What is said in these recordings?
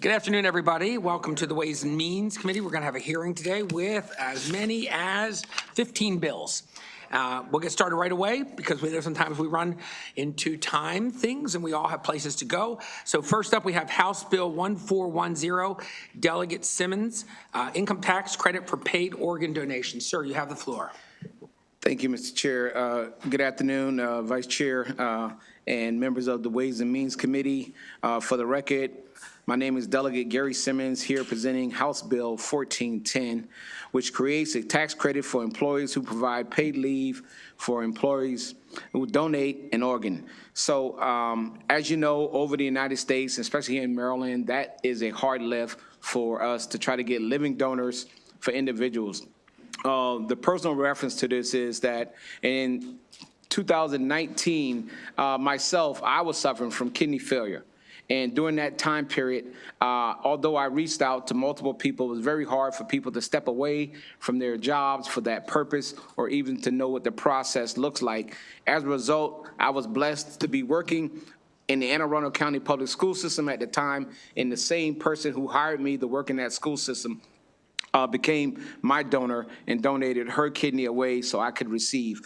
Good afternoon, everybody. Welcome to the Ways and Means Committee. We're going to have a hearing today with as many as 15 bills. We'll get started right away because sometimes we run into time things and we all have places to go. So first up, we have House Bill 1410, Delegate Simmons, income tax credit for paid organ donations. Sir, you have the floor. Thank you, Mr. Chair. Good afternoon, Vice Chair and members of the Ways and Means Committee. For the record, my name is Delegate Gary Simmons, here presenting House Bill 1410, which creates a tax credit for employees who provide paid leave for employees who donate an organ. So as you know, over the United States, especially here in Maryland, that is a hard lift for us to try to get living donors for individuals. The personal reference to this is that in 2019, myself, I was suffering from kidney failure. And during that time period, although I reached out to multiple people, it was very hard for people to step away from their jobs for that purpose or even to know what the process looks like. As a result, I was blessed to be working in the Anne Arundel County Public School System at the time, and the same person who hired me to work in that school system became my donor and donated her kidney away so I could receive.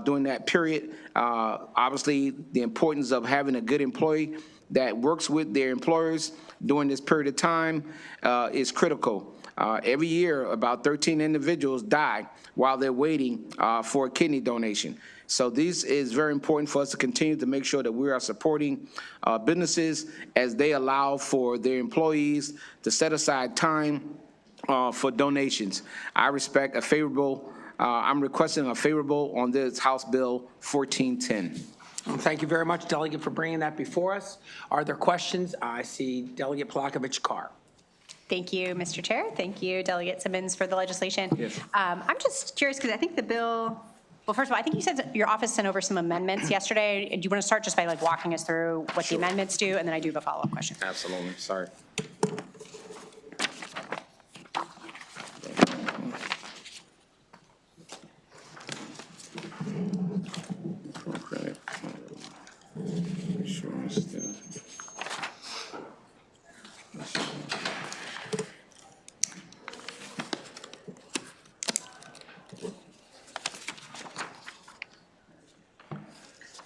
During that period, obviously the importance of having a good employee that works with their employers during this period of time is critical. Every year, about 13 individuals die while they're waiting for a kidney donation. So this is very important for us to continue to make sure that we are supporting businesses as they allow for their employees to set aside time for donations. I respect a favorable, I'm requesting a favorable on this House Bill 1410. Thank you very much, Delegate, for bringing that before us. Are there questions? I see Delegate Plakovich-Carr. Thank you, Mr. Chair. Thank you, Delegate Simmons, for the legislation. Yes. I'm just curious because I think the bill, well, first of all, I think you said your office sent over some amendments yesterday. Do you want to start just by walking us through what the amendments do? And then I do have a follow-up question. Absolutely. Sorry.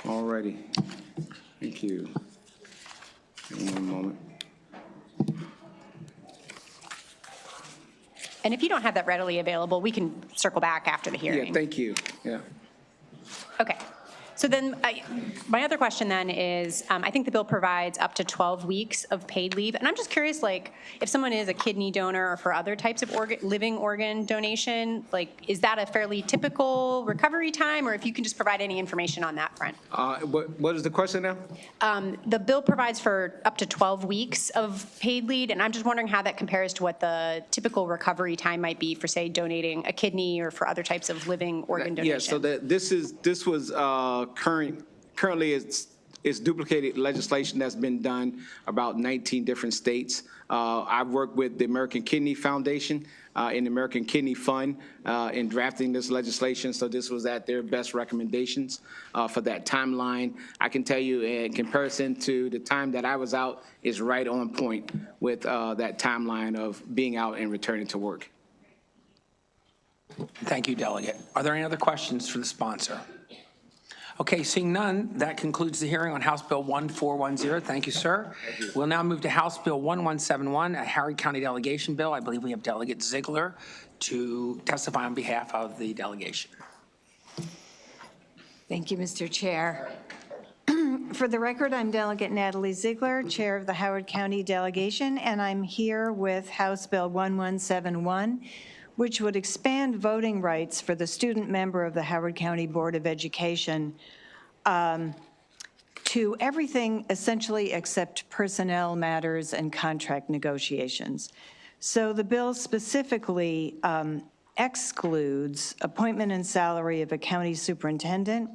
Alrighty, thank you. One moment. And if you don't have that readily available, we can circle back after the hearing. Yeah, thank you. Yeah. Okay. So then my other question then is, I think the bill provides up to 12 weeks of paid leave. And I'm just curious, if someone is a kidney donor or for other types of living organ donation, is that a fairly typical recovery time? Or if you can just provide any information on that front? What is the question now? The bill provides for up to 12 weeks of paid leave. And I'm just wondering how that compares to what the typical recovery time might be for, say, donating a kidney or for other types of living organ donation. Yeah, so this was currently it's duplicated legislation that's been done about 19 different states. I've worked with the American Kidney Foundation and the American Kidney Fund in drafting this legislation, so this was at their best recommendations for that timeline. I can tell you in comparison to the time that I was out is right on point with that timeline of being out and returning to work. Thank you, Delegate. Are there any other questions for the sponsor? Okay, seeing none, that concludes the hearing on House Bill 1410. Thank you, sir. We'll now move to House Bill 1171, a Howard County delegation bill. I believe we have Delegate Ziegler to testify on behalf of the delegation. Thank you, Mr. Chair. For the record, I'm Delegate Natalie Ziegler, Chair of the Howard County delegation, and I'm here with House Bill 1171, which would expand voting rights for the student member of the Howard County Board of Education to everything essentially except personnel matters and contract negotiations. So the bill specifically excludes appointment and salary of a county superintendent,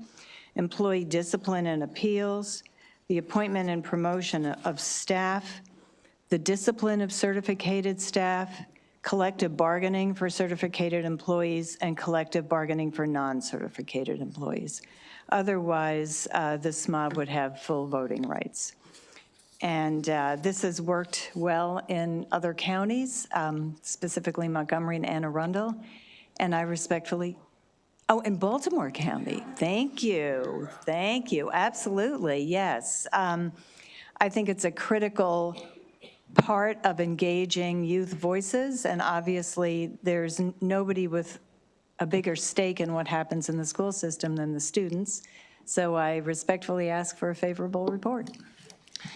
employee discipline and appeals, the appointment and promotion of staff, the discipline of certificated staff, collective bargaining for certificated employees, and collective bargaining for non-certificated employees. Otherwise, the SMOB would have full voting rights. And this has worked well in other counties, specifically Montgomery and Anne Arundel. And I respectfully, oh, in Baltimore County. Thank you. Thank you. Absolutely, yes. I think it's a critical part of engaging youth voices, and obviously there's nobody with a bigger stake in what happens in the school system than the students. So I respectfully ask for a favorable report.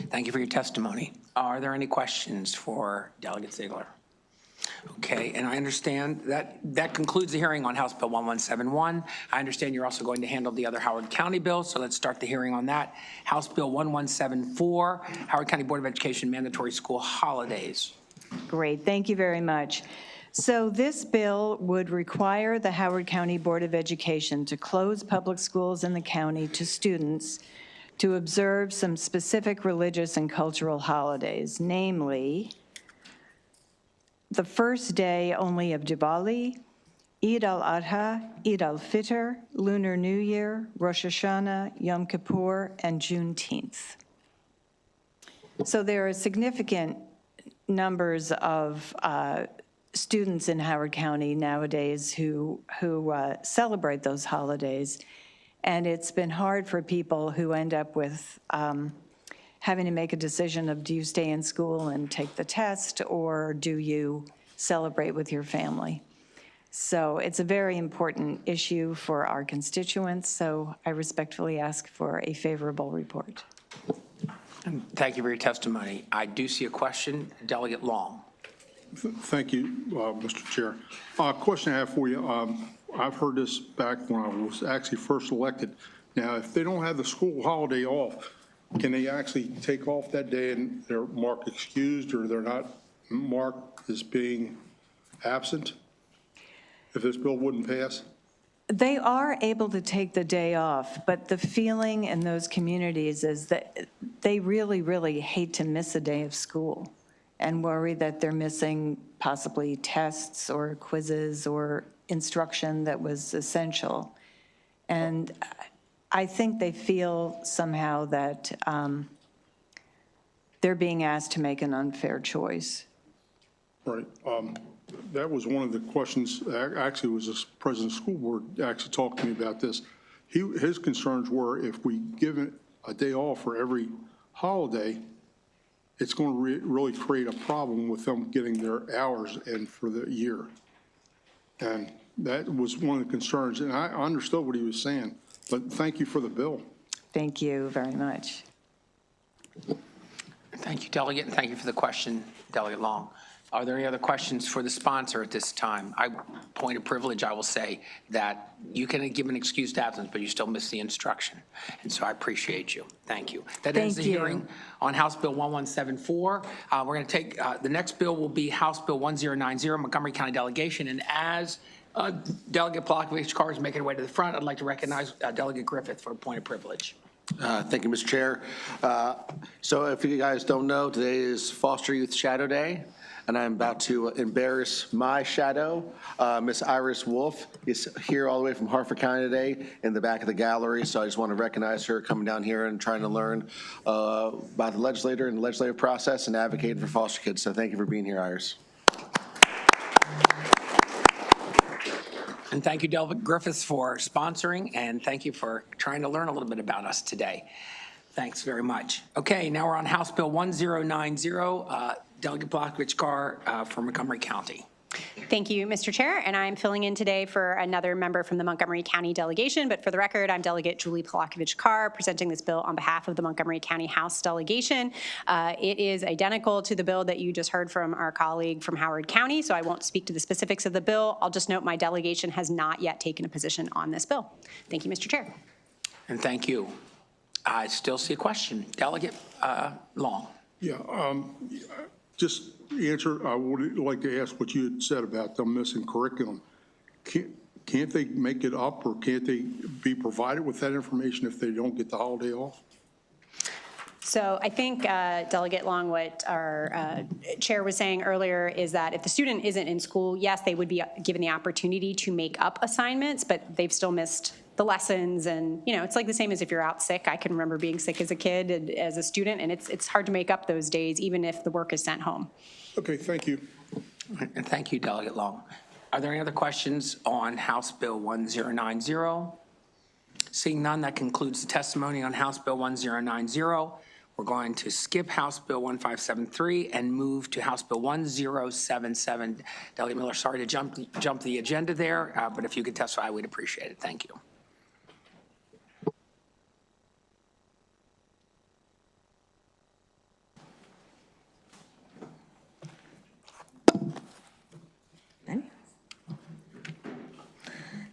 Thank you for your testimony. Are there any questions for Delegate Ziegler? Okay, and I understand that concludes the hearing on House Bill 1171. I understand you're also going to handle the other Howard County bills, so let's start the hearing on that. House Bill 1174, Howard County Board of Education mandatory school holidays. Great, thank you very much. So this bill would require the Howard County Board of Education to close public schools in the county to students to observe some specific religious and cultural holidays, namely the first day only of Diwali, Eid al-Adha, Eid al-Fitr, Lunar New Year, Rosh Hashanah, Yom Kippur, and Juneteenth. So there are significant numbers of students in Howard County nowadays who celebrate those holidays, and it's been hard for people who end up with having to make a decision of, do you stay in school and take the test, or do you celebrate with your family? So it's a very important issue for our constituents, so I respectfully ask for a favorable report. Thank you for your testimony. I do see a question. Delegate Long. Thank you, Mr. Chair. Question I have for you. I've heard this back when I was actually first elected. Now, if they don't have the school holiday off, can they actually take off that day and they're marked excused, or they're not marked as being absent if this bill wouldn't pass? They are able to take the day off, but the feeling in those communities is that they really, really hate to miss a day of school and worry that they're missing possibly tests or quizzes or instruction that was essential. And I think they feel somehow that they're being asked to make an unfair choice. Right. That was one of the questions, actually, was the president of the school board actually talked to me about this. His concerns were, if we give it a day off for every holiday, it's going to really create a problem with them getting their hours in for the year. And that was one of the concerns, and I understood what he was saying, but thank you for the bill. Thank you very much. Thank you, Delegate, and thank you for the question, Delegate Long. Are there any other questions for the sponsor at this time? Point of privilege, I will say that you can give an excused absence, but you still miss the instruction. And so I appreciate you. Thank you. That ends the hearing on House Bill 1174. We're going to take, the next bill will be House Bill 1090, Montgomery County Delegation. And as Delegate Plokovich Carr is making her way to the front, I'd like to recognize Delegate Griffith for a point of privilege. Thank you, Mr. Chair. So if you guys don't know, today is Foster Youth Shadow Day, and I'm about to embarrass my shadow. Miss Iris Wolf is here all the way from Hartford County today in the back of the gallery, so I just want to recognize her coming down here and trying to learn about the legislator and the legislative process and advocating for foster kids. So thank you for being here, Iris. And thank you, Delegate Griffiths, for sponsoring, and thank you for trying to learn a little bit about us today. Thanks very much. Okay, now we're on House Bill 1090, Delegate Plokovich Carr for Montgomery County. Thank you, Mr. Chair, and I'm filling in today for another member from the Montgomery County delegation, but for the record, I'm Delegate Julie Plokovich Carr presenting this bill on behalf of the Montgomery County House delegation. It is identical to the bill that you just heard from our colleague from Howard County, so I won't speak to the specifics of the bill. I'll just note my delegation has not yet taken a position on this bill. Thank you, Mr. Chair. And thank you. I still see a question. Delegate Long. Yeah, just answer, I would like to ask what you had said about them missing curriculum. Can't they make it up, or can't they be provided with that information if they don't get the holiday off? So I think Delegate Long, what our chair was saying earlier is that if the student isn't in school, yes, they would be given the opportunity to make up assignments, but they've still missed the lessons. And, you know, it's like the same as if you're out sick. I can remember being sick as a kid and as a student, and it's hard to make up those days, even if the work is sent home. Okay, thank you. And thank you, Delegate Long. Are there any other questions on House Bill 1090? Seeing none, that concludes the testimony on House Bill 1090. We're going to skip House Bill 1573 and move to House Bill 1077. Delegate Miller, sorry to jump the agenda there, but if you could testify, we'd appreciate it. Thank you.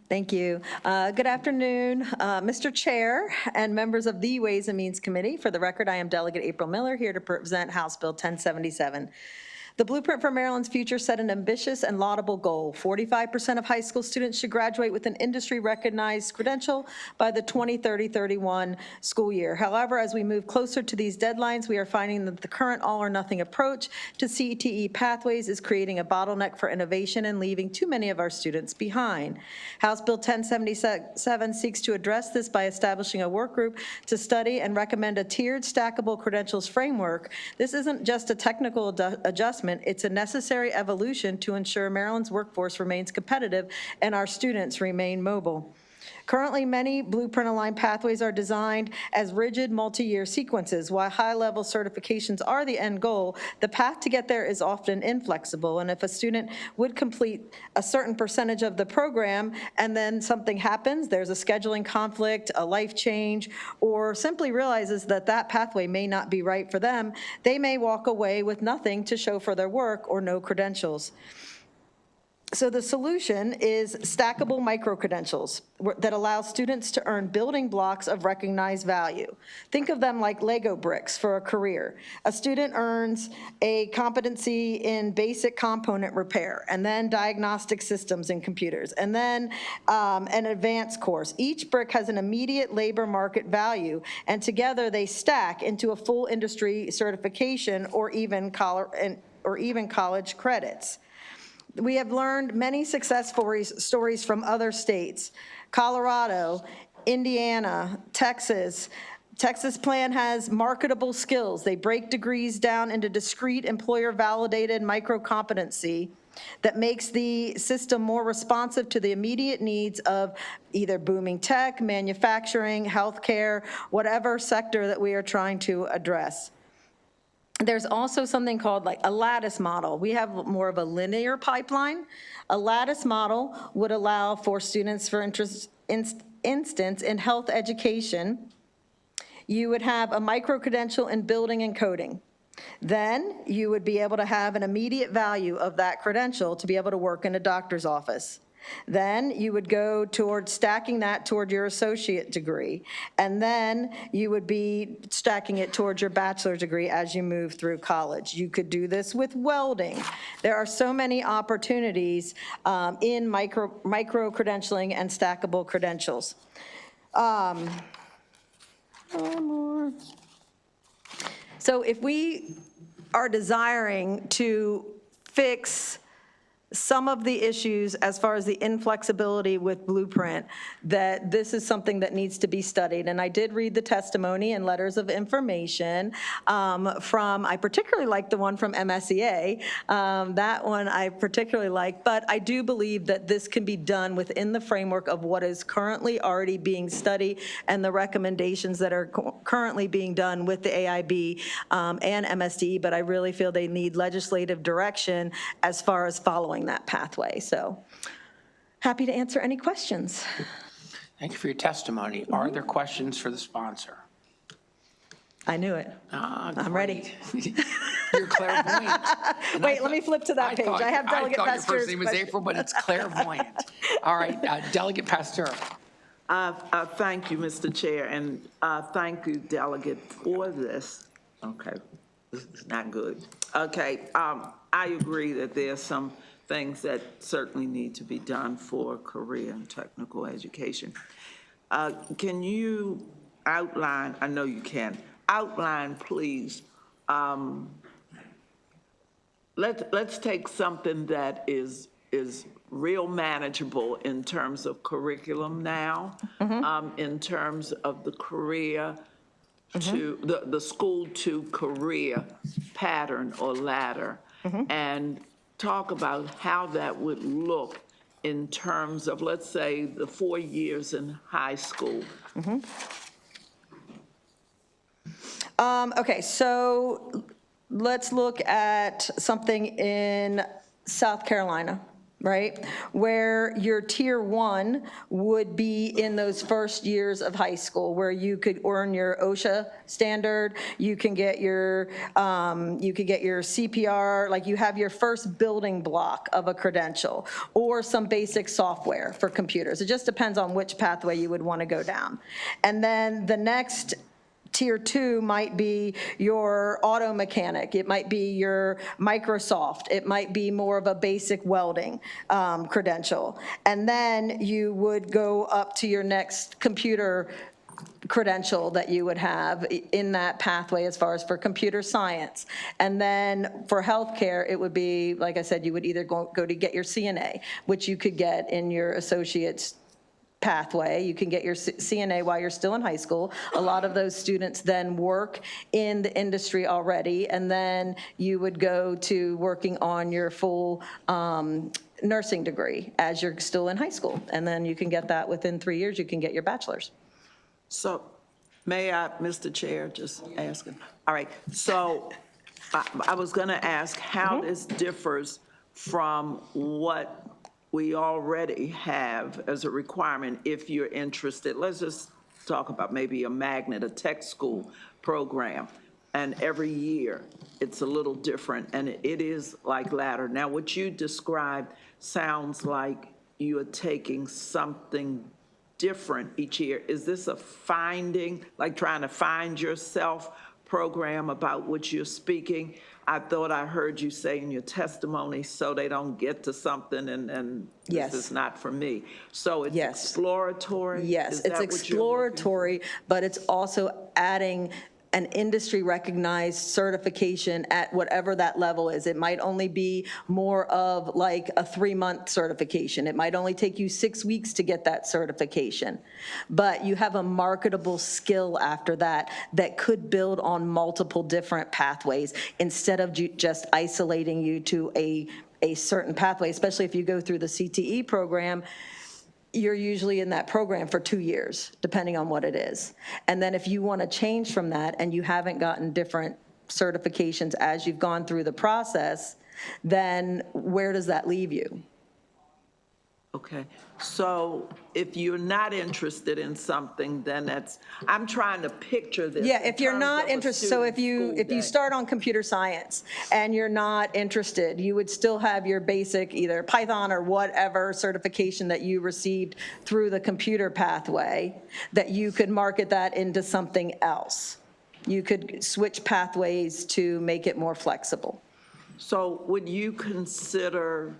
Thank you. Good afternoon, Mr. Chair and members of the Ways and Means Committee. For the record, I am Delegate April Miller, here to present House Bill 1077. The Blueprint for Maryland's Future set an ambitious and laudable goal. 45% of high school students should graduate with an industry-recognized credential by the 2030-31 school year. However, as we move closer to these deadlines, we are finding that the current all-or-nothing approach to CTE pathways is creating a bottleneck for innovation and leaving too many of our students behind. House Bill 1077 seeks to address this by establishing a work group to study and recommend a tiered stackable credentials framework. This isn't just a technical adjustment. It's a necessary evolution to ensure Maryland's workforce remains competitive and our students remain mobile. Currently, many Blueprint-aligned pathways are designed as rigid multi-year sequences. While high-level certifications are the end goal, the path to get there is often inflexible, and if a student would complete a certain percentage of the program and then something happens, there's a scheduling conflict, a life change, or simply realizes that that pathway may not be right for them, they may walk away with nothing to show for their work or no credentials. So the solution is stackable micro-credentials that allow students to earn building blocks of recognized value. Think of them like Lego bricks for a career. A student earns a competency in basic component repair, and then diagnostic systems and computers, and then an advanced course. Each brick has an immediate labor market value, and together they stack into a full industry certification or even college credits. We have learned many success stories from other states. Colorado, Indiana, Texas. Texas plan has marketable skills. They break degrees down into discrete employer-validated micro-competency that makes the system more responsive to the immediate needs of either booming tech, manufacturing, healthcare, whatever sector that we are trying to address. There's also something called like a lattice model. We have more of a linear pipeline. A lattice model would allow for students, for instance, in health education, you would have a micro-credential in building and coding. Then you would be able to have an immediate value of that credential to be able to work in a doctor's office. Then you would go towards stacking that toward your associate degree, and then you would be stacking it towards your bachelor's degree as you move through college. You could do this with welding. There are so many opportunities in micro-credentialing and stackable credentials. One more. So if we are desiring to fix some of the issues as far as the inflexibility with Blueprint, that this is something that needs to be studied. And I did read the testimony and letters of information from, I particularly like the one from MSEA. That one I particularly like, but I do believe that this can be done within the framework of what is currently already being studied and the recommendations that are currently being done with the AIB and MSDE, but I really feel they need legislative direction as far as following that pathway. So happy to answer any questions. Thank you for your testimony. Are there questions for the sponsor? I knew it. I'm ready. You're clairvoyant. Wait, let me flip to that page. I have Delegate I thought Pasteur's your first name was question. April, but it's clairvoyant. All right, Delegate Pasteur. Thank you, Mr. Chair, and thank you, Delegate, for this. Okay, this is not good. Okay, I agree that there are some things that certainly need to be done for career and technical education. Can you outline, I know you can, outline, please, let's take something that is real manageable in terms of curriculum now, in terms of the career to, the school to career pattern or ladder, and talk about how that would look in terms of, let's say, the 4 years in high school. Okay, so let's look at something in South Carolina, right? Where your tier 1 would be in those first years of high school, where you could earn your OSHA standard, you can get your CPR, like you have your first building block of a credential, or some basic software for computers. It just depends on which pathway you would want to go down. And then the next Tier 2 might be your auto mechanic, it might be your Microsoft, it might be more of a basic welding credential. And then you would go up to your next computer credential that you would have in that pathway as far as for computer science. And then for healthcare, it would be, like I said, you would either go to get your CNA, which you could get in your associate's pathway. You can get your CNA while you're still in high school. A lot of those students then work in the industry already, and then you would go to working on your full nursing degree as you're still in high school. And then you can get that within 3 years, you can get your bachelor's. So, may I, Mr. Chair, just asking? All right, so I was going to ask how this differs from what we already have as a requirement if you're interested. Let's just talk about maybe a magnet, a tech school program. And every year, it's a little different, and it is like ladder. Now, what you described sounds like you are taking something different each year. Is this a finding, like trying to find yourself program about what you're speaking? I thought I heard you say in your testimony, so they don't get to something and Yes. this is not for me. So it's Yes. exploratory? Yes, Is that it's what you're looking for? exploratory, but it's also adding an industry-recognized certification at whatever that level is. It might only be more of like a 3-month certification. It might only take you 6 weeks to get that certification. But you have a marketable skill after that that could build on multiple different pathways instead of just isolating you to a certain pathway, especially if you go through the CTE program. You're usually in that program for 2 years, depending on what it is. And then if you want to change from that and you haven't gotten different certifications as you've gone through the process, then where does that leave you? Okay, so if you're not interested in something, then that's, I'm trying to picture this. Yeah, in if you're terms not of a interested, so if student's school day. you start on computer science and you're not interested, you would still have your basic either Python or whatever certification that you received through the computer pathway, that you could market that into something else. You could switch pathways to make it more flexible. So would you consider,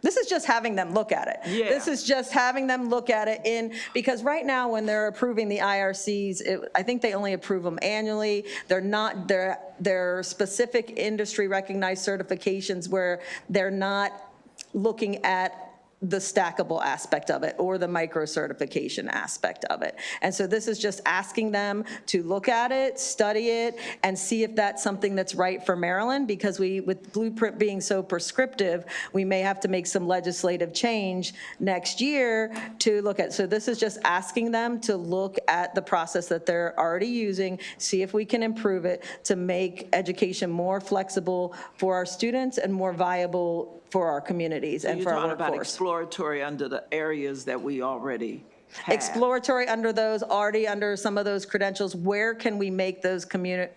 This is just having them look at it. Yeah. This is just having them look at it because right now when they're approving the IRCs, I think they only approve them annually. They're specific industry recognized certifications where they're not looking at the stackable aspect of it or the micro certification aspect of it. And so this is just asking them to look at it, study it, and see if that's something that's right for Maryland, because with Blueprint being so prescriptive, we may have to make some legislative change next year to look at. So this is just asking them to look at the process that they're already using, see if we can improve it to make education more flexible for our students and more viable for our communities and you're for our talking about workforce. exploratory under the areas that we already have? Exploratory under those, already under some of those credentials, where can we make those criteria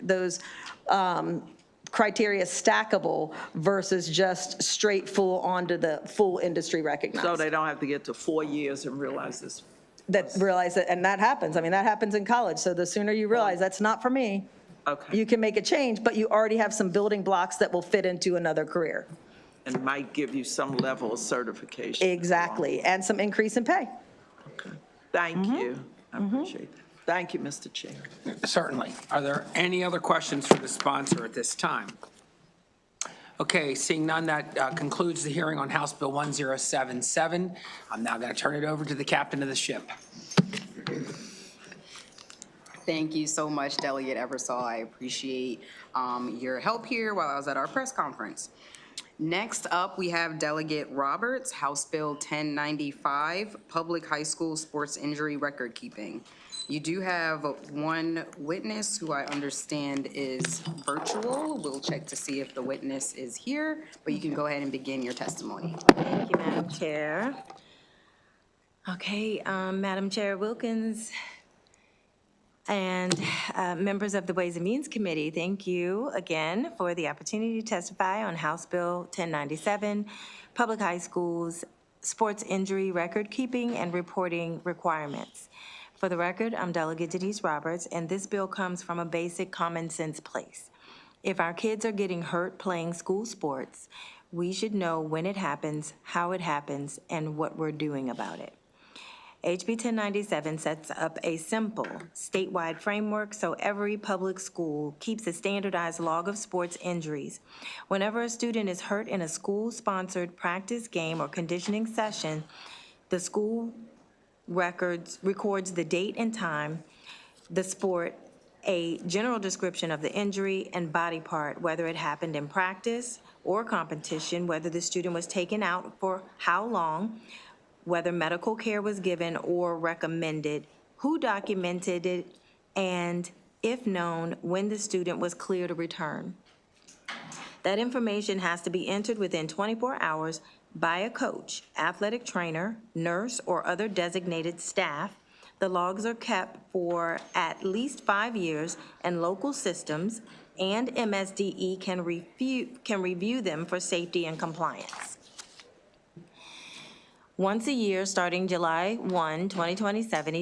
stackable versus just straight full onto the full industry recognized? So they don't have to get to 4 years and realize this. That realize that, and that happens. I mean, that happens in college. So the sooner you realize that's not for me, Okay. you can make a change, but you already have some building blocks that will fit into another career. And might give you some level of certification. Exactly, and some increase in pay. Okay. Thank you. I appreciate that. Thank you, Mr. Chair. Certainly. Are there any other questions for the sponsor at this time? Okay, seeing none, that concludes the hearing on House Bill 1077. I'm now going to turn it over to the captain of the ship. Thank you so much, Delegate Eversole. I appreciate your help here while I was at our press conference. Next up, we have Delegate Roberts, House Bill 1095, Public High School Sports Injury Record Keeping. You do have one witness who I understand is virtual. We'll check to see if the witness is here, but you can go ahead and begin your testimony. Thank you, Madam Chair. Okay, Madam Chair Wilkins and members of the Ways and Means Committee, thank you again for the opportunity to testify on House Bill 1097, Public High Schools Sports Injury Record Keeping and Reporting Requirements. For the record, I'm Delegate Denise Roberts, and this bill comes from a basic common sense place. If our kids are getting hurt playing school sports, we should know when it happens, how it happens, and what we're doing about it. HB 1097 sets up a simple statewide framework so every public school keeps a standardized log of sports injuries. Whenever a student is hurt in a school-sponsored practice game or conditioning session, the school records records the date and time, the sport, a general description of the injury and body part, whether it happened in practice or competition, whether the student was taken out for how long, whether medical care was given or recommended, who documented it, and, if known, when the student was clear to return. That information has to be entered within 24 hours by a coach, athletic trainer, nurse, or other designated staff. The logs are kept for at least 5 years, and local systems and MSDE can review them for safety and compliance. Once a year, starting July 1, 2027,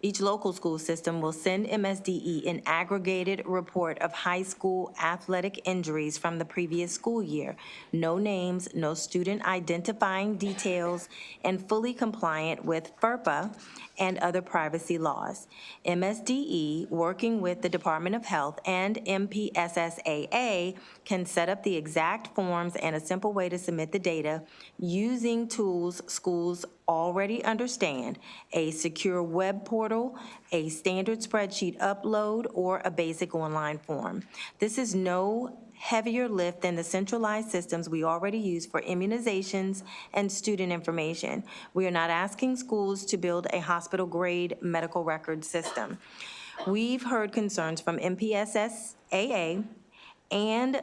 each local school system will send MSDE an aggregated report of high school athletic injuries from the previous school year. No names, no student identifying details, and fully compliant with FERPA and other privacy laws. MSDE, working with the Department of Health and MPSSAA, can set up the exact forms and a simple way to submit the data using tools schools already understand: a secure web portal, a standard spreadsheet upload, or a basic online form. This is no heavier lift than the centralized systems we already use for immunizations and student information. We are not asking schools to build a hospital-grade medical record system. We've heard concerns from MPSSAA and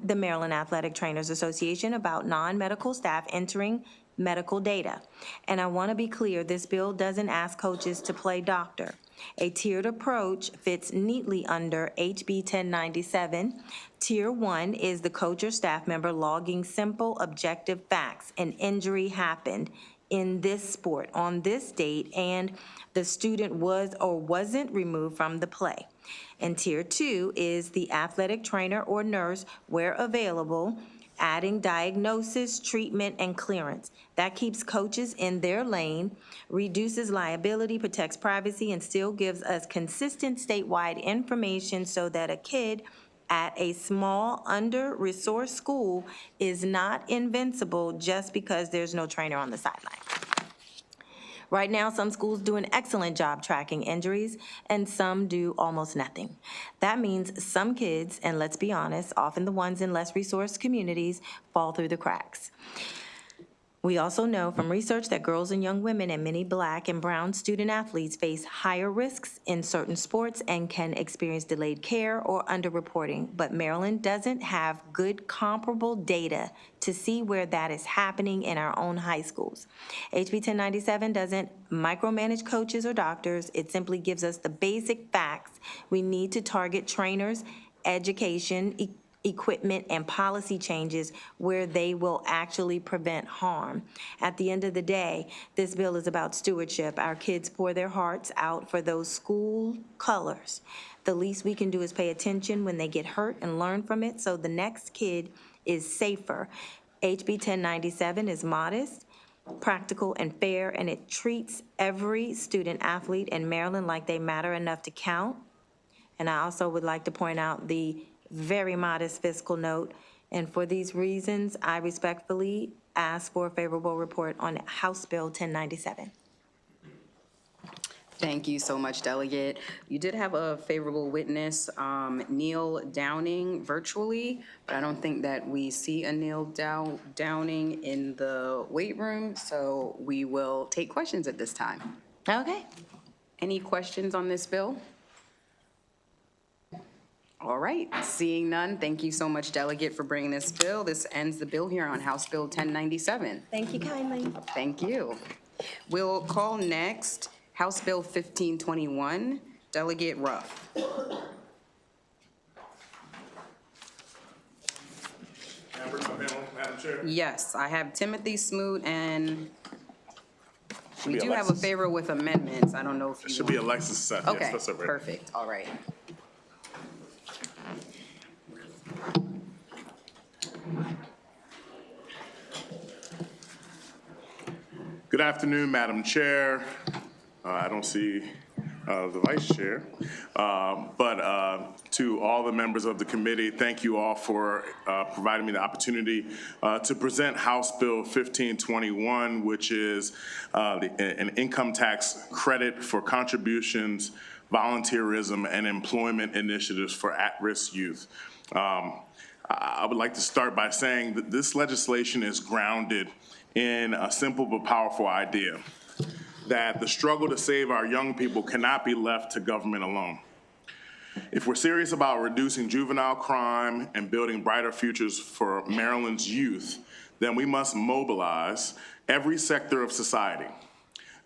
the Maryland Athletic Trainers Association about non-medical staff entering medical data. And I want to be clear, this bill doesn't ask coaches to play doctor. A tiered approach fits neatly under HB 1097. Tier 1 is the coach or staff member logging simple, objective facts. An injury happened in this sport on this date, and the student was or wasn't removed from the play. And Tier 2 is the athletic trainer or nurse, where available, adding diagnosis, treatment, and clearance. That keeps coaches in their lane, reduces liability, protects privacy, and still gives us consistent statewide information so that a kid at a small, under-resourced school is not invincible just because there's no trainer on the sideline. Right now, some schools do an excellent job tracking injuries, and some do almost nothing. That means some kids, and let's be honest, often the ones in less resourced communities, fall through the cracks. We also know from research that girls and young women and many Black and brown student athletes face higher risks in certain sports and can experience delayed care or underreporting. But Maryland doesn't have good comparable data to see where that is happening in our own high schools. HB 1097 doesn't micromanage coaches or doctors. It simply gives us the basic facts we need to target trainers, education, equipment, and policy changes where they will actually prevent harm. At the end of the day, this bill is about stewardship. Our kids pour their hearts out for those school colors. The least we can do is pay attention when they get hurt and learn from it so the next kid is safer. HB 1097 is modest. practical, and fair, and it treats every student athlete in Maryland like they matter enough to count. And I also would like to point out the very modest fiscal note. And for these reasons, I respectfully ask for a favorable report on House Bill 1097. Thank you so much, Delegate. You did have a favorable witness, Neil Downing, virtually, but I don't think that we see a Neil Downing in the weight room, so we will take questions at this time. Okay. Any questions on this bill? All right, seeing none, thank you so much, Delegate, for bringing this bill. This ends the bill here on House Bill 1097. Thank you kindly. Thank you. We'll call next House Bill 1521, Delegate Ruff. Madam Chair? Yes, I have Timothy Smoot, and we be do have a Alexis. favor with amendments. I don't know if you Should be want- Alexis Seth. Okay, Yes, that's all right. perfect, all right. Good afternoon, Madam Chair. I don't see the Vice Chair. But to all the members of the committee, thank you all for providing me the opportunity to present House Bill 1521, which is an income tax credit for contributions, volunteerism, and employment initiatives for at-risk youth. I would like to start by saying that this legislation is grounded in a simple but powerful idea, that the struggle to save our young people cannot be left to government alone. If we're serious about reducing juvenile crime and building brighter futures for Maryland's youth, then we must mobilize every sector of society: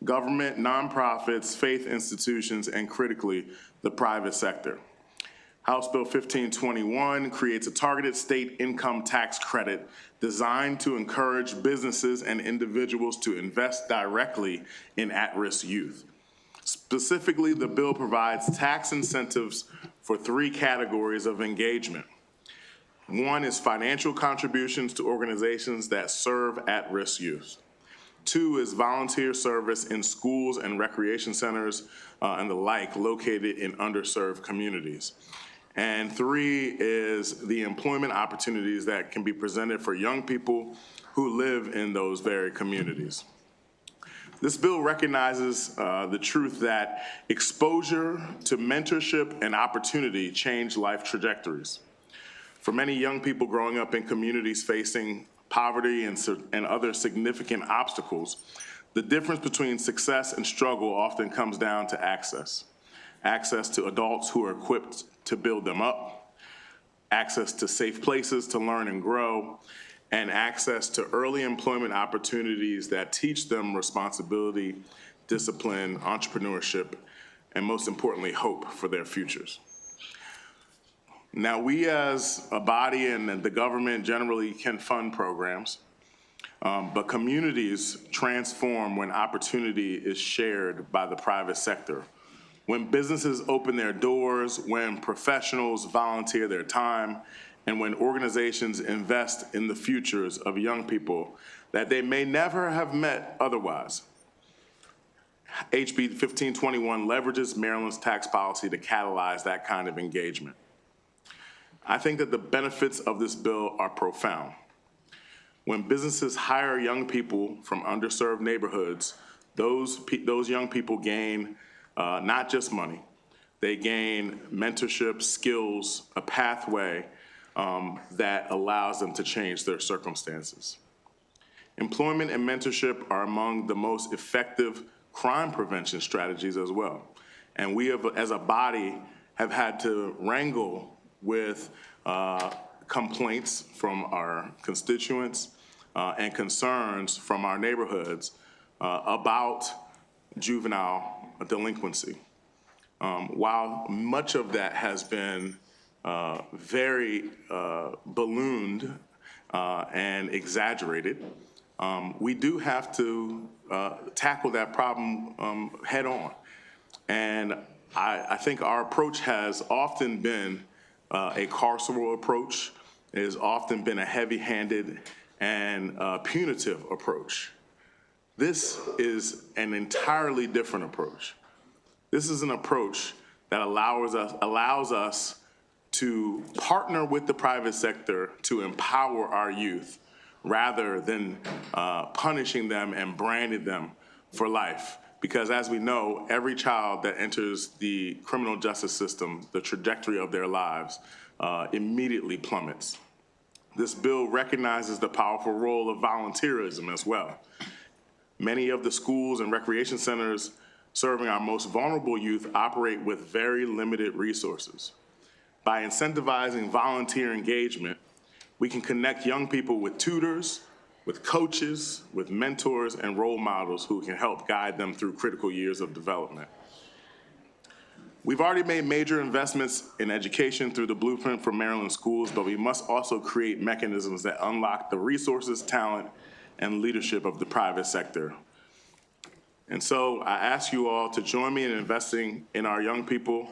government, nonprofits, faith institutions, and critically, the private sector. House Bill 1521 creates a targeted state income tax credit designed to encourage businesses and individuals to invest directly in at-risk youth. Specifically, the bill provides tax incentives for 3 categories of engagement. One is financial contributions to organizations that serve at-risk youth. 2 is volunteer service in schools and recreation centers and the like located in underserved communities. And 3 is the employment opportunities that can be presented for young people who live in those very communities. This bill recognizes the truth that exposure to mentorship and opportunity change life trajectories. For many young people growing up in communities facing poverty and other significant obstacles, the difference between success and struggle often comes down to access. Access to adults who are equipped to build them up, access to safe places to learn and grow, and access to early employment opportunities that teach them responsibility, discipline, entrepreneurship, and most importantly, hope for their futures. Now, we as a body and the government generally can fund programs, but communities transform when opportunity is shared by the private sector. When businesses open their doors, when professionals volunteer their time, and when organizations invest in the futures of young people that they may never have met otherwise. HB 1521 leverages Maryland's tax policy to catalyze that kind of engagement. I think that the benefits of this bill are profound. When businesses hire young people from underserved neighborhoods, those young people gain not just money, they gain mentorship, skills, a pathway that allows them to change their circumstances. Employment and mentorship are among the most effective crime prevention strategies as well. And we have, as a body, have had to wrangle with complaints from our constituents and concerns from our neighborhoods about juvenile delinquency. While much of that has been very ballooned and exaggerated, we do have to tackle that problem head on. And I think our approach has often been a carceral approach. It has often been a heavy-handed and punitive approach. This is an entirely different approach. This is an approach that allows us to partner with the private sector to empower our youth rather than punishing them and branding them for life. Because as we know, every child that enters the criminal justice system, the trajectory of their lives immediately plummets. This bill recognizes the powerful role of volunteerism as well. Many of the schools and recreation centers serving our most vulnerable youth operate with very limited resources. By incentivizing volunteer engagement, we can connect young people with tutors, with coaches, with mentors, and role models who can help guide them through critical years of development. We've already made major investments in education through the Blueprint for Maryland Schools, but we must also create mechanisms that unlock the resources, talent, and leadership of the private sector. And so I ask you all to join me in investing in our young people,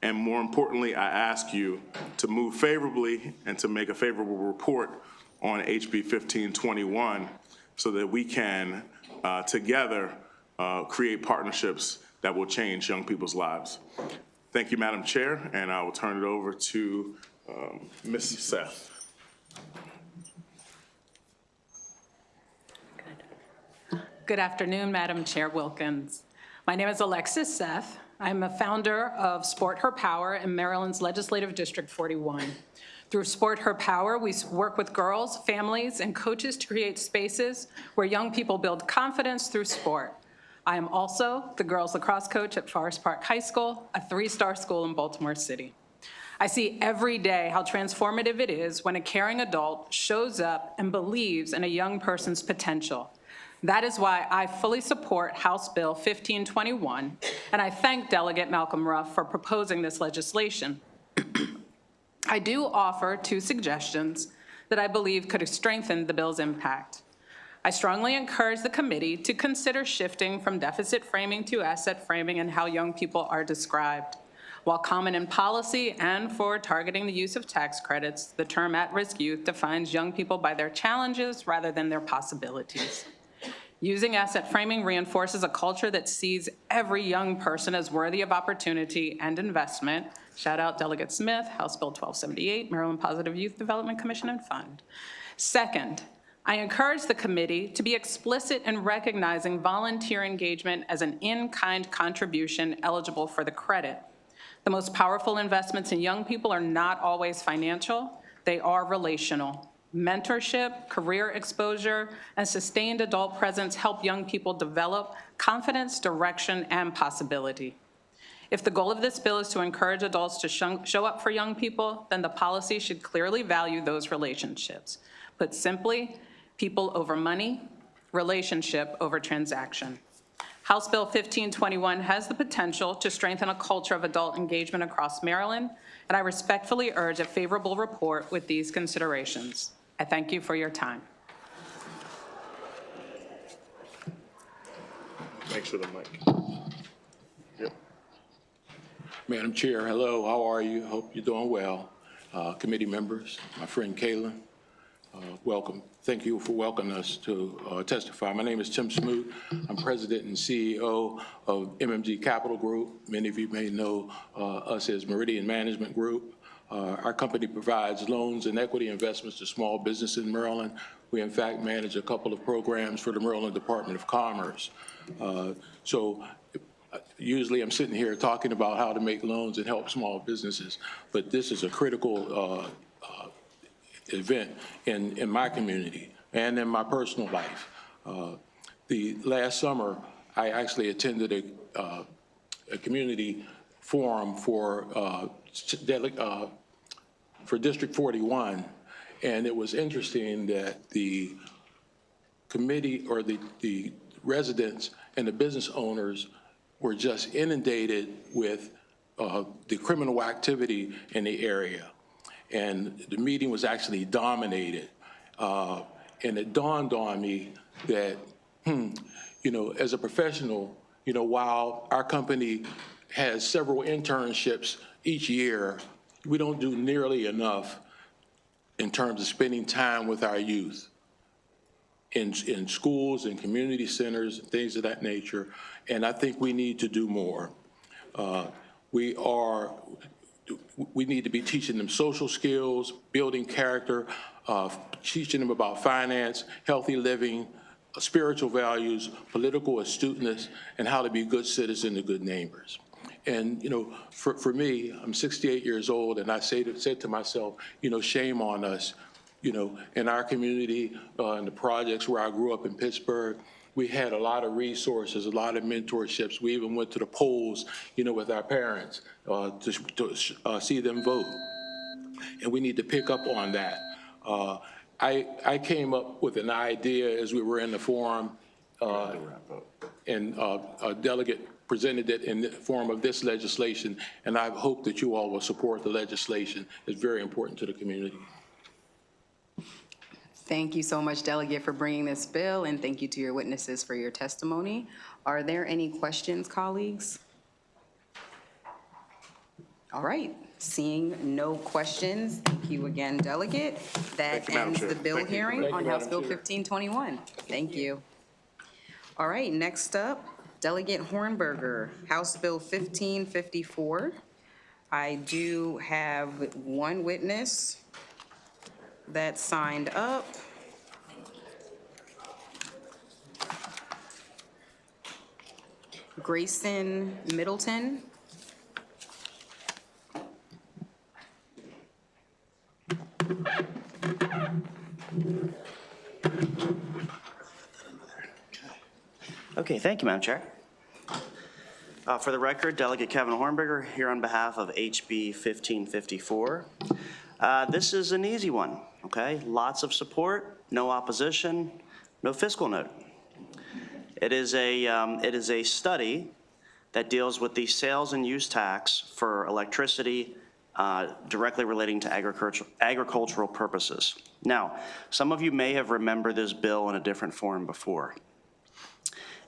and more importantly, I ask you to move favorably and to make a favorable report on HB 1521 so that we can together create partnerships that will change young people's lives. Thank you, Madam Chair, and I will turn it over to Ms. Seth. Good afternoon, Madam Chair Wilkins. My name is Alexis Seth. I'm a founder of Sport Her Power in Maryland's Legislative District 41. Through Sport Her Power, we work with girls, families, and coaches to create spaces where young people build confidence through sport. I am also the girls lacrosse coach at Forest Park High School, a 3-star school in Baltimore City. I see every day how transformative it is when a caring adult shows up and believes in a young person's potential. That is why I fully support House Bill 1521, and I thank Delegate Malcolm Ruff for proposing this legislation. I do offer 2 suggestions that I believe could strengthen the bill's impact. I strongly encourage the committee to consider shifting from deficit framing to asset framing and how young people are described. While common in policy and for targeting the use of tax credits, the term at-risk youth defines young people by their challenges rather than their possibilities. Using asset framing reinforces a culture that sees every young person as worthy of opportunity and investment. Shout out Delegate Smith, House Bill 1278, Maryland Positive Youth Development Commission and Fund. Second, I encourage the committee to be explicit in recognizing volunteer engagement as an in-kind contribution eligible for the credit. The most powerful investments in young people are not always financial, they are relational. Mentorship, career exposure, and sustained adult presence help young people develop confidence, direction, and possibility. If the goal of this bill is to encourage adults to show up for young people, then the policy should clearly value those relationships. Put simply, people over money, relationship over transaction. House Bill 1521 has the potential to strengthen a culture of adult engagement across Maryland, and I respectfully urge a favorable report with these considerations. I thank you for your time. Make sure the mic. Yep. Madam Chair, hello, how are you? Hope you're doing well. Committee members, my friend Kaylin, welcome. Thank you for welcoming us to testify. My name is Tim Smoot. I'm President and CEO of MMG Capital Group. Many of you may know us as Meridian Management Group. Our company provides loans and equity investments to small businesses in Maryland. We, in fact, manage a couple of programs for the Maryland Department of Commerce. Usually I'm sitting here talking about how to make loans and help small businesses, but this is a critical event in my community and in my personal life. The last summer, I actually attended a community forum for District 41, and it was interesting that the committee or the residents and the business owners were just inundated with the criminal activity in the area. And the meeting was actually dominated. And it dawned on me that, as a professional, while our company has several internships each year, we don't do nearly enough in terms of spending time with our youth. in schools and community centers, things of that nature, and I think we need to do more. We need to be teaching them social skills, building character, teaching them about finance, healthy living, spiritual values, political astuteness, and how to be good citizens and good neighbors. And, for me, I'm 68 years old, and I said to myself, shame on us. In our community, in the projects where I grew up in Pittsburgh, we had a lot of resources, a lot of mentorships. We even went to the polls, with our parents to see them vote. And we need to pick up on that. I came up with an idea as we were in the forum, and a delegate presented it in the form of this legislation, and I hope that you all will support the legislation. It's very important to the community. Thank you so much, Delegate, for bringing this bill, and thank you to your witnesses for your testimony. Are there any questions, colleagues? All right, seeing no questions, thank you again, Delegate. That ends the bill hearing on House Bill 1521. Thank you. All right, next up, Delegate Hornberger, House Bill 1554. I do have one witness that signed up. Grayson Middleton. Okay, thank you, Madam Chair. For the record, Delegate Kevin Hornberger here on behalf of HB 1554. This is an easy one, okay? Lots of support, no opposition, no fiscal note. It is a study that deals with the sales and use tax for electricity directly relating to agricultural purposes. Now, some of you may have remembered this bill in a different form before.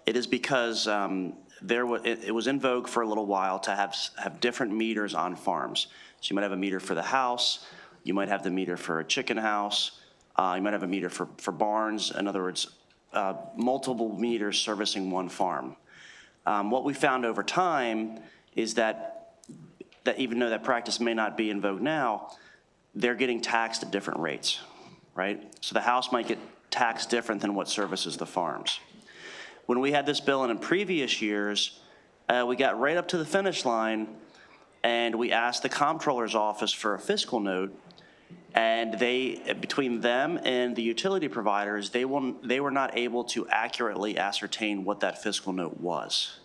It is because it was in vogue for a little while to have different meters on farms. So you might have a meter for the house, you might have the meter for a chicken house, you might have a meter for barns. In other words, multiple meters servicing one farm. What we found over time is that even though that practice may not be in vogue now, they're getting taxed at different rates, right? So the house might get taxed different than what services the farms. When we had this bill in previous years, we got right up to the finish line and we asked the comptroller's office for a fiscal note, and between them and the utility providers, they were not able to accurately ascertain what that fiscal note was.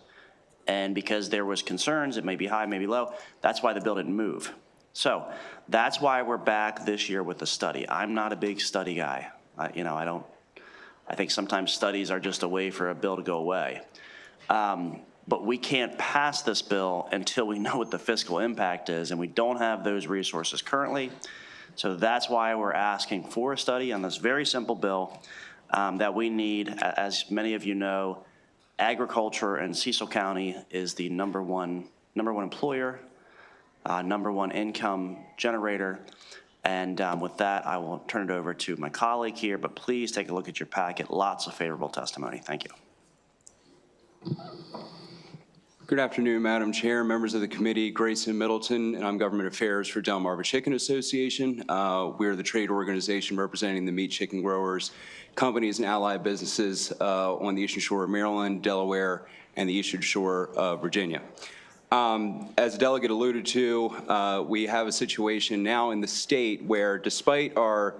And because there was concerns, it may be high, maybe low, that's why the bill didn't move. So that's why we're back this year with the study. I'm not a big study guy. I think sometimes studies are just a way for a bill to go away. But we can't pass this bill until we know what the fiscal impact is, and we don't have those resources currently. So that's why we're asking for a study on this very simple bill that we need. As many of you know, agriculture in Cecil County is the number one employer, number one income generator. And with that, I will turn it over to my colleague here, but please take a look at your packet. Lots of favorable testimony. Thank you. Good afternoon, Madam Chair, members of the committee. Grayson Middleton, and I'm Government Affairs for Delmarva Chicken Association. We're the trade organization representing the meat chicken growers, companies, and allied businesses on the Eastern Shore of Maryland, Delaware, and the Eastern Shore of Virginia. As the delegate alluded to, we have a situation now in the state where, despite our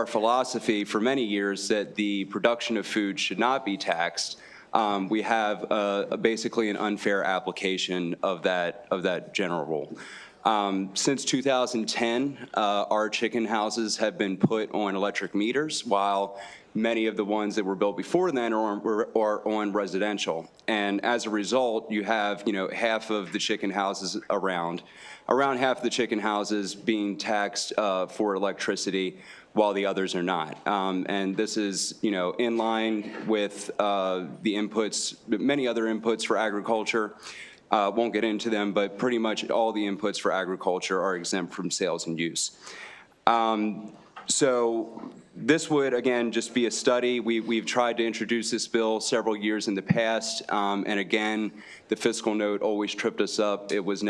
philosophy for many years that the production of food should not be taxed, we have basically an unfair application of that general rule. Since 2010, our chicken houses have been put on electric meters, while many of the ones that were built before then are on residential. And as a result, you have half of the chicken houses around half of the chicken houses being taxed for electricity, while the others are not. And this is, in line with the inputs, many other inputs for agriculture. Won't get into them, but pretty much all the inputs for agriculture are exempt from sales and use. So this would, again, just be a study. We've tried to introduce this bill several years in the past, and again, the fiscal note always tripped us up. It was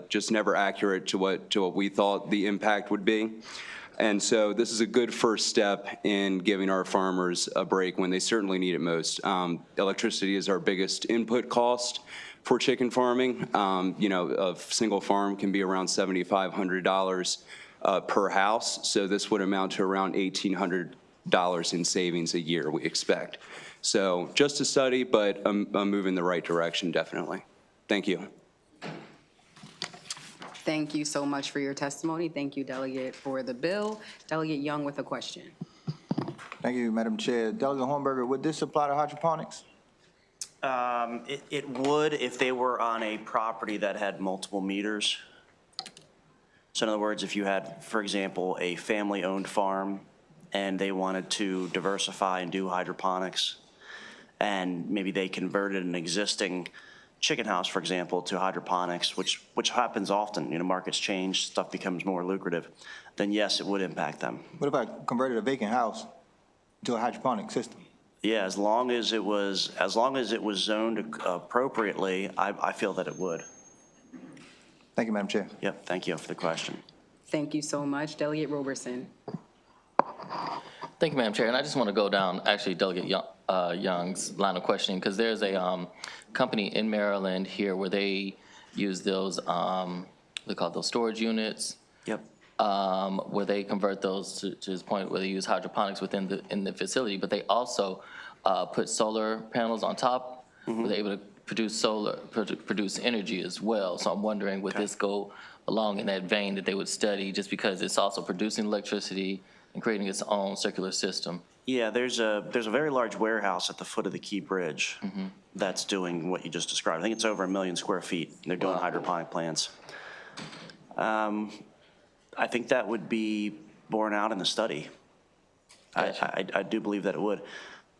just never accurate to what we thought the impact would be. And so this is a good first step in giving our farmers a break when they certainly need it most. Electricity is our biggest input cost for chicken farming. A single farm can be around $7,500 per house, so this would amount to around $1,800 in savings a year, we expect. So just a study, but a move in the right direction, definitely. Thank you. Thank you so much for your testimony. Thank you, Delegate, for the bill. Delegate Young with a question. Thank you, Madam Chair. Delegate Hornberger, would this apply to hydroponics? It would if they were on a property that had multiple meters. So in other words, if you had, for example, a family-owned farm and they wanted to diversify and do hydroponics, and maybe they converted an existing chicken house, for example, to hydroponics, which happens often. Markets change, stuff becomes more lucrative, then yes, it would impact them. What if I converted a vacant house to a hydroponic system? Yeah, as long as it was zoned appropriately, I feel that it would. Thank you, Madam Chair. Yep, thank you for the question. Thank you so much. Delegate Roberson. Thank you, Madam Chair. And I just want to go down, actually, Delegate Young's line of questioning, because there's a company in Maryland here where they use those, they call those storage units. Yep. Where they convert those to his point where they use hydroponics in the facility, but they also put solar panels on top, where they're able to produce energy as well. So I'm wondering, would this go along in that vein that they would study, just because it's also producing electricity and creating its own circular system? Yeah, there's a very large warehouse at the foot of the Key Bridge that's doing what you just described. I think it's over 1 million square feet. They're doing hydroponic plants. I think that would be borne out in the study. I do believe that it would.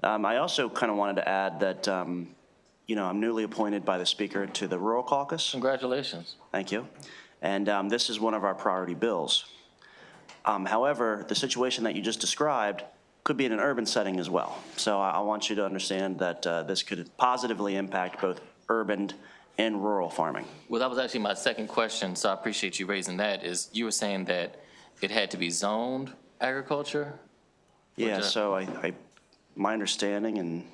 I also kind of wanted to add that, I'm newly appointed by the Speaker to the Rural Caucus. Congratulations. Thank you. And this is one of our priority bills. However, the situation that you just described could be in an urban setting as well. So I want you to understand that this could positively impact both urban and rural farming. Well, that was actually my second question, so I appreciate you raising that, is you were saying that it had to be zoned agriculture? Yeah, so my understanding, and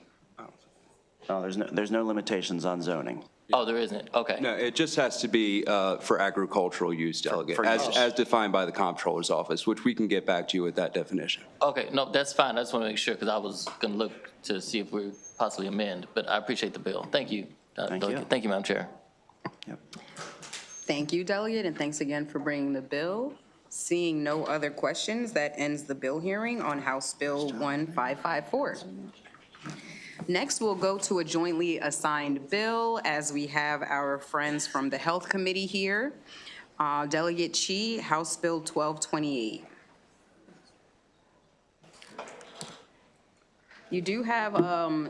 there's no limitations on zoning. Oh, there isn't? Okay. No, it just has to be for agricultural use, Delegate, as defined by the Comptroller's Office, which we can get back to you with that definition. Okay, no, that's fine. I just want to make sure, because I was going to look to see if we possibly amend, but I appreciate the bill. Thank you. Thank you. Thank you, Madam Chair. Yep. Thank you, Delegate, and thanks again for bringing the bill. Seeing no other questions, that ends the bill hearing on House Bill 1554. Next, we'll go to a jointly assigned bill, as we have our friends from the Health Committee here. Delegate Chi, House Bill 1228. You do have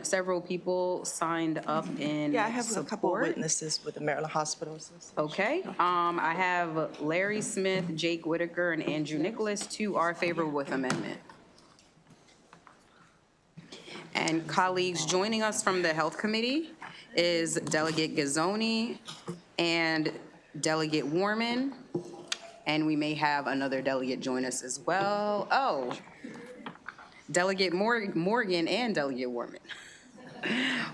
several people signed up in Yeah, I have a couple of support. witnesses with the Maryland Hospital Association. Okay, I have Larry Smith, Jake Whitaker, and Andrew Nicholas. Two are favorable with amendment. And colleagues, joining us from the Health Committee is Delegate Gazzoni and Delegate Warman. And we may have another delegate join us as well. Oh, Delegate Morgan and Delegate Warman.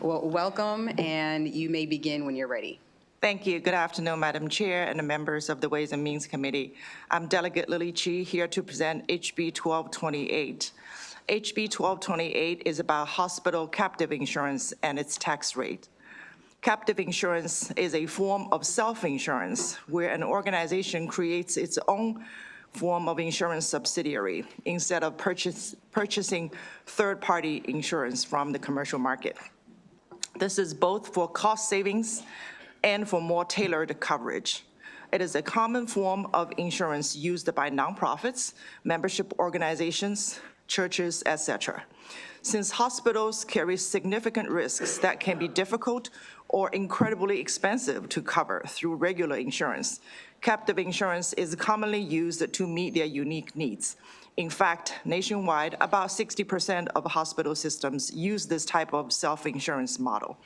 Well, welcome, and you may begin when you're ready. Thank you. Good afternoon, Madam Chair and the members of the Ways and Means Committee. I'm Delegate Lily Chi, here to present HB 1228. HB 1228 is about hospital captive insurance and its tax rate. Captive insurance is a form of self-insurance where an organization creates its own form of insurance subsidiary instead of purchasing third-party insurance from the commercial market. This is both for cost savings and for more tailored coverage. It is a common form of insurance used by nonprofits, membership organizations, churches, etc. Since hospitals carry significant risks that can be difficult or incredibly expensive to cover through regular insurance, captive insurance is commonly used to meet their unique needs. In fact, nationwide, about 60% of hospital systems use this type of self-insurance model.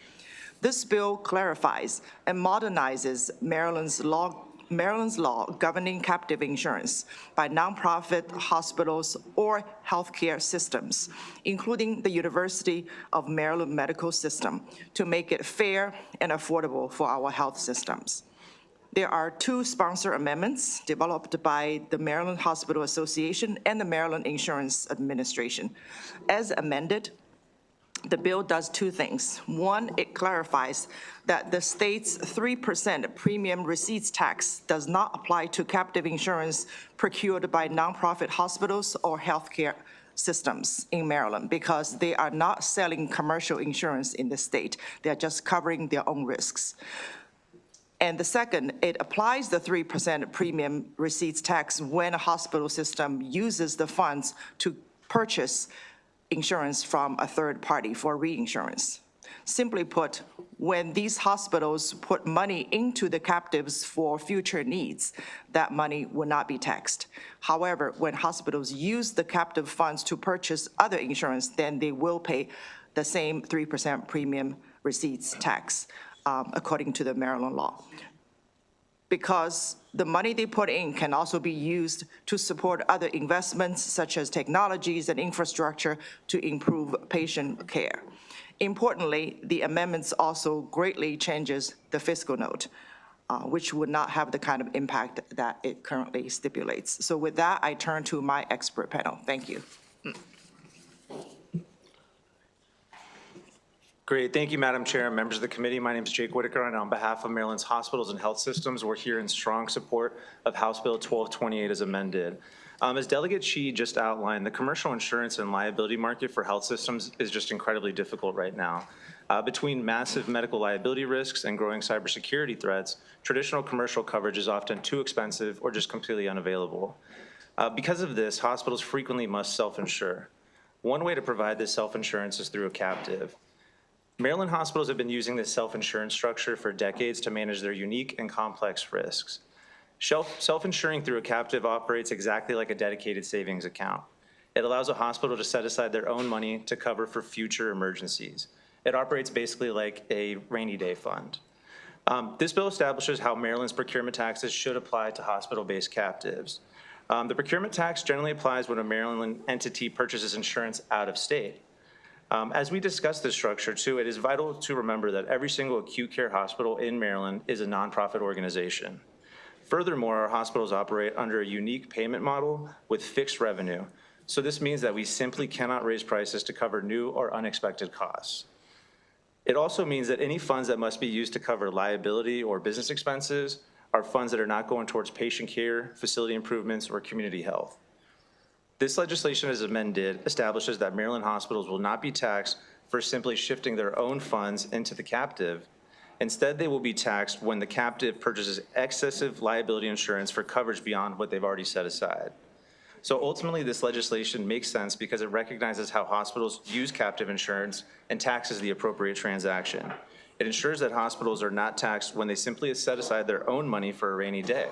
This bill clarifies and modernizes Maryland's law governing captive insurance by nonprofit hospitals or healthcare systems, including the University of Maryland Medical System, to make it fair and affordable for our health systems. There are two sponsor amendments developed by the Maryland Hospital Association and the Maryland Insurance Administration. As amended, the bill does two things. One, it clarifies that the state's 3% premium receipts tax does not apply to captive insurance procured by nonprofit hospitals or healthcare systems in Maryland because they are not selling commercial insurance in the state. They're just covering their own risks. And the second, it applies the 3% premium receipts tax when a hospital system uses the funds to purchase insurance from a third party for reinsurance. Simply put, when these hospitals put money into the captives for future needs, that money will not be taxed. However, when hospitals use the captive funds to purchase other insurance, then they will pay the same 3% premium receipts tax, according to the Maryland law. Because the money they put in can also be used to support other investments such as technologies and infrastructure to improve patient care. Importantly, the amendments also greatly changes the fiscal note, which would not have the kind of impact that it currently stipulates. So with that, I turn to my expert panel. Thank you. Great, thank you, Madam Chair and members of the committee. My name is Jake Whitaker, and on behalf of Maryland's hospitals and health systems, we're here in strong support of House Bill 1228 as amended. As Delegate Chi just outlined, the commercial insurance and liability market for health systems is just incredibly difficult right now. Between massive medical liability risks and growing cybersecurity threats, traditional commercial coverage is often too expensive or just completely unavailable. Because of this, hospitals frequently must self-insure. One way to provide this self-insurance is through a captive. Maryland hospitals have been using this self-insurance structure for decades to manage their unique and complex risks. Self-insuring through a captive operates exactly like a dedicated savings account. It allows a hospital to set aside their own money to cover for future emergencies. It operates basically like a rainy day fund. This bill establishes how Maryland's procurement taxes should apply to hospital-based captives. The procurement tax generally applies when a Maryland entity purchases insurance out of state. As we discuss this structure too, it is vital to remember that every single acute care hospital in Maryland is a nonprofit organization. Furthermore, our hospitals operate under a unique payment model with fixed revenue. So this means that we simply cannot raise prices to cover new or unexpected costs. It also means that any funds that must be used to cover liability or business expenses are funds that are not going towards patient care, facility improvements, or community health. This legislation as amended establishes that Maryland hospitals will not be taxed for simply shifting their own funds into the captive. Instead, they will be taxed when the captive purchases excessive liability insurance for coverage beyond what they've already set aside. So ultimately, this legislation makes sense because it recognizes how hospitals use captive insurance and taxes the appropriate transaction. It ensures that hospitals are not taxed when they simply set aside their own money for a rainy day.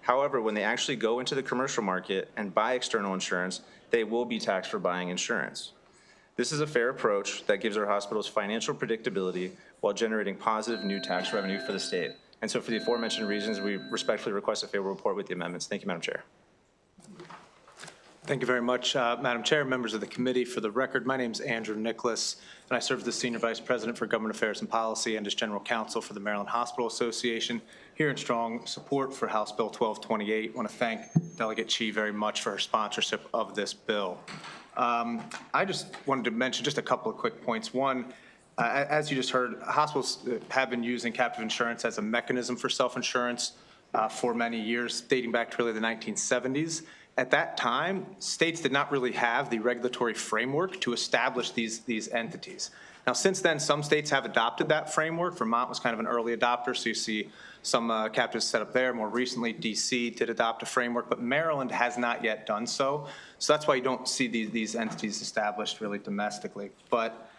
However, when they actually go into the commercial market and buy external insurance, they will be taxed for buying insurance. This is a fair approach that gives our hospitals financial predictability while generating positive new tax revenue for the state. And so for the aforementioned reasons, we respectfully request a favorable report with the amendments. Thank you, Madam Chair. Thank you very much, Madam Chair, members of the committee. For the record, my name is Andrew Nicholas, and I serve as the Senior Vice President for Government Affairs and Policy and as General Counsel for the Maryland Hospital Association, here in strong support for House Bill 1228. I want to thank Delegate Chi very much for her sponsorship of this bill. I just wanted to mention just a couple of quick points. One, as you just heard, hospitals have been using captive insurance as a mechanism for self-insurance for many years, dating back to really the 1970s. At that time, states did not really have the regulatory framework to establish these entities. Now, since then, some states have adopted that framework. Vermont was kind of an early adopter, so you see some captives set up there. More recently, DC did adopt a framework, but Maryland has not yet done so. So that's why you don't see these entities established really domestically. But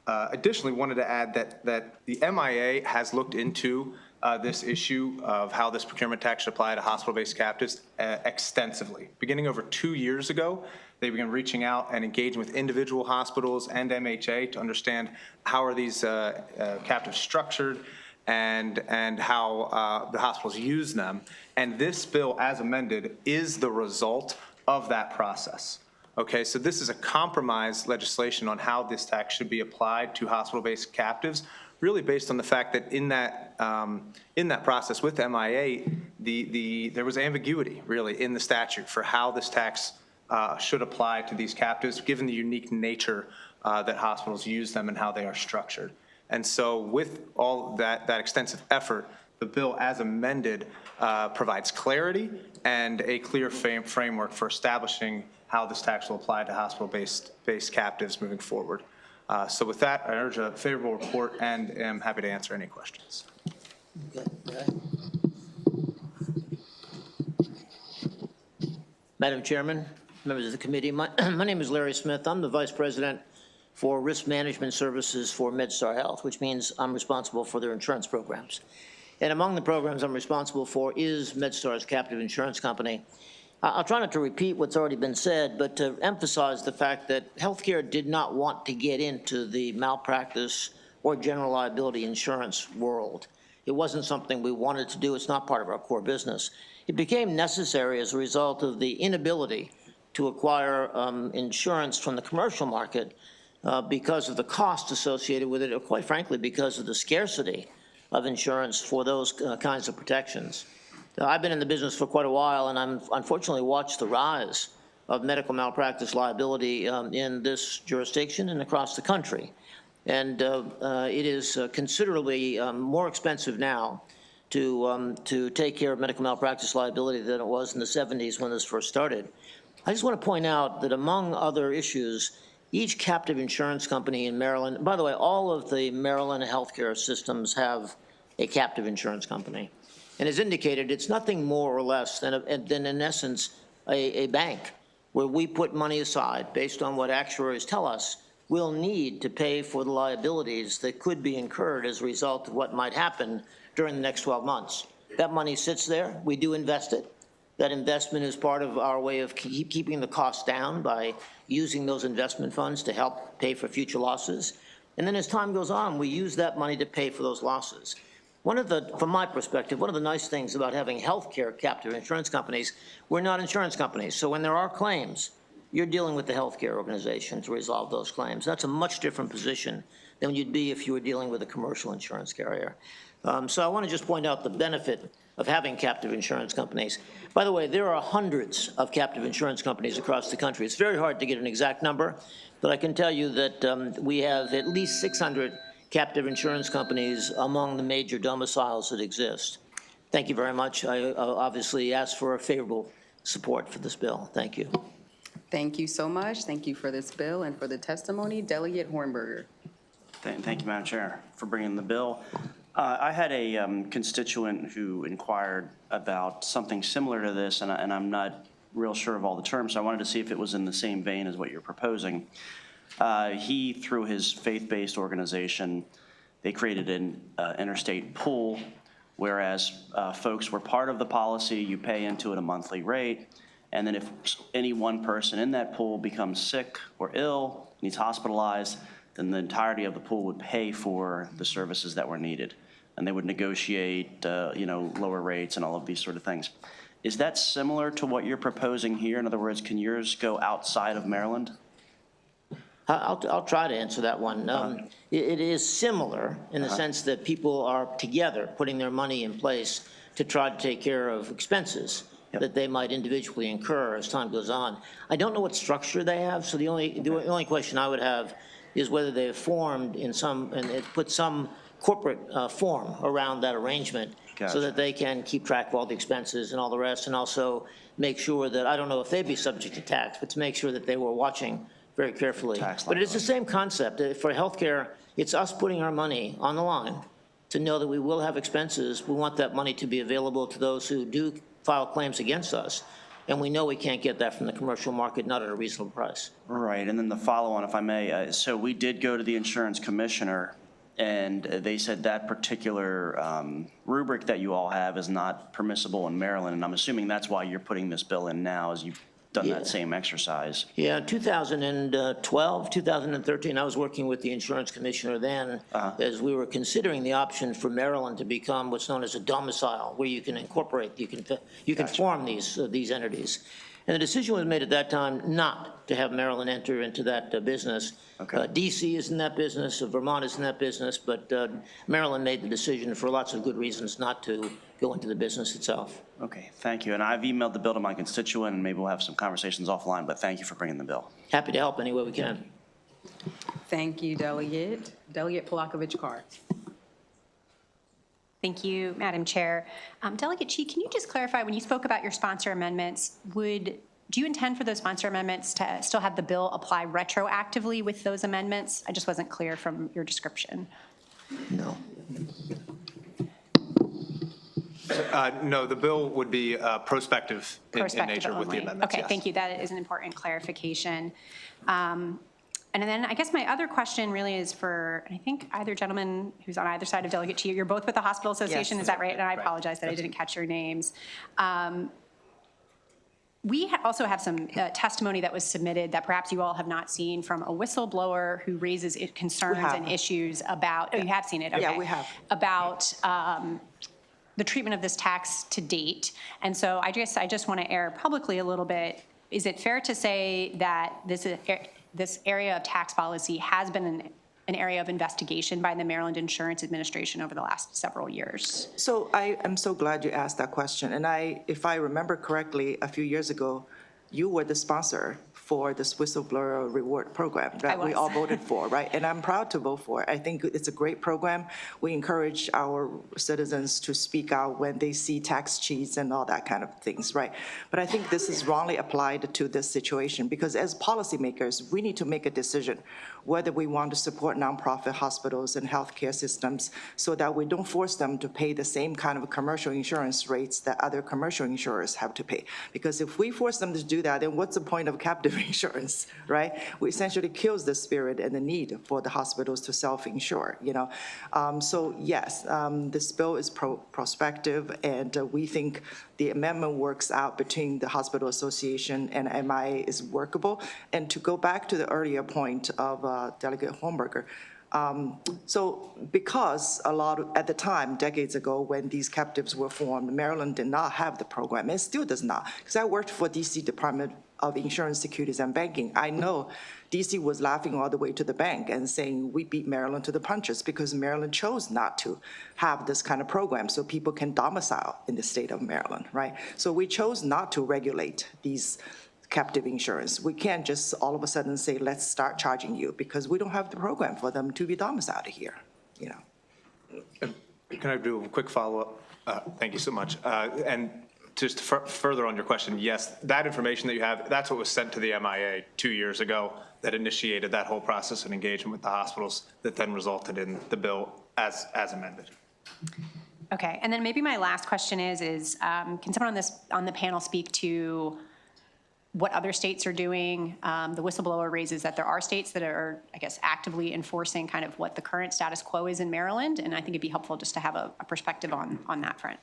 additionally, wanted to add that the MIA has looked into this issue of how this procurement tax should apply to hospital-based captives extensively. Beginning over 2 years ago, they began reaching out and engaging with individual hospitals and MHA to understand how are these captives structured and how the hospitals use them. And this bill, as amended, is the result of that process. Okay, so this is a compromise legislation on how this tax should be applied to hospital-based captives, really based on the fact that in that process with MIA, there was ambiguity really in the statute for how this tax should apply to these captives, given the unique nature that hospitals use them and how they are structured. And so with all that extensive effort, the bill as amended provides clarity and a clear framework for establishing how this tax will apply to hospital-based captives moving forward. So with that, I urge a favorable report and am happy to answer any questions. Madam Chairman, members of the committee, my name is Larry Smith. I'm the Vice President for Risk Management Services for MedStar Health, which means I'm responsible for their insurance programs. And among the programs I'm responsible for is MedStar's captive insurance company. I'll try not to repeat what's already been said, but to emphasize the fact that healthcare did not want to get into the malpractice or general liability insurance world. It wasn't something we wanted to do. It's not part of our core business. It became necessary as a result of the inability to acquire insurance from the commercial market because of the cost associated with it, or quite frankly, because of the scarcity of insurance for those kinds of protections. I've been in the business for quite a while, and I've unfortunately watched the rise of medical malpractice liability in this jurisdiction and across the country. And it is considerably more expensive now to take care of medical malpractice liability than it was in the 70s when this first started. I just want to point out that among other issues, each captive insurance company in Maryland, by the way, all of the Maryland healthcare systems have a captive insurance company. And as indicated, it's nothing more or less than in essence, a bank where we put money aside based on what actuaries tell us we'll need to pay for the liabilities that could be incurred as a result of what might happen during the next 12 months. That money sits there. We do invest it. That investment is part of our way of keeping the costs down by using those investment funds to help pay for future losses. And then as time goes on, we use that money to pay for those losses. From my perspective, one of the nice things about having healthcare captive insurance companies, we're not insurance companies. So when there are claims, you're dealing with the healthcare organization to resolve those claims. That's a much different position than you'd be if you were dealing with a commercial insurance carrier. So I want to just point out the benefit of having captive insurance companies. By the way, there are hundreds of captive insurance companies across the country. It's very hard to get an exact number, but I can tell you that we have at least 600 captive insurance companies among the major domiciles that exist. Thank you very much. I obviously ask for a favorable support for this bill. Thank you. Thank you so much. Thank you for this bill and for the testimony. Delegate Hornberger. Thank you, Madam Chair, for bringing the bill. I had a constituent who inquired about something similar to this, and I'm not real sure of all the terms, so I wanted to see if it was in the same vein as what you're proposing. He, through his faith-based organization, they created an interstate pool, whereas folks were part of the policy, you pay into it a monthly rate, and then if any one person in that pool becomes sick or ill, needs hospitalized, then the entirety of the pool would pay for the services that were needed. And they would negotiate, lower rates and all of these sort of things. Is that similar to what you're proposing here? In other words, can yours go outside of Maryland? I'll try to answer that one. It is similar in the sense that people are together putting their money in place to try to take care of expenses that they might individually incur as time goes on. I don't know what structure they have, so the only question I would have is whether they have formed and put some corporate form around that arrangement so that they can keep track of all the expenses and all the rest, and also make sure that, I don't know if they'd be subject to tax, but to make sure that they were watching very carefully. But it's the same concept. For healthcare, it's us putting our money on the line to know that we will have expenses. We want that money to be available to those who do file claims against us. And we know we can't get that from the commercial market, not at a reasonable price. Right, and then the follow-on, if I may, so we did go to the insurance commissioner, and they said that particular rubric that you all have is not permissible in Maryland, and I'm assuming that's why you're putting this bill in now, as you've done that same exercise. Yeah, 2012, 2013, I was working with the insurance commissioner then as we were considering the option for Maryland to become what's known as a domicile, where you can incorporate, you can form these ends. And the decision was made at that time not to have Maryland enter into that business. DC is in that business, Vermont is in that business, but Maryland made the decision for lots of good reasons not to go into the business itself. Okay, thank you. And I've emailed the bill to my constituent, and maybe we'll have some conversations offline, but thank you for bringing the bill. Happy to help any way we can. Thank you, Delegate. Delegate Polakovich-Carr. Thank you, Madam Chair. Delegate Chi, can you just clarify, when you spoke about your sponsor amendments, do you intend for those sponsor amendments to still have the bill apply retroactively with those amendments? I just wasn't clear from your description. No. No, the bill would be prospective in nature with the only. amendments, Okay, yes. thank you. That is an important clarification. And then I guess my other question really is for, I think, either gentleman who's on either side of Delegate Chi. You're both with the Hospital Association, is that right? And I apologize that I didn't catch your names. We also have some testimony that was submitted that perhaps you all have not seen from a whistleblower who raises concerns and issues about, you have seen it? Okay. Yeah, we have. About the treatment of this tax to date. And so I just want to air publicly a little bit. Is it fair to say that this area of tax policy has been an area of investigation by the Maryland Insurance Administration over the last several years? So I am so glad you asked that question. And if I remember correctly, a few years ago, you were the sponsor for this whistleblower reward program that we all voted for, right? And I'm proud to vote for it. I think it's a great program. We encourage our citizens to speak out when they see tax cheats and all that kind of things, right? But I think this is wrongly applied to this situation because as policymakers, we need to make a decision whether we want to support nonprofit hospitals and healthcare systems so that we don't force them to pay the same kind of commercial insurance rates that other commercial insurers have to pay. Because if we force them to do that, then what's the point of captive insurance, right? We essentially kills the spirit and the need for the hospitals to self-insure, you know? So yes, this bill is prospective, and we think the amendment works out between the Hospital Association and MIA is workable. And to go back to the earlier point of Delegate Hornberger, so because at the time, decades ago, when these captives were formed, Maryland did not have the program, and still does not. Because I worked for DC Department of Insurance, Securities, and Banking. I know DC was laughing all the way to the bank and saying, we beat Maryland to the punches because Maryland chose not to have this kind of program so people can domicile in the state of Maryland, right? So we chose not to regulate these captive insurance. We can't just all of a sudden say, let's start charging you because we don't have the program for them to be domiciled here, you know. Can I do a quick follow-up? Thank you so much. And just further on your question, yes, that information that you have, that's what was sent to the MIA 2 years ago that initiated that whole process and engagement with the hospitals that then resulted in the bill as amended. Okay, and then maybe my last question is can someone on the panel speak to what other states are doing? The whistleblower raises that there are states that are, I guess, actively enforcing kind of what the current status quo is in Maryland, and I think it'd be helpful just to have a perspective on that front.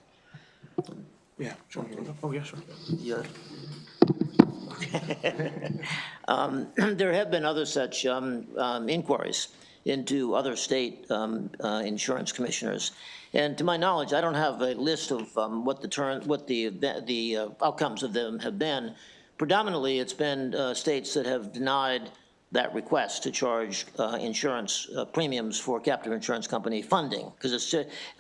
Yeah, sure. Oh, yeah, sure. Yeah. There have been other such inquiries into other state insurance commissioners. And to my knowledge, I don't have a list of what the outcomes of them have been. Predominantly, it's been states that have denied that request to charge insurance premiums for captive insurance company funding. Because it's,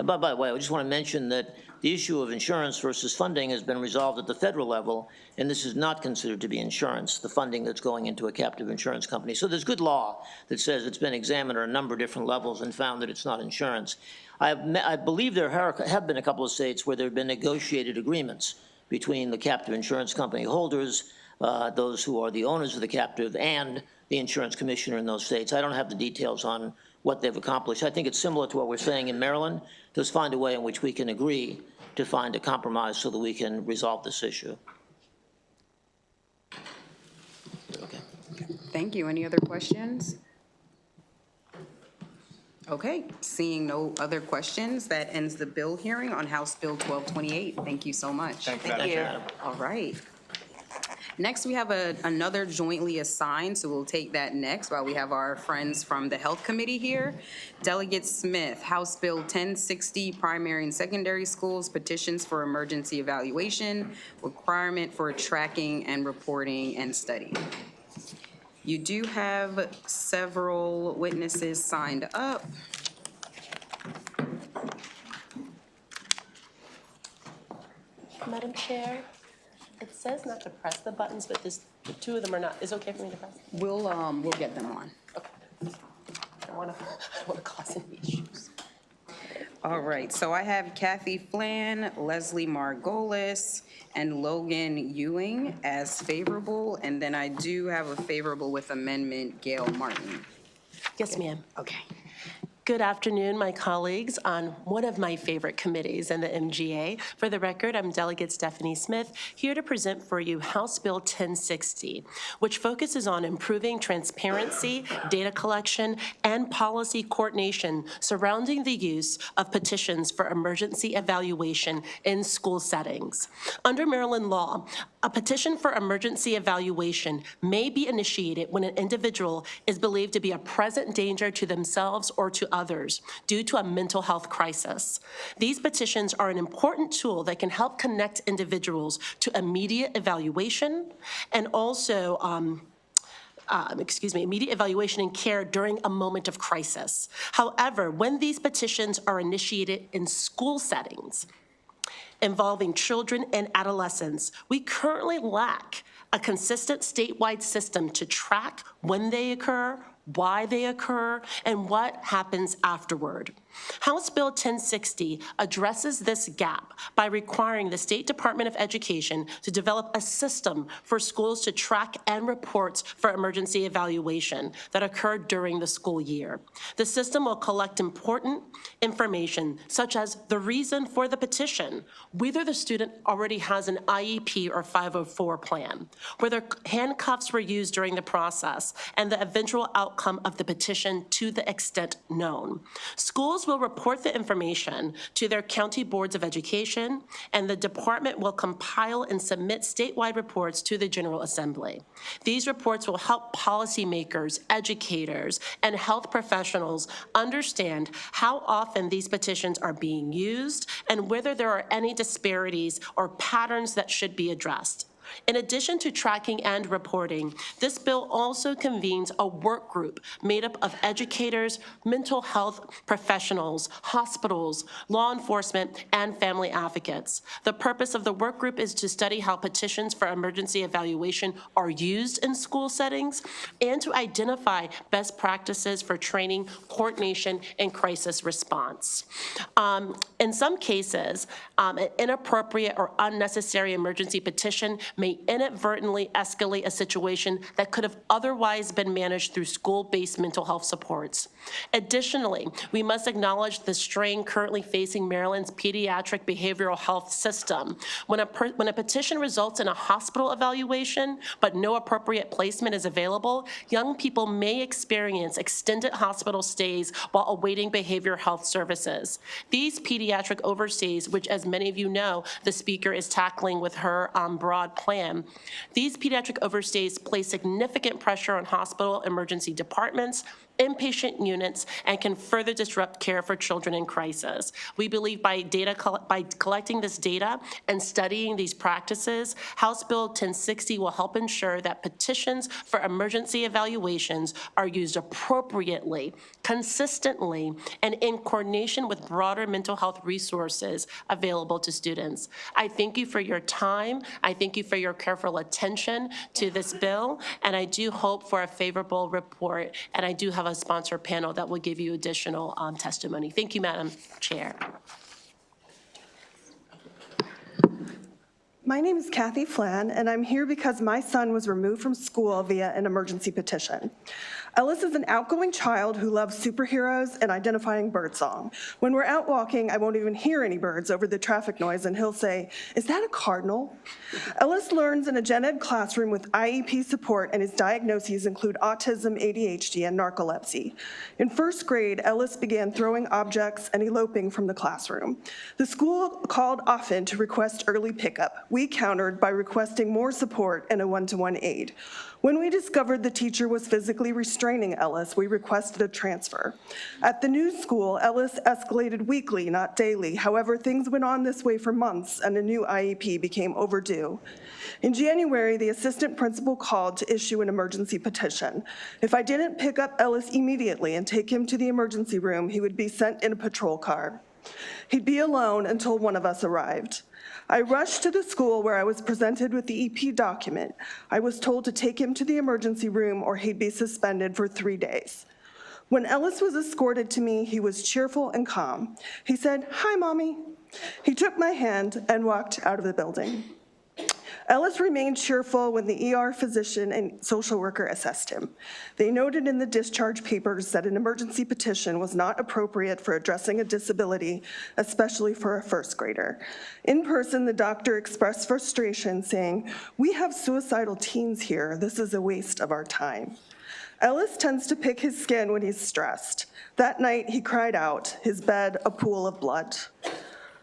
by the way, I just want to mention that the issue of insurance versus funding has been resolved at the federal level, and this is not considered to be insurance, the funding that's going into a captive insurance company. So there's good law that says it's been examined at a number of different levels and found that it's not insurance. I believe there have been a couple of states where there have been negotiated agreements between the captive insurance company holders, those who are the owners of the captive, and the insurance commissioner in those states. I don't have the details on what they've accomplished. I think it's similar to what we're saying in Maryland. Let's find a way in which we can agree to find a compromise so that we can resolve this issue. Thank you. Any other questions? Okay, seeing no other questions, that ends the bill hearing on House Bill 1228. Thank you so much. Thank you. All right. Next, we have another jointly assigned, so we'll take that next while we have our friends from the Health Committee here. Delegate Smith, House Bill 1060, Primary and Secondary Schools, Petitions for Emergency Evaluation, Requirement for Tracking and Reporting and Study. You do have several witnesses signed up. Madam Chair, it says not to press the buttons, but the two of them are not. Is it okay for me to press? We'll get them on. Okay. I don't want to cause any issues. All right, so I have Kathy Flan, Leslie Margolis, and Logan Ewing as favorable, and then I do have a favorable with amendment, Gail Martin. Yes, ma'am. Okay. Good afternoon, my colleagues on one of my favorite committees in the MGA. For the record, I'm Delegate Stephanie Smith, here to present for you House Bill 1060, which focuses on improving transparency, data collection, and policy coordination surrounding the use of petitions for emergency evaluation in school settings. Under Maryland law, a petition for emergency evaluation may be initiated when an individual is believed to be a present danger to themselves or to others due to a mental health crisis. These petitions are an important tool that can help connect individuals to immediate evaluation and also immediate evaluation and care during a moment of crisis. However, when these petitions are initiated in school settings involving children and adolescents, we currently lack a consistent statewide system to track when they occur, why they occur, and what happens afterward. House Bill 1060 addresses this gap by requiring the State Department of Education to develop a system for schools to track and report for emergency evaluation that occurred during the school year. The system will collect important information such as the reason for the petition, whether the student already has an IEP or 504 plan, whether handcuffs were used during the process, and the eventual outcome of the petition to the extent known. Schools will report the information to their county boards of education, and the department will compile and submit statewide reports to the General Assembly. These reports will help policymakers, educators, and health professionals understand how often these petitions are being used and whether there are any disparities or patterns that should be addressed. In addition to tracking and reporting, this bill also convenes a work group made up of educators, mental health professionals, hospitals, law enforcement, and family advocates. The purpose of the work group is to study how petitions for emergency evaluation are used in school settings and to identify best practices for training, coordination, and crisis response. In some cases, an inappropriate or unnecessary emergency petition may inadvertently escalate a situation that could have otherwise been managed through school-based mental health supports. Additionally, we must acknowledge the strain currently facing Maryland's pediatric behavioral health system. When a petition results in a hospital evaluation, but no appropriate placement is available, young people may experience extended hospital stays while awaiting behavioral health services. These pediatric overstays, which as many of you know, the speaker is tackling with her broad plan. These pediatric overstays place significant pressure on hospital emergency departments, inpatient units, and can further disrupt care for children in crisis. We believe by collecting this data and studying these practices, House Bill 1060 will help ensure that petitions for emergency evaluations are used appropriately, consistently, and in coordination with broader mental health resources available to students. I thank you for your time. I thank you for your careful attention to this bill, and I do hope for a favorable report, and I do have a sponsor panel that will give you additional testimony. Thank you, Madam Chair. My name is Kathy Flan, and I'm here because my son was removed from school via an emergency petition. Ellis is an outgoing child who loves superheroes and identifying birdsong. When we're out walking, I won't even hear any birds over the traffic noise, and he'll say, "Is that a cardinal?" Ellis learns in a gen ed classroom with IEP support, and his diagnoses include autism, ADHD, and narcolepsy. In first grade, Ellis began throwing objects and eloping from the classroom. The school called often to request early pickup. We countered by requesting more support and a one-to-one aid. When we discovered the teacher was physically restraining Ellis, we requested a transfer. At the new school, Ellis escalated weekly, not daily. However, things went on this way for months, and a new IEP became overdue. In January, the assistant principal called to issue an emergency petition. If I didn't pick up Ellis immediately and take him to the emergency room, he would be sent in a patrol car. He'd be alone until one of us arrived. I rushed to the school where I was presented with the EP document. I was told to take him to the emergency room or he'd be suspended for 3 days. When Ellis was escorted to me, he was cheerful and calm. He said, "Hi, Mommy." He took my hand and walked out of the building. Ellis remained cheerful when the ER physician and social worker assessed him. They noted in the discharge papers that an emergency petition was not appropriate for addressing a disability, especially for a first grader. In person, the doctor expressed frustration, saying, "We have suicidal teens here. This is a waste of our time." Ellis tends to pick his skin when he's stressed. That night, he cried out, his bed a pool of blood.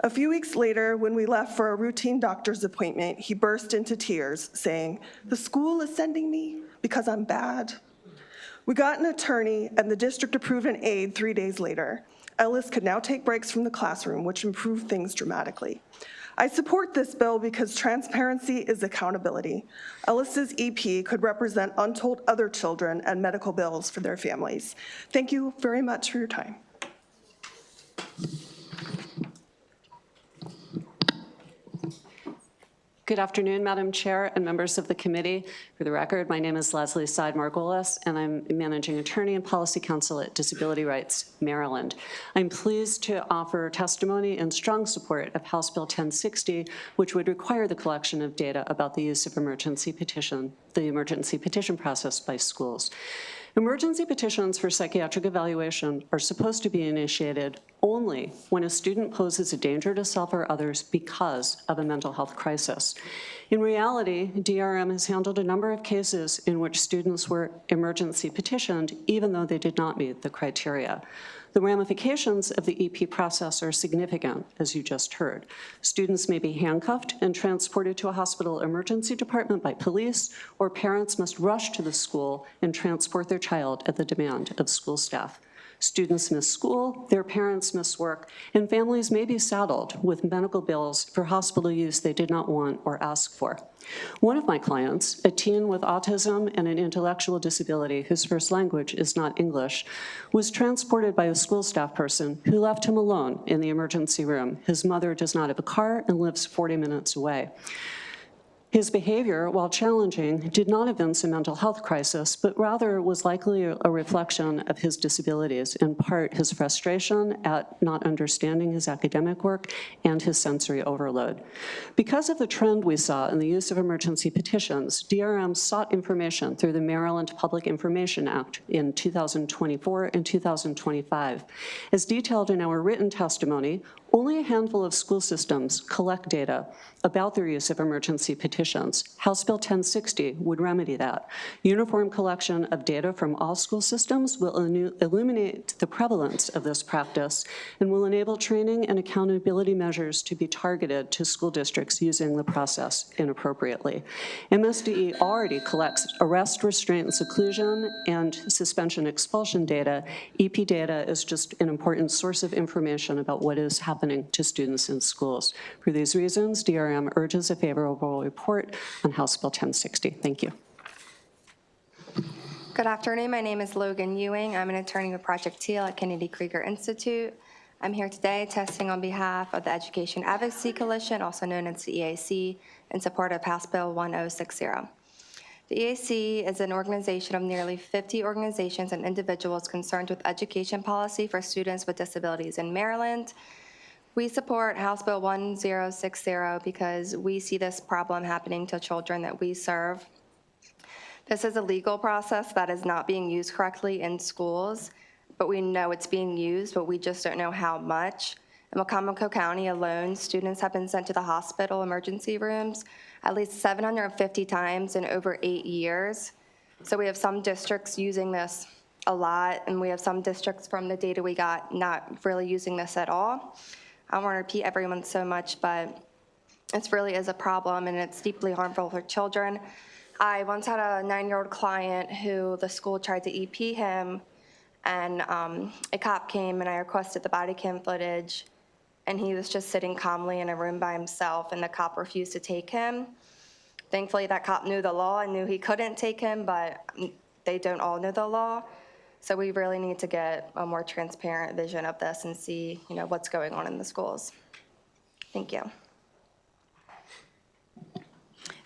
A few weeks later, when we left for a routine doctor's appointment, he burst into tears, saying, "The school is sending me because I'm bad." We got an attorney, and the district approved an aid 3 days later. Ellis could now take breaks from the classroom, which improved things dramatically. I support this bill because transparency is accountability. Ellis's EP could represent untold other children and medical bills for their families. Thank you very much for your time. Good afternoon, Madam Chair and members of the committee. For the record, my name is Leslie Seid-Margolis, and I'm Managing Attorney and Policy Counsel at Disability Rights Maryland. I'm pleased to offer testimony in strong support of House Bill 1060, which would require the collection of data about the use of the emergency petition process by schools. Emergency petitions for psychiatric evaluation are supposed to be initiated only when a student poses a danger to self or others because of a mental health crisis. In reality, DRM has handled a number of cases in which students were emergency petitioned even though they did not meet the criteria. The ramifications of the EP process are significant, as you just heard. Students may be handcuffed and transported to a hospital emergency department by police, or parents must rush to the school and transport their child at the demand of school staff. Students miss school, their parents miss work, and families may be saddled with medical bills for hospital use they did not want or ask for. One of my clients, a teen with autism and an intellectual disability whose first language is not English, was transported by a school staff person who left him alone in the emergency room. His mother does not have a car and lives 40 minutes away. His behavior, while challenging, did not evince a mental health crisis, but rather was likely a reflection of his disabilities, in part his frustration at not understanding his academic work and his sensory overload. Because of the trend we saw in the use of emergency petitions, DRM sought information through the Maryland Public Information Act in 2024 and 2025. As detailed in our written testimony, only a handful of school systems collect data about their use of emergency petitions petitions. House Bill 1060 would remedy that. Uniform collection of data from all school systems will illuminate the prevalence of this practice and will enable training and accountability measures to be targeted to school districts using the process inappropriately. MSDE already collects arrest, restraint, and seclusion and suspension expulsion data. EP data is just an important source of information about what is happening to students in schools. For these reasons, DRM urges a favorable report on House Bill 1060. Thank you. Good afternoon. My name is Logan Ewing. I'm an attorney with Project Teal at Kennedy Krieger Institute. I'm here today testing on behalf of the Education Advocacy Coalition, also known as the EAC, in support of House Bill 1060. The EAC is an organization of nearly 50 organizations and individuals concerned with education policy for students with disabilities in Maryland. We support House Bill 1060 because we see this problem happening to children that we serve. This is a legal process that is not being used correctly in schools, but we know it's being used, but we just don't know how much. In Wacomico County alone, students have been sent to the hospital emergency rooms at least 750 times in over 8 years. So we have some districts using this a lot, and we have some districts from the data we got not really using this at all. I don't want to repeat everyone so much, but it really is a problem, and it's deeply harmful for children. I once had a 9-year-old client who the school tried to EP him, and a cop came, and I requested the body cam footage, and he was just sitting calmly in a room by himself, and the cop refused to take him. Thankfully, that cop knew the law and knew he couldn't take him, but they don't all know the law. So we really need to get a more transparent vision of this and see, what's going on in the schools. Thank you.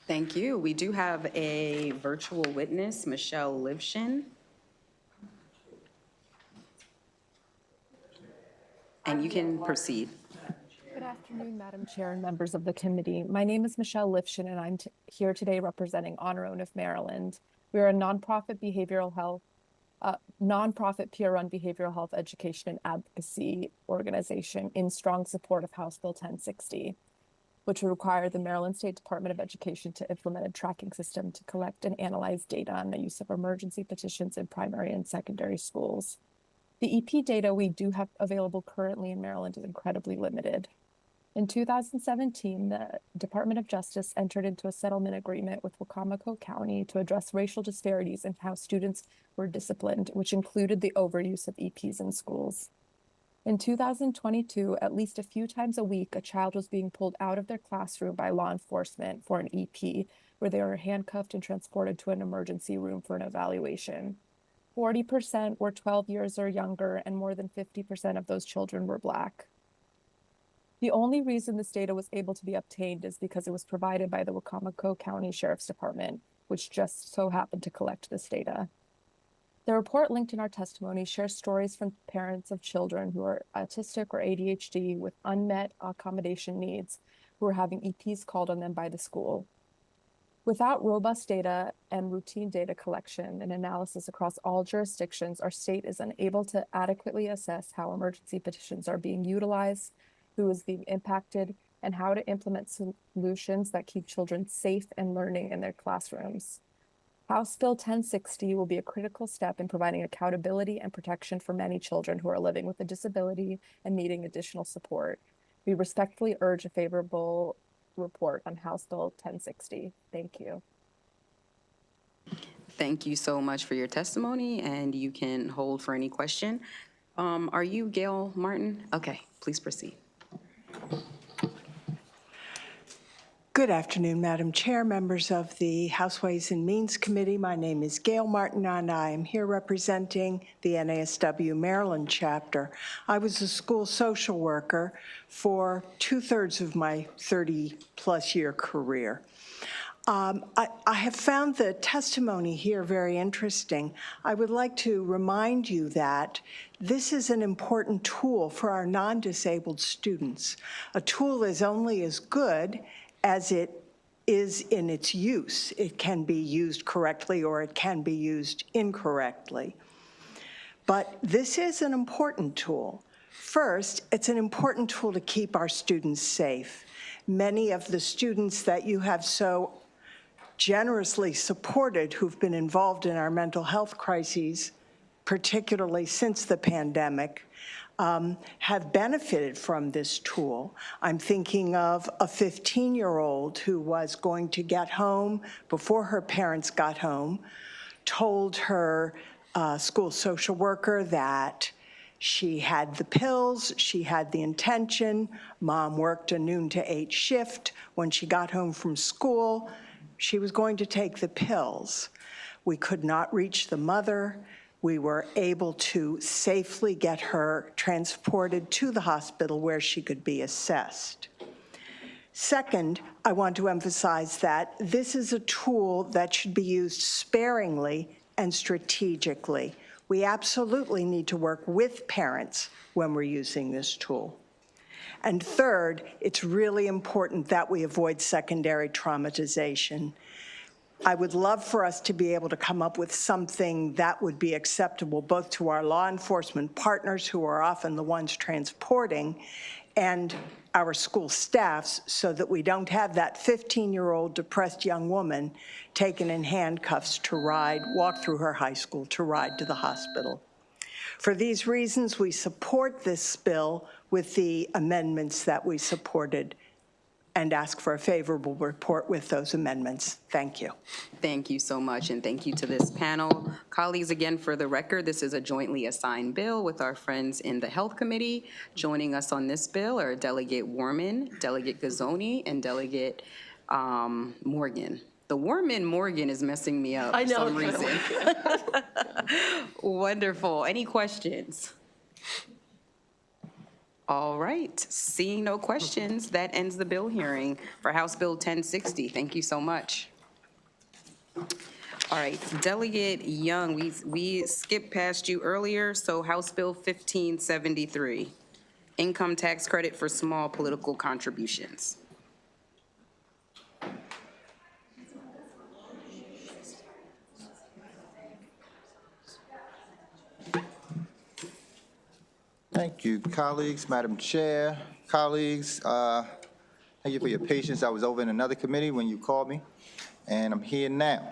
Thank you. We do have a virtual witness, Michelle Livshin. And you can proceed. Good afternoon, Madam Chair and members of the committee. My name is Michelle Livshin, and I'm here today representing Honor Own of Maryland. We are a nonprofit peer-run behavioral health education and advocacy organization in strong support of House Bill 1060, which would require the Maryland State Department of Education to implement a tracking system to collect and analyze data on the use of emergency petitions in primary and secondary schools. The EP data we do have available currently in Maryland is incredibly limited. In 2017, the Department of Justice entered into a settlement agreement with Wacomico County to address racial disparities in how students were disciplined, which included the overuse of EPs in schools. In 2022, at least a few times a week, a child was being pulled out of their classroom by law enforcement for an EP, where they were handcuffed and transported to an emergency room for an evaluation. 40% were 12 years or younger, and more than 50% of those children were Black. The only reason this data was able to be obtained is because it was provided by the Wacomico County Sheriff's Department, which just so happened to collect this data. The report linked in our testimony shares stories from parents of children who are autistic or ADHD with unmet accommodation needs who are having EPs called on them by the school. Without robust data and routine data collection and analysis across all jurisdictions, our state is unable to adequately assess how emergency petitions are being utilized, who is being impacted, and how to implement solutions that keep children safe and learning in their classrooms. House Bill 1060 will be a critical step in providing accountability and protection for many children who are living with a disability and needing additional support. We respectfully urge a favorable report on House Bill 1060. Thank you. Thank you so much for your testimony, and you can hold for any question. Are you Gail Martin? Okay, please proceed. Good afternoon, Madam Chair, members of the House Ways and Means Committee. My name is Gail Martin, and I am here representing the NASW Maryland chapter. I was a school social worker for 2/3 of my 30-plus year career. I have found the testimony here very interesting. I would like to remind you that this is an important tool for our non-disabled students. A tool is only as good as it is in its use. It can be used correctly or it can be used incorrectly. But this is an important tool. First, it's an important tool to keep our students safe. Many of the students that you have so generously supported who've been involved in our mental health crises, particularly since the pandemic, have benefited from this tool. I'm thinking of a 15-year-old who was going to get home before her parents got home, told her school social worker that she had the pills, she had the intention. Mom worked a noon to 8 shift. When she got home from school, she was going to take the pills. We could not reach the mother. We were able to safely get her transported to the hospital where she could be assessed. Second, I want to emphasize that this is a tool that should be used sparingly and strategically. We absolutely need to work with parents when we're using this tool. And third, it's really important that we avoid secondary traumatization. I would love for us to be able to come up with something that would be acceptable both to our law enforcement partners, who are often the ones transporting, and our school staffs, so that we don't have that 15-year-old depressed young woman taken in handcuffs to walk through her high school to ride to the hospital. For these reasons, we support this bill with the amendments that we supported and ask for a favorable report with those amendments. Thank you. Thank you so much, and thank you to this panel. Colleagues, again, for the record, this is a jointly assigned bill with our friends in the Health Committee. Joining us on this bill are Delegate Warman, Delegate Gazzoni, and Delegate Morgan. The Warman-Morgan is messing me up for some reason. Wonderful. Any questions? All right, seeing no questions, that ends the bill hearing for House Bill 1060. Thank you so much. All right, Delegate Young, we skipped past you earlier, so House Bill 1573, income tax credit for small political contributions. Thank you, colleagues, Madam Chair, colleagues. Thank you for your patience. I was over in another committee when you called me, and I'm here now.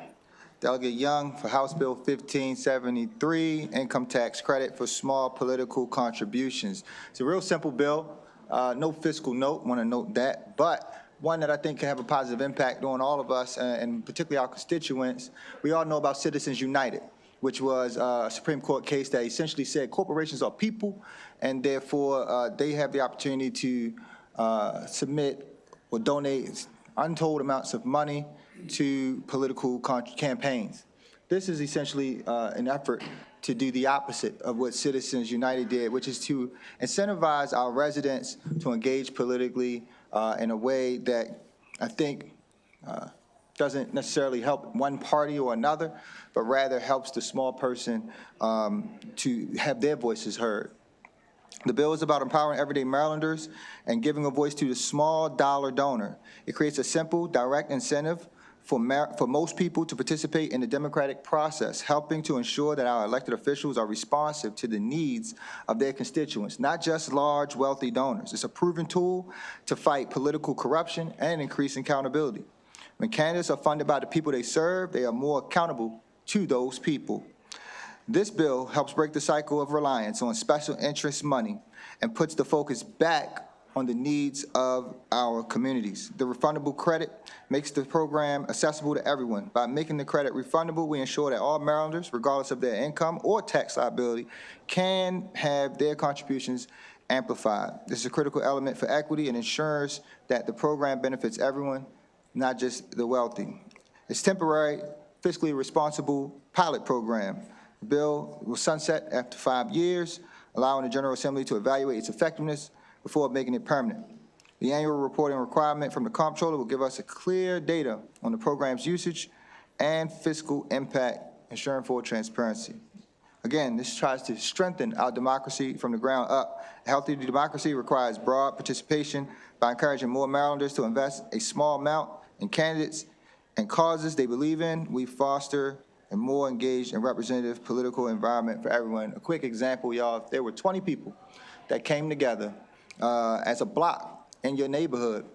Delegate Young for House Bill 1573, income tax credit for small political contributions. It's a real simple bill, no fiscal note, want to note that, but one that I think can have a positive impact on all of us, and particularly our constituents. We all know about Citizens United, which was a Supreme Court case that essentially said corporations are people, and therefore they have the opportunity to submit or donate untold amounts of money to political campaigns. This is essentially an effort to do the opposite of what Citizens United did, which is to incentivize our residents to engage politically in a way that I think doesn't necessarily help one party or another, but rather helps the small person to have their voices heard. The bill is about empowering everyday Marylanders and giving a voice to the small dollar donor. It creates a simple, direct incentive for most people to participate in the democratic process, helping to ensure that our elected officials are responsive to the needs of their constituents, not just large, wealthy donors. It's a proven tool to fight political corruption and increase accountability. When candidates are funded by the people they serve, they are more accountable to those people. This bill helps break the cycle of reliance on special interest money and puts the focus back on the needs of our communities. The refundable credit makes the program accessible to everyone. By making the credit refundable, we ensure that all Marylanders, regardless of their income or tax liability, can have their contributions amplified. This is a critical element for equity and ensures that the program benefits everyone, not just the wealthy. It's temporary, fiscally responsible pilot program. The bill will sunset after 5 years, allowing the General Assembly to evaluate its effectiveness before making it permanent. The annual reporting requirement from the Comptroller will give us a clear data on the program's usage and fiscal impact, ensuring full transparency. Again, this tries to strengthen our democracy from the ground up. A healthy democracy requires broad participation by encouraging more Marylanders to invest a small amount in candidates and causes they believe in. We foster a more engaged and representative political environment for everyone. A quick example, y'all, if there were 20 people that came together as a block in your neighborhood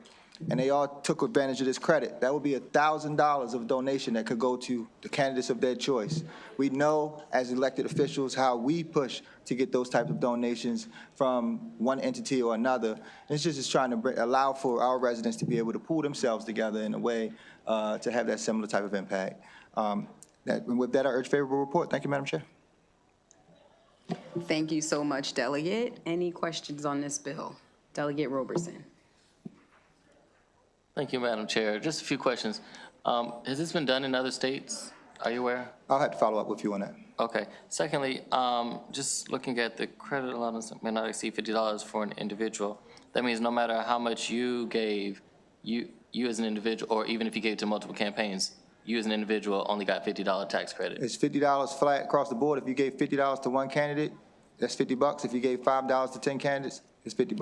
and they all took advantage of this credit. That would be $1,000 of donation that could go to the candidates of their choice. We know as elected officials how we push to get those types of donations from one entity or another. It's just trying to allow for our residents to be able to pool themselves together in a way to have that similar type of impact. And with that, I urge favorable report. Thank you, Madam Chair. Thank you so much, Delegate. Any questions on this bill? Delegate Roberson. Thank you, Madam Chair. Just a few questions. Has this been done in other states? Are you aware? I'll have to follow up with you on that. Okay. Secondly, just looking at the credit allowance may not exceed $50 for an individual. That means no matter how much you gave, you as an individual, or even if you gave to multiple campaigns, you as an individual only got $50 tax credit. It's $50 flat across the board. If you gave $50 to one candidate, that's $50. If you gave $5 to 10 candidates, it's $50.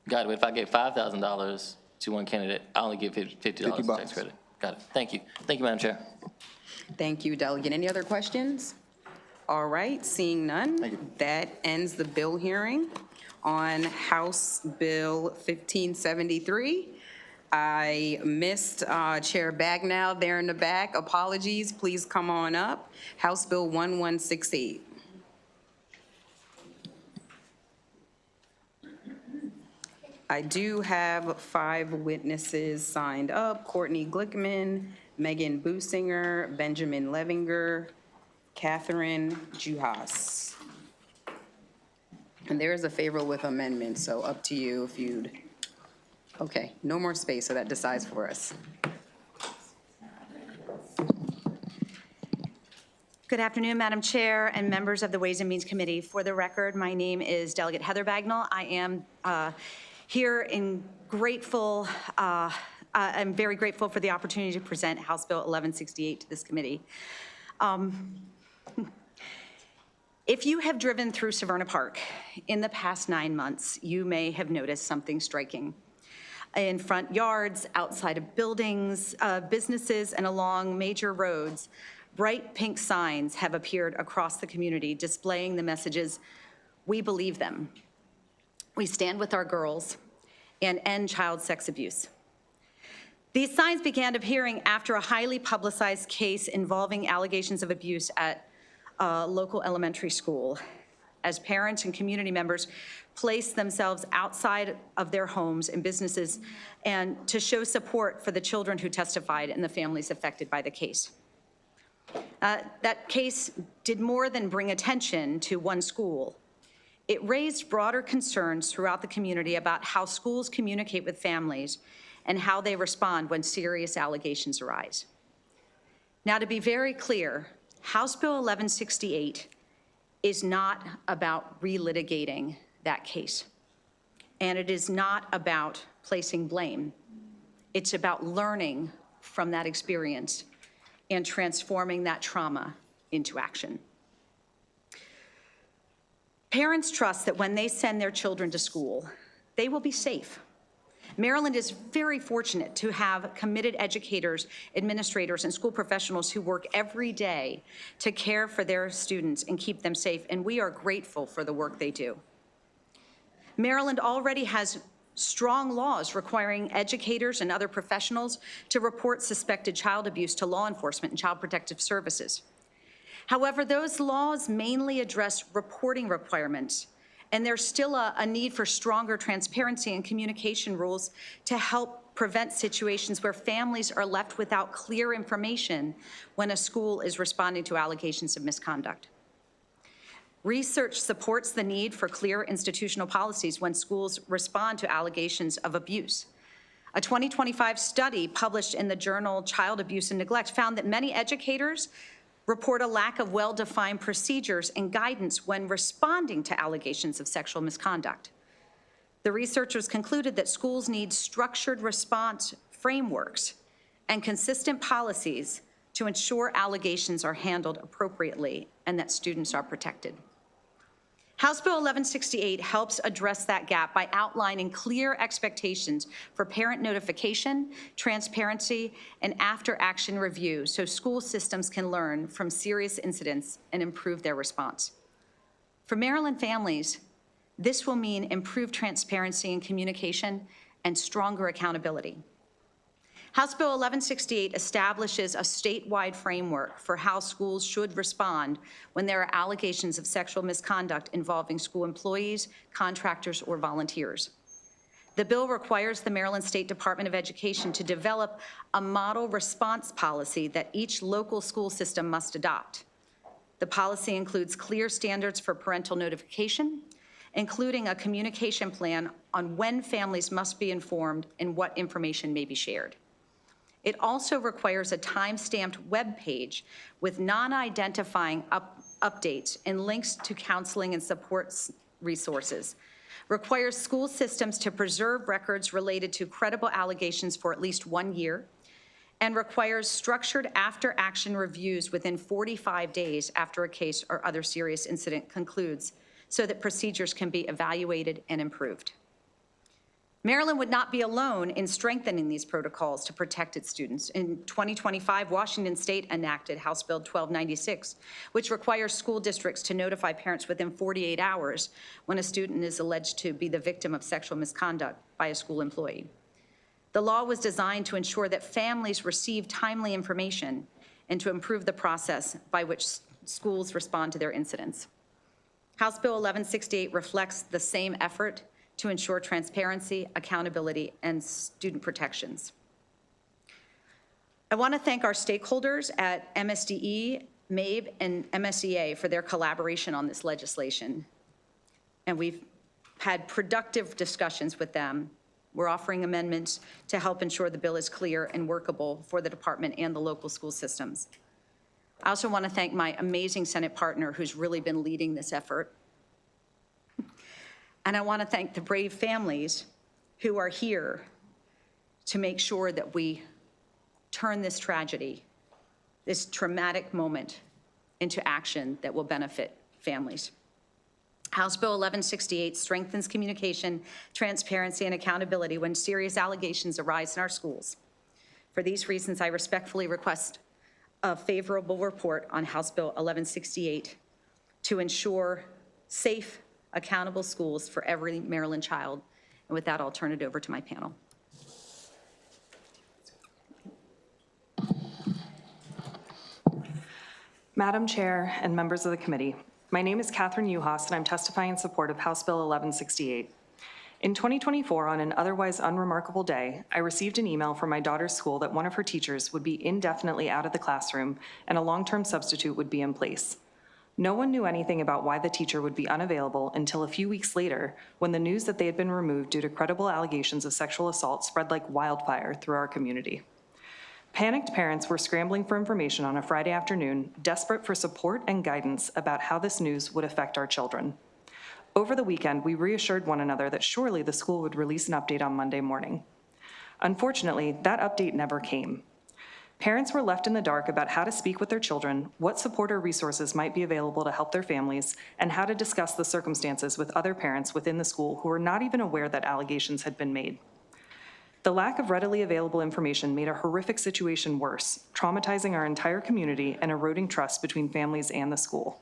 Got it. But if I gave $5,000 to one candidate, I only get $50 tax credit. Got it. Thank you. Thank you, Madam Chair. Thank you, Delegate. Any other questions? All right, seeing none, that ends the bill hearing on House Bill 1573. I missed Chair Bagnall there in the back. Apologies. Please come on up. House Bill 1168. I do have 5 witnesses signed up: Courtney Glickman, Megan Businger, Benjamin Levinger, Catherine Juhas. And there is a favor with amendment, so up to you if you'd. Okay, no more space, so that decides for us. Good afternoon, Madam Chair and members of the Ways and Means Committee. For the record, my name is Delegate Heather Bagnall. I am here in grateful, I'm very grateful for the opportunity to present House Bill 1168 to this committee. If you have driven through Severna Park in the past 9 months, you may have noticed something striking. In front yards, outside of buildings, businesses, and along major roads, bright pink signs have appeared across the community displaying the messages, "We believe them," "We stand with our girls," and "End child sex abuse." These signs began appearing after a highly publicized case involving allegations of abuse at a local elementary school, as parents and community members placed themselves outside of their homes and businesses and to show support for the children who testified and the families affected by the case. That case did more than bring attention to one school. It raised broader concerns throughout the community about how schools communicate with families and how they respond when serious allegations arise. Now, to be very clear, House Bill 1168 is not about relitigating that case, and it is not about placing blame. It's about learning from that experience and transforming that trauma into action. Parents trust that when they send their children to school, they will be safe. Maryland is very fortunate to have committed educators, administrators, and school professionals who work every day to care for their students and keep them safe, and we are grateful for the work they do. Maryland already has strong laws requiring educators and other professionals to report suspected child abuse to law enforcement and child protective services. However, those laws mainly address reporting requirements, and there's still a need for stronger transparency and communication rules to help prevent situations where families are left without clear information when a school is responding to allegations of misconduct. Research supports the need for clear institutional policies when schools respond to allegations of abuse. A 2025 study published in the journal Child Abuse and Neglect found that many educators report a lack of well-defined procedures and guidance when responding to allegations of sexual misconduct. The researchers concluded that schools need structured response frameworks and consistent policies to ensure allegations are handled appropriately and that students are protected. House Bill 1168 helps address that gap by outlining clear expectations for parent notification, transparency, and after-action review so school systems can learn from serious incidents and improve their response. For Maryland families, this will mean improved transparency and communication and stronger accountability. House Bill 1168 establishes a statewide framework for how schools should respond when there are allegations of sexual misconduct involving school employees, contractors, or volunteers. The bill requires the Maryland State Department of Education to develop a model response policy that each local school system must adopt. The policy includes clear standards for parental notification, including a communication plan on when families must be informed and what information may be shared. It also requires a time-stamped web page with non-identifying updates and links to counseling and support resources, requires school systems to preserve records related to credible allegations for at least 1 year, and requires structured after-action reviews within 45 days after a case or other serious incident concludes so that procedures can be evaluated and improved. Maryland would not be alone in strengthening these protocols to protect its students. In 2025, Washington State enacted House Bill 1296, which requires school districts to notify parents within 48 hours when a student is alleged to be the victim of sexual misconduct by a school employee. The law was designed to ensure that families receive timely information and to improve the process by which schools respond to their incidents. House Bill 1168 reflects the same effort to ensure transparency, accountability, and student protections. I want to thank our stakeholders at MSDE, MABE, and MSEA for their collaboration on this legislation. And we've had productive discussions with them. We're offering amendments to help ensure the bill is clear and workable for the department and the local school systems. I also want to thank my amazing Senate partner who's really been leading this effort. And I want to thank the brave families who are here to make sure that we turn this tragedy, this traumatic moment, into action that will benefit families. House Bill 1168 strengthens communication, transparency, and accountability when serious allegations arise in our schools. For these reasons, I respectfully request a favorable report on House Bill 1168 to ensure safe, accountable schools for every Maryland child. And with that, I'll turn it over to my panel. Madam Chair and members of the committee, my name is Catherine Uhas, and I'm testifying in support of House Bill 1168. In 2024, on an otherwise unremarkable day, I received an email from my daughter's school that one of her teachers would be indefinitely out of the classroom and a long-term substitute would be in place. No one knew anything about why the teacher would be unavailable until a few weeks later, when the news that they had been removed due to credible allegations of sexual assault spread like wildfire through our community. Panicked parents were scrambling for information on a Friday afternoon, desperate for support and guidance about how this news would affect our children. Over the weekend, we reassured one another that surely the school would release an update on Monday morning. Unfortunately, that update never came. Parents were left in the dark about how to speak with their children, what support or resources might be available to help their families, and how to discuss the circumstances with other parents within the school who were not even aware that allegations had been made. The lack of readily available information made a horrific situation worse, traumatizing our entire community and eroding trust between families and the school.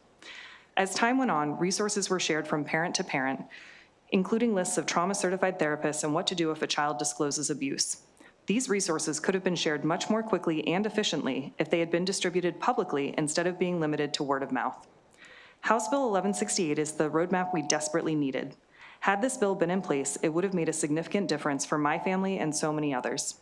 As time went on, resources were shared from parent to parent, including lists of trauma-certified therapists and what to do if a child discloses abuse. These resources could have been shared much more quickly and efficiently if they had been distributed publicly instead of being limited to word of mouth. House Bill 1168 is the roadmap we desperately needed. Had this bill been in place, it would have made a significant difference for my family and so many others.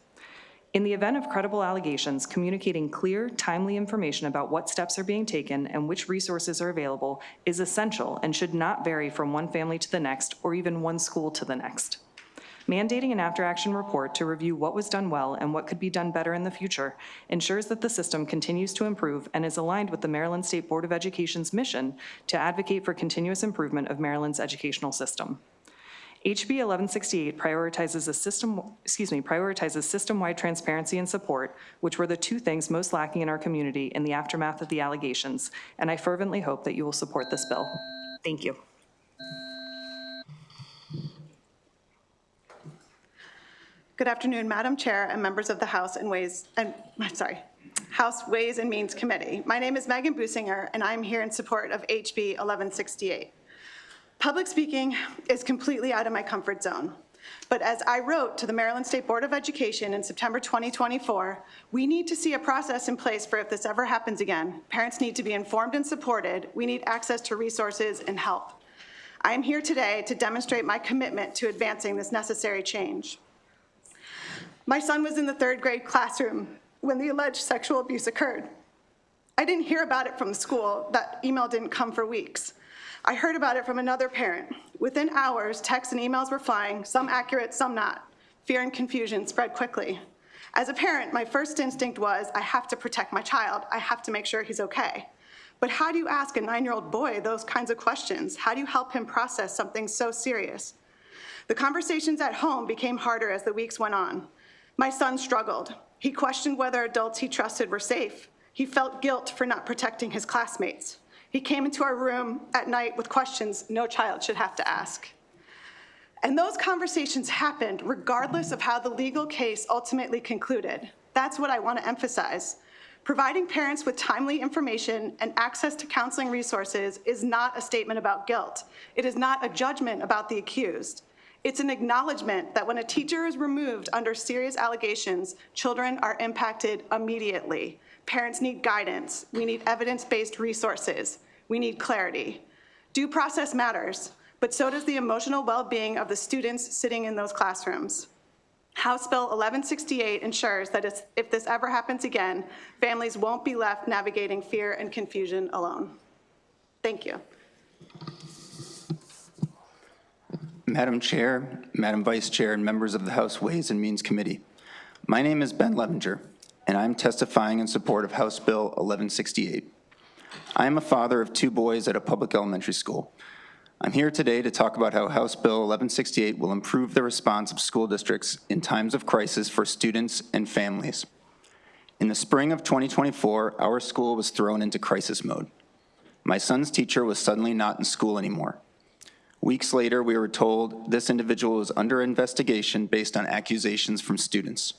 In the event of credible allegations, communicating clear, timely information about what steps are being taken and which resources are available is essential and should not vary from one family to the next or even one school to the next. Mandating an after-action report to review what was done well and what could be done better in the future ensures that the system continues to improve and is aligned with the Maryland State Board of Education's mission to advocate for continuous improvement of Maryland's educational system. HB 1168 prioritizes system-wide transparency and support, which were the two things most lacking in our community in the aftermath of the allegations, and I fervently hope that you will support this bill. Thank you. Good afternoon, Madam Chair and members of the House Ways and Means Committee. My name is Megan Businger, and I'm here in support of HB 1168. Public speaking is completely out of my comfort zone, But as I wrote to the Maryland State Board of Education in September 2024, we need to see a process in place for if this ever happens again. Parents need to be informed and supported. We need access to resources and help. I am here today to demonstrate my commitment to advancing this necessary change. My son was in the 3rd grade classroom when the alleged sexual abuse occurred. I didn't hear about it from the school. That email didn't come for weeks. I heard about it from another parent. Within hours, texts and emails were flying, some accurate, some not. Fear and confusion spread quickly. As a parent, my first instinct was, I have to protect my child. I have to make sure he's okay. But how do you ask a 9-year-old boy those kinds of questions? How do you help him process something so serious? The conversations at home became harder as the weeks went on. My son struggled. He questioned whether adults he trusted were safe. He felt guilt for not protecting his classmates. He came into our room at night with questions no child should have to ask. And those conversations happened regardless of how the legal case ultimately concluded. That's what I want to emphasize. Providing parents with timely information and access to counseling resources is not a statement about guilt. It is not a judgment about the accused. It's an acknowledgement that when a teacher is removed under serious allegations, children are impacted immediately. Parents need guidance. We need evidence-based resources. We need clarity. Due process matters, but so does the emotional well-being of the students sitting in those classrooms. House Bill 1168 ensures that if this ever happens again, families won't be left navigating fear and confusion alone. Thank you. Madam Chair, Madam Vice Chair, and members of the House Ways and Means Committee. My name is Ben Levinger, and I'm testifying in support of House Bill 1168. I am a father of 2 boys at a public elementary school. I'm here today to talk about how House Bill 1168 will improve the response of school districts in times of crisis for students and families. In the spring of 2024, our school was thrown into crisis mode. My son's teacher was suddenly not in school anymore. Weeks later, we were told this individual was under investigation based on accusations from students.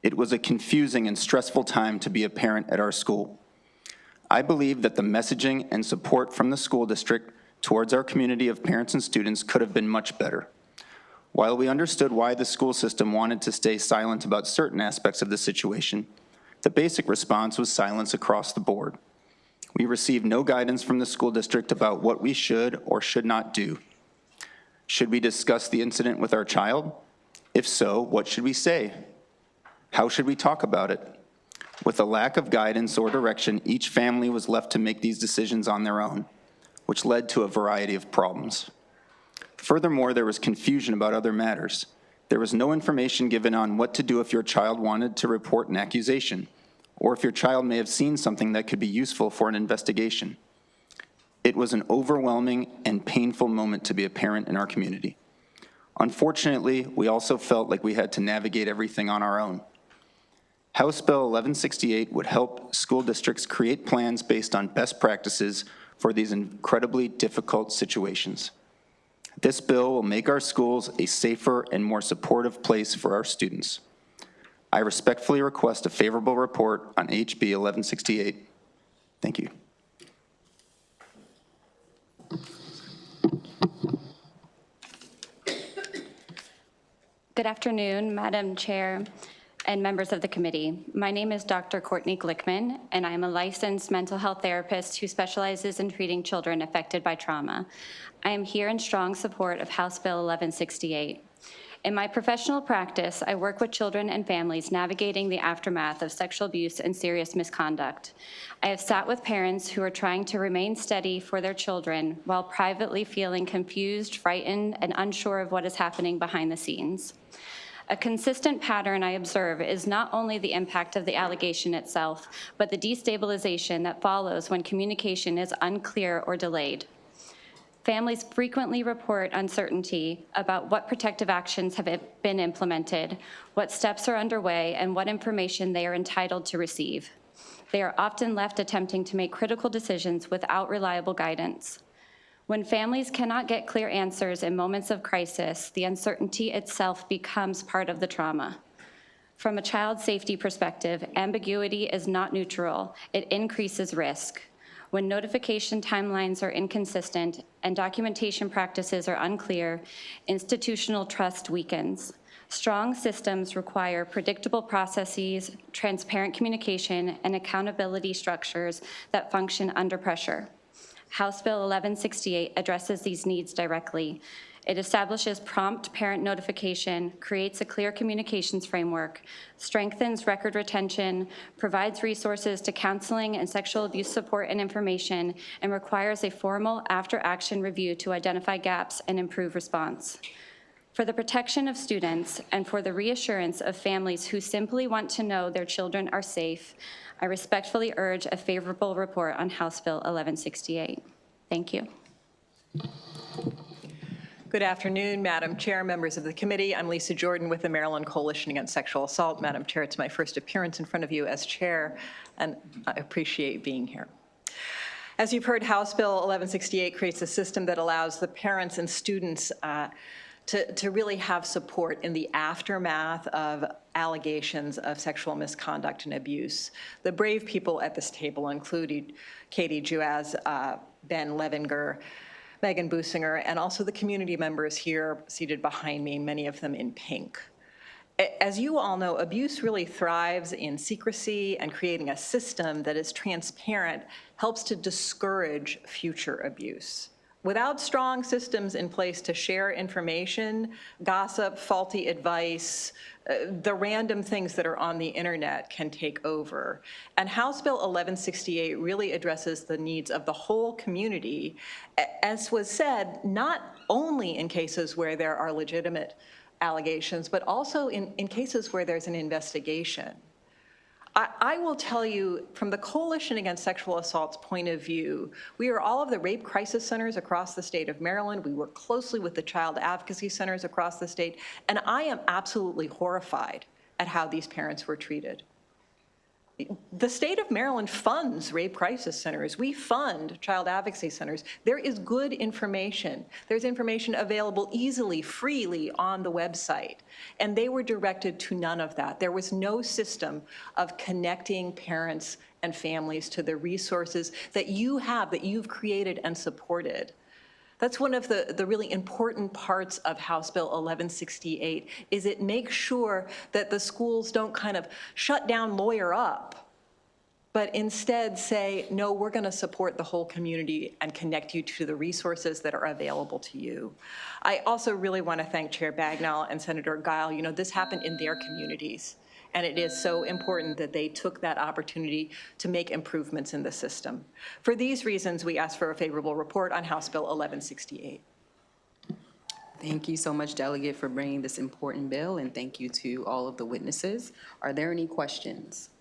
It was a confusing and stressful time to be a parent at our school. I believe that the messaging and support from the school district towards our community of parents and students could have been much better. While we understood why the school system wanted to stay silent about certain aspects of the situation, the basic response was silence across the board. We received no guidance from the school district about what we should or should not do. Should we discuss the incident with our child? If so, what should we say? How should we talk about it? With a lack of guidance or direction, each family was left to make these decisions on their own, which led to a variety of problems. Furthermore, there was confusion about other matters. There was no information given on what to do if your child wanted to report an accusation, or if your child may have seen something that could be useful for an investigation. It was an overwhelming and painful moment to be a parent in our community. Unfortunately, we also felt like we had to navigate everything on our own. House Bill 1168 would help school districts create plans based on best practices for these incredibly difficult situations. This bill will make our schools a safer and more supportive place for our students. I respectfully request a favorable report on HB 1168. Thank you. Good afternoon, Madam Chair and members of the committee. My name is Dr. Courtney Glickman, and I am a licensed mental health therapist who specializes in treating children affected by trauma. I am here in strong support of House Bill 1168. In my professional practice, I work with children and families navigating the aftermath of sexual abuse and serious misconduct. I have sat with parents who are trying to remain steady for their children while privately feeling confused, frightened, and unsure of what is happening behind the scenes. A consistent pattern I observe is not only the impact of the allegation itself, but the destabilization that follows when communication is unclear or delayed. Families frequently report uncertainty about what protective actions have been implemented, what steps are underway, and what information they are entitled to receive. They are often left attempting to make critical decisions without reliable guidance. When families cannot get clear answers in moments of crisis, the uncertainty itself becomes part of the trauma. From a child safety perspective, ambiguity is not neutral. It increases risk. When notification timelines are inconsistent and documentation practices are unclear, institutional trust weakens. Strong systems require predictable processes, transparent communication, and accountability structures that function under pressure. House Bill 1168 addresses these needs directly. It establishes prompt parent notification, creates a clear communications framework, strengthens record retention, provides resources to counseling and sexual abuse support and information, and requires a formal after-action review to identify gaps and improve response. For the protection of students and for the reassurance of families who simply want to know their children are safe, I respectfully urge a favorable report on House Bill 1168. Thank you. Good afternoon, Madam Chair, members of the committee. I'm Lisa Jordan with the Maryland Coalition Against Sexual Assault. Madam Chair, it's my first appearance in front of you as chair, and I appreciate being here. As you've heard, House Bill 1168 creates a system that allows the parents and students to really have support in the aftermath of allegations of sexual misconduct and abuse. The brave people at this table include Katie Juaz, Ben Levinger, Megan Businger, and also the community members here seated behind me, many of them in pink. As you all know, abuse really thrives in secrecy, and creating a system that is transparent helps to discourage future abuse. Without strong systems in place to share information, gossip, faulty advice, the random things that are on the internet can take over. And House Bill 1168 really addresses the needs of the whole community, as was said, not only in cases where there are legitimate allegations, but also in cases where there's an investigation. I will tell you, from the Coalition Against Sexual Assault's point of view, we are all of the rape crisis centers across the state of Maryland. We work closely with the child advocacy centers across the state, and I am absolutely horrified at how these parents were treated. The state of Maryland funds rape crisis centers. We fund child advocacy centers. There is good information. There's information available easily, freely on the website. And they were directed to none of that. There was no system of connecting parents and families to the resources that you have, that you've created and supported. That's one of the really important parts of House Bill 1168, is it makes sure that the schools don't kind of shut down, lawyer up, but instead say, no, we're going to support the whole community and connect you to the resources that are available to you. I also really want to thank Chair Bagnall and Senator Guile. You know, this happened in their communities, and it is so important that they took that opportunity to make improvements in the system. For these reasons, we ask for a favorable report on House Bill 1168. Thank you so much, Delegate, for bringing this important bill, and thank you to all of the witnesses. Are there any questions?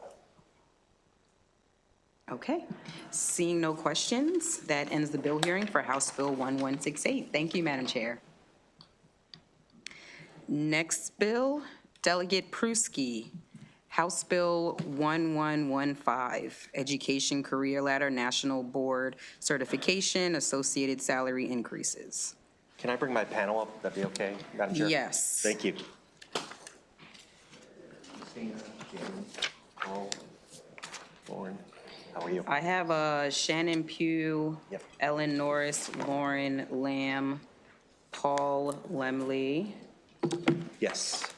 Okay, seeing no questions, that ends the bill hearing for House Bill 1168. Thank you, Madam Chair. Next bill, Delegate Pruski, House Bill 1115, Education Career Ladder National Board Certification, Associated Salary Increases. Can I bring my panel up? That'd be okay, Madam Chair? Yes. Thank you. Lauren, how are you? I have Shannon Pugh, Ellen Norris, Lauren Lamb, Paul Lemley. Yes.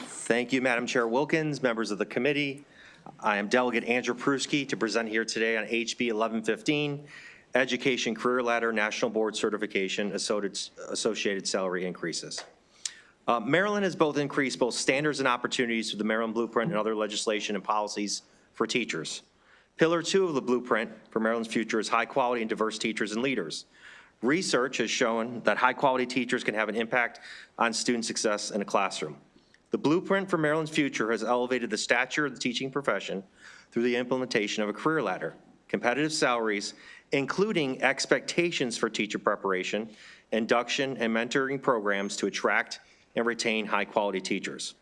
Thank you, Madam Chair Wilkins, members of the committee. I am Delegate Andrew Pruski to present here today on HB 1115, Education Career Ladder National Board Certification, Associated Salary Increases. Maryland has increased both standards and opportunities through the Maryland Blueprint and other legislation and policies for teachers. Pillar 2 of the Blueprint for Maryland's future is high quality and diverse teachers and leaders. Research has shown that high quality teachers can have an impact on student success in a classroom. The Blueprint for Maryland's future has elevated the stature of the teaching profession through the implementation of a career ladder, competitive salaries, including expectations for teacher preparation, induction, and mentoring programs to attract and retain high-quality teachers.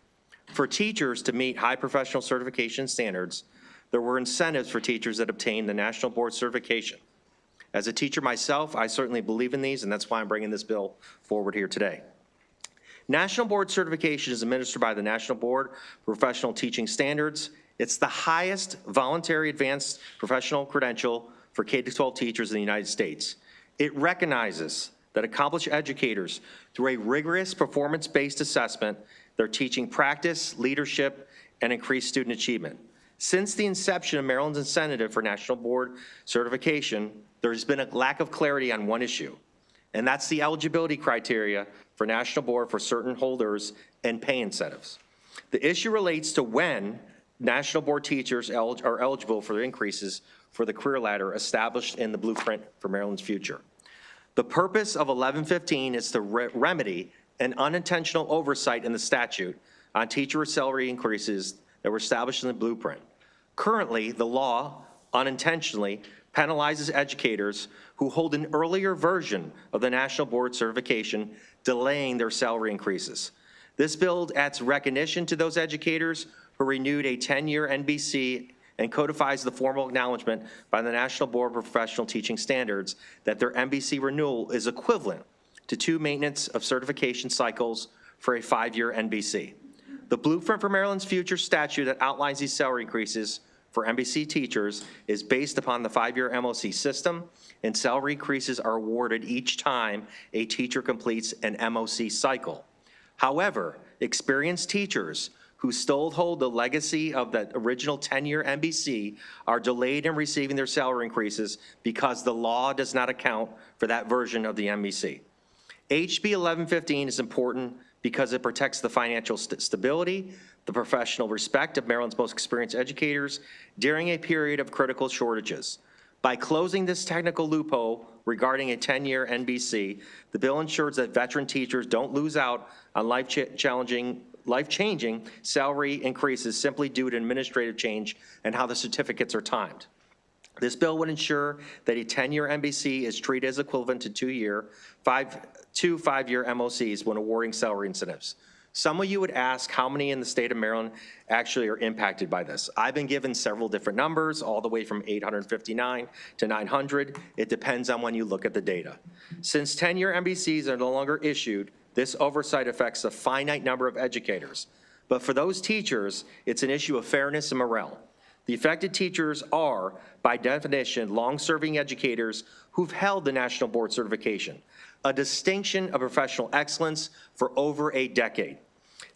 For teachers to meet high professional certification standards, there were incentives for teachers that obtained the National Board Certification. As a teacher myself, I certainly believe in these, and that's why I'm bringing this bill forward here today. National Board Certification is administered by the National Board for Professional Teaching Standards It's the highest voluntary advanced professional credential for K-12 teachers in the United States. It recognizes that accomplished educators, through a rigorous performance-based assessment, their teaching practice, leadership, and increased student achievement. Since the inception of Maryland's incentive for National Board certification, there has been a lack of clarity on one issue, and that's the eligibility criteria for National Board for certain holders and pay incentives. The issue relates to when National Board teachers are eligible for increases for the career ladder established in the blueprint for Maryland's future. The purpose of 1115 is to remedy an unintentional oversight in the statute on teacher salary increases that were established in the blueprint. Currently, the law unintentionally penalizes educators who hold an earlier version of the National Board certification, delaying their salary increases. This bill adds recognition to those educators who renewed a 10-year NBC and codifies the formal acknowledgement by the National Board of Professional Teaching Standards that their NBC renewal is equivalent to 2 maintenance of certification cycles for a 5-year NBC. The Blueprint for Maryland's Future statute that outlines these salary increases for NBC teachers is based upon the 5-year MOC system, and salary increases are awarded each time a teacher completes an MOC cycle. However, experienced teachers who still hold the legacy of that original 10-year NBC are delayed in receiving their salary increases because the law does not account for that version of the NBC. HB 1115 is important because it protects the financial stability, the professional respect of Maryland's most experienced educators during a period of critical shortages. By closing this technical loophole regarding a 10-year NBC, the bill ensures that veteran teachers don't lose out on life-changing salary increases simply due to administrative change and how the certificates are timed. This bill would ensure that a 10-year NBC is treated as equivalent to 2 5-year MOCs when awarding salary incentives. Some of you would ask how many in the state of Maryland actually are impacted by this. I've been given several different numbers, all the way from 859 to 900. It depends on when you look at the data. Since 10-year NBCs are no longer issued, this oversight affects a finite number of educators. But for those teachers, it's an issue of fairness and morale. The affected teachers are, by definition, long-serving educators who've held the National Board certification, a distinction of professional excellence for over a decade.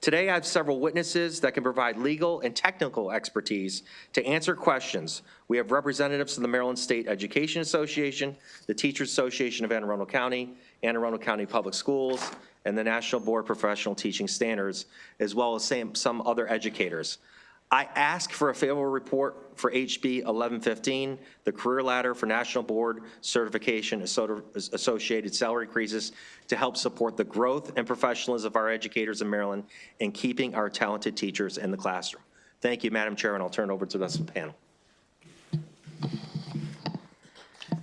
Today, I have several witnesses that can provide legal and technical expertise to answer questions. We have representatives from the Maryland State Education Association, the Teachers Association of Anne Arundel County Public Schools, and the National Board of Professional Teaching Standards, as well as some other educators. I ask for a favorable report for HB 1115, the career ladder for National Board certification associated salary increases to help support the growth and professionalism of our educators in Maryland and keeping our talented teachers in the classroom. Thank you, Madam Chair, and I'll turn it over to the rest of the panel.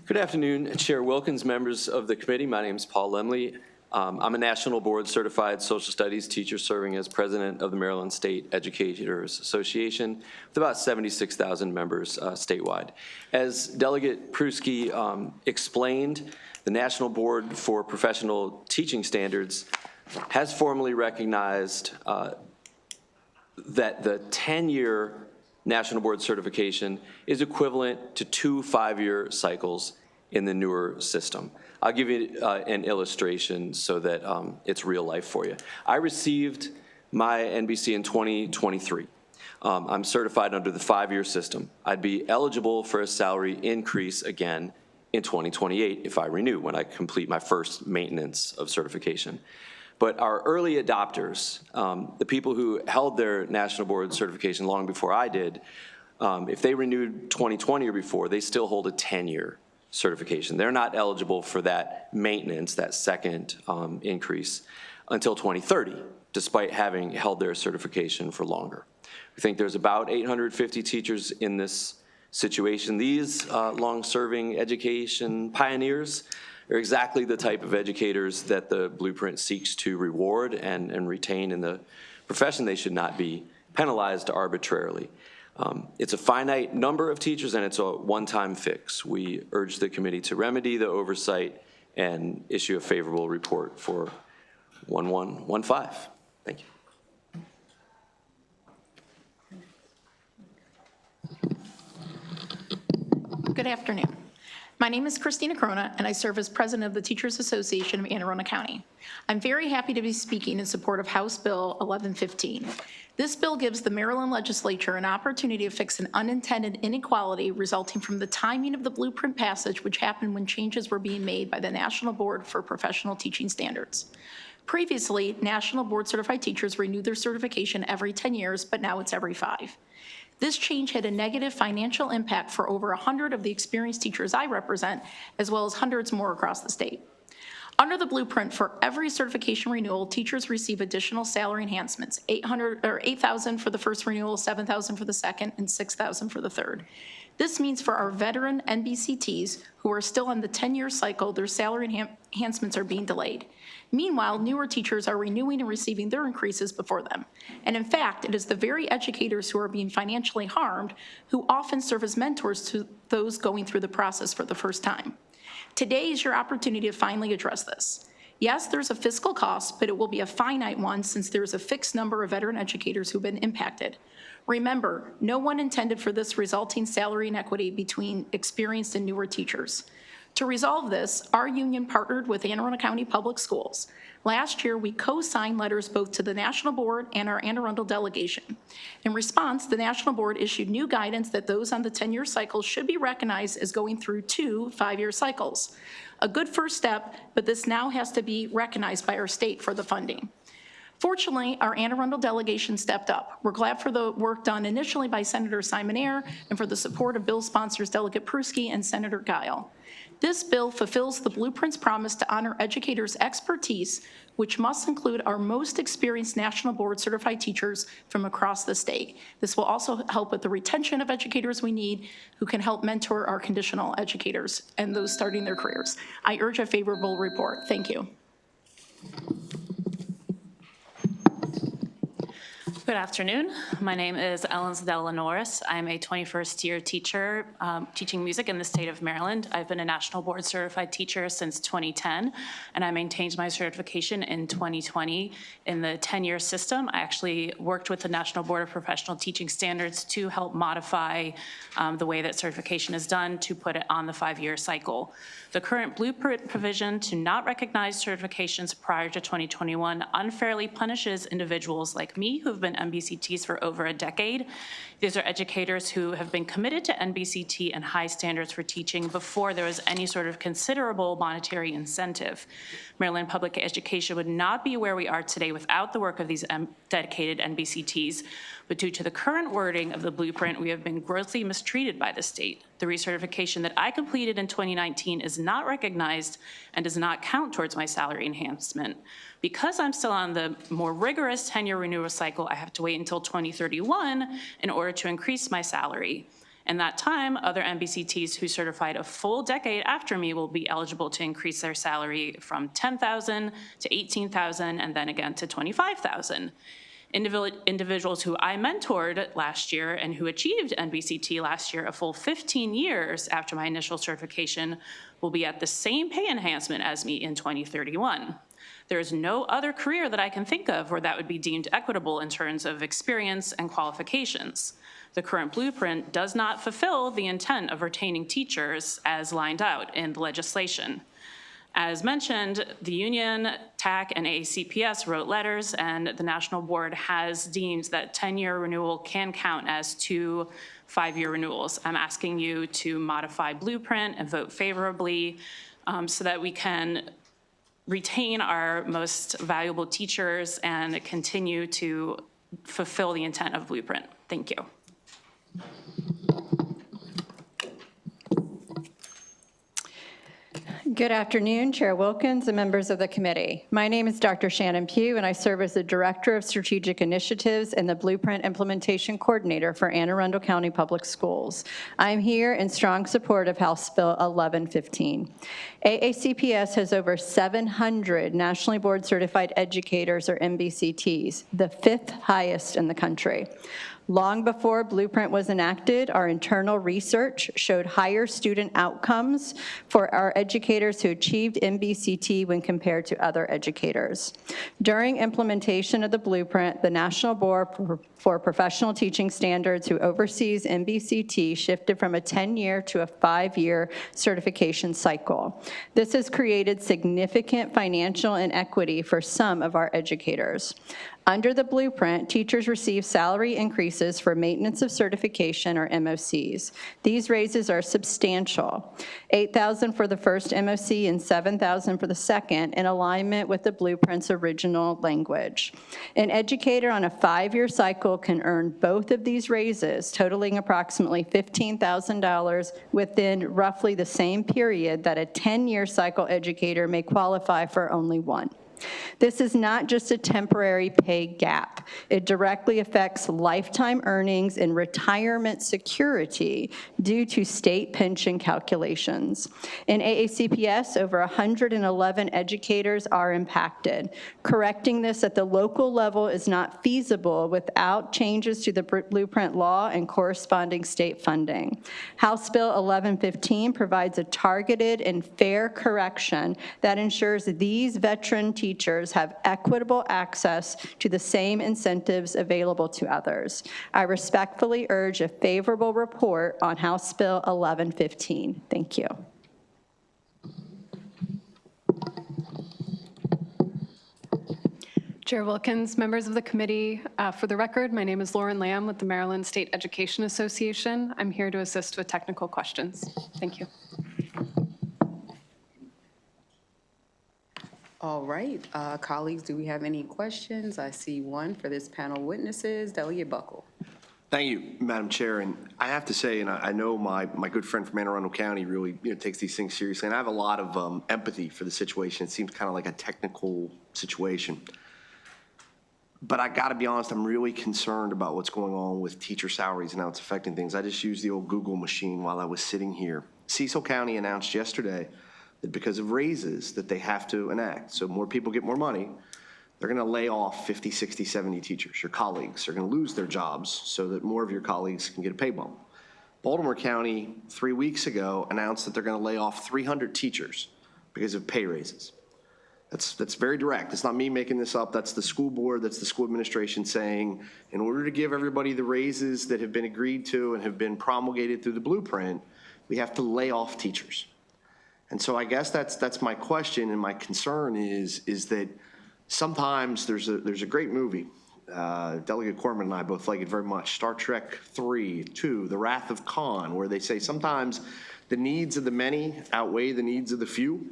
Good afternoon, Chair Wilkins, members of the committee. My name is Paul Lemley. I'm a National Board Certified Social Studies teacher serving as president of the Maryland State Educators Association with about 76,000 members statewide. As Delegate Pruski explained, the National Board for Professional Teaching Standards has formally recognized that the 10-year National Board certification is equivalent to 2 5-year cycles in the newer system. I'll give you an illustration so that it's real life for you. I received my NBC in 2023. I'm certified under the 5-year system. I'd be eligible for a salary increase again in 2028 if I renew, when I complete my first maintenance of certification. But our early adopters, the people who held their National Board certification long before I did, if they renewed 2020 or before, they still hold a 10-year certification. They're not eligible for that maintenance, that second increase, until 2030, despite having held their certification for longer. We think there's about 850 teachers in this situation. These long-serving education pioneers are exactly the type of educators that the blueprint seeks to reward and retain in the profession. They should not be penalized arbitrarily. It's a finite number of teachers, and it's a one-time fix. We urge the committee to remedy the oversight and issue a favorable report for 1115. Thank you. Good afternoon. My name is Christina Crona, and I serve as president of the Teachers Association of Anne Arundel County. I'm very happy to be speaking in support of House Bill 1115. This bill gives the Maryland legislature an opportunity to fix an unintended inequality resulting from the timing of the blueprint passage, which happened when changes were being made by the National Board for Professional Teaching Standards. Previously, National Board Certified Teachers renewed their certification every 10 years, but now it's every 5. This change had a negative financial impact for over 100 of the experienced teachers I represent, as well as hundreds more across the state. Under the blueprint, for every certification renewal, teachers receive additional salary enhancements, $8,000 for the first renewal, $7,000 for the second, and $6,000 for the third. This means for our veteran NBCTs who are still on the 10-year cycle, their salary enhancements are being delayed. Meanwhile, newer teachers are renewing and receiving their increases before them. And in fact, it is the very educators who are being financially harmed who often serve as mentors to those going through the process for the first time. Today is your opportunity to finally address this. Yes, there's a fiscal cost, but it will be a finite one since there's a fixed number of veteran educators who've been impacted. Remember, no one intended for this resulting salary inequity between experienced and newer teachers. To resolve this, our union partnered with Anne Arundel County Public Schools. Last year, we co-signed letters both to the National Board and our Anne Arundel delegation. In response, the National Board issued new guidance that those on the 10-year cycle should be recognized as going through 2 5-year cycles. A good first step, but this now has to be recognized by our state for the funding. Fortunately, our Anne Arundel delegation stepped up. We're glad for the work done initially by Senator Simon Ayer and for the support of bill sponsors Delegate Pruski and Senator Guile. This bill fulfills the blueprint's promise to honor educators' expertise, which must include our most experienced National Board Certified teachers from across the state. This will also help with the retention of educators we need who can help mentor our conditional educators and those starting their careers. I urge a favorable report. Thank you. Good afternoon. My name is Ellen Zadella Norris. I'm a 21st year teacher teaching music in the state of Maryland. I've been a National Board Certified teacher since 2010, and I maintained my certification in 2020 in the 10-year system. I actually worked with the National Board of Professional Teaching Standards to help modify the way that certification is done to put it on the 5-year cycle. The current blueprint provision to not recognize certifications prior to 2021 unfairly punishes individuals like me who've been NBCTs for over a decade. These are educators who have been committed to NBCT and high standards for teaching before there was any sort of considerable monetary incentive. Maryland public education would not be where we are today without the work of these dedicated NBCTs, but due to the current wording of the blueprint, we have been grossly mistreated by the state. The recertification that I completed in 2019 is not recognized and does not count towards my salary enhancement. Because I'm still on the more rigorous 10-year renewal cycle, I have to wait until 2031 in order to increase my salary. In that time, other NBCTs who certified a full decade after me will be eligible to increase their salary from $10,000 to $18,000 and then again to $25,000. Individuals who I mentored last year and who achieved NBCT last year a full 15 years after my initial certification will be at the same pay enhancement as me in 2031. There is no other career that I can think of where that would be deemed equitable in terms of experience and qualifications. The current blueprint does not fulfill the intent of retaining teachers as lined out in the legislation. As mentioned, the union, TAC, and AACPS wrote letters, and the National Board has deemed that 10-year renewal can count as 2 5-year renewals. I'm asking you to modify blueprint and vote favorably so that we can retain our most valuable teachers and continue to fulfill the intent of blueprint. Thank you. Good afternoon, Chair Wilkins and members of the committee. My name is Dr. Shannon Pugh, and I serve as the Director of Strategic Initiatives and the Blueprint Implementation Coordinator for Anne Arundel County Public Schools. I'm here in strong support of House Bill 1115. AACPS has over 700 nationally board certified educators, or NBCTs, the 5th highest in the country. Long before Blueprint was enacted, our internal research showed higher student outcomes for our educators who achieved MBCT when compared to other educators. During implementation of the Blueprint, the National Board for Professional Teaching Standards, who oversees MBCT, shifted from a 10-year to a 5-year certification cycle. This has created significant financial inequity for some of our educators. Under the Blueprint, teachers receive salary increases for maintenance of certification, or MOCs. These raises are substantial, $8,000 for the first MOC and $7,000 for the second, in alignment with the Blueprint's original language. An educator on a 5-year cycle can earn both of these raises, totaling approximately $15,000 within roughly the same period that a 10-year cycle educator may qualify for only one. This is not just a temporary pay gap. It directly affects lifetime earnings and retirement security due to state pension calculations. In AACPS, over 111 educators are impacted. Correcting this at the local level is not feasible without changes to the Blueprint law and corresponding state funding. House Bill 1115 provides a targeted and fair correction that ensures these veteran teachers have equitable access to the same incentives available to others. I respectfully urge a favorable report on House Bill 1115. Thank you. Chair Wilkins, members of the committee, for the record, my name is Lauren Lamb with the Maryland State Education Association. I'm here to assist with technical questions. Thank you. All right, colleagues, do we have any questions? I see one for this panel of witnesses. Delegate Buckle. Thank you, Madam Chair. And I have to say, and I know my good friend from Anne Arundel County really takes these things seriously, and I have a lot of empathy for the situation. It seems kind of like a technical situation. But I got to be honest, I'm really concerned about what's going on with teacher salaries and how it's affecting things. I just used the old Google machine while I was sitting here. Cecil County announced yesterday that because of raises that they have to enact, so more people get more money, they're going to lay off 50, 60, 70 teachers. Your colleagues are going to lose their jobs so that more of your colleagues can get a pay bump. Baltimore County 3 weeks ago announced that they're going to lay off 300 teachers because of pay raises. That's very direct. It's not me making this up. That's the school board, that's the school administration saying, in order to give everybody the raises that have been agreed to and have been promulgated through the Blueprint, we have to lay off teachers. And so I guess that's my question, and my concern is that sometimes there's a great movie. Delegate Corman and I both like it very much. Star Trek 2, The Wrath of Khan, where they say sometimes the needs of the many outweigh the needs of the few.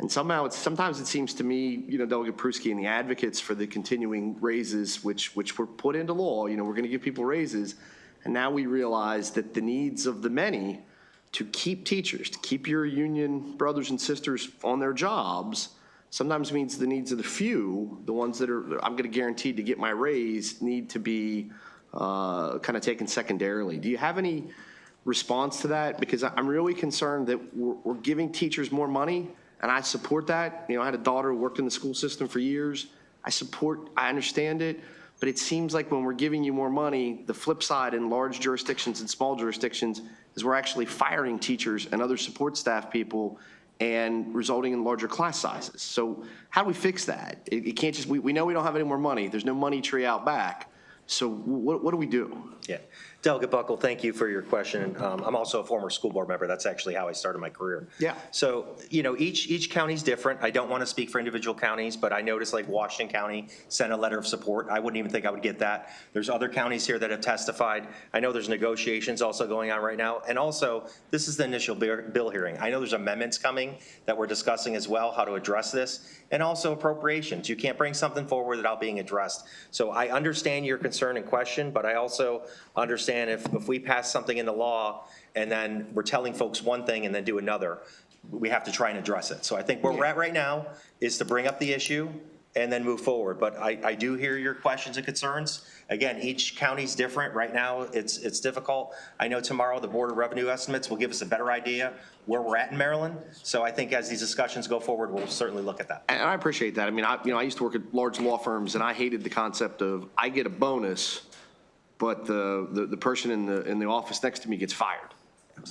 And sometimes it seems to me, Delegate Pruski and the advocates for the continuing raises, which were put into law, we're going to give people raises, and now we realize that the needs of the many to keep teachers, to keep your union brothers and sisters on their jobs, sometimes means the needs of the few, the ones that are, I'm going to guarantee to get my raise, need to be kind of taken secondarily. Do you have any response to that? Because I'm really concerned that we're giving teachers more money, and I support that. I had a daughter who worked in the school system for years. I understand it, but it seems like when we're giving you more money, the flip side in large jurisdictions and small jurisdictions is we're actually firing teachers and other support staff people and resulting in larger class sizes. So how do we fix that? It can't just, we know we don't have any more money. There's no money tree out back. So what do we do? Yeah. Delegate Buckle, thank you for your question. I'm also a former school board member. That's actually how I started my career. Yeah. So, each county's different. I don't want to speak for individual counties, but I noticed like Washington County sent a letter of support. I wouldn't even think I would get that. There's other counties here that have testified. I know there's negotiations also going on right now. And also, this is the initial bill hearing. I know there's amendments coming that we're discussing as well, how to address this, and also appropriations. You can't bring something forward without being addressed. So I understand your concern and question, but I also understand if we pass something in the law and then we're telling folks one thing and then do another, we have to try and address it. So I think where we're at right now is to bring up the issue and then move forward. But I do hear your questions and concerns. Again, each county's different. Right now, it's difficult. I know tomorrow the Board of Revenue Estimates will give us a better idea where we're at in Maryland. So I think as these discussions go forward, we'll certainly look at that. And I appreciate that. I mean, I used to work at large law firms, and I hated the concept of I get a bonus but the person in the office next to me gets fired.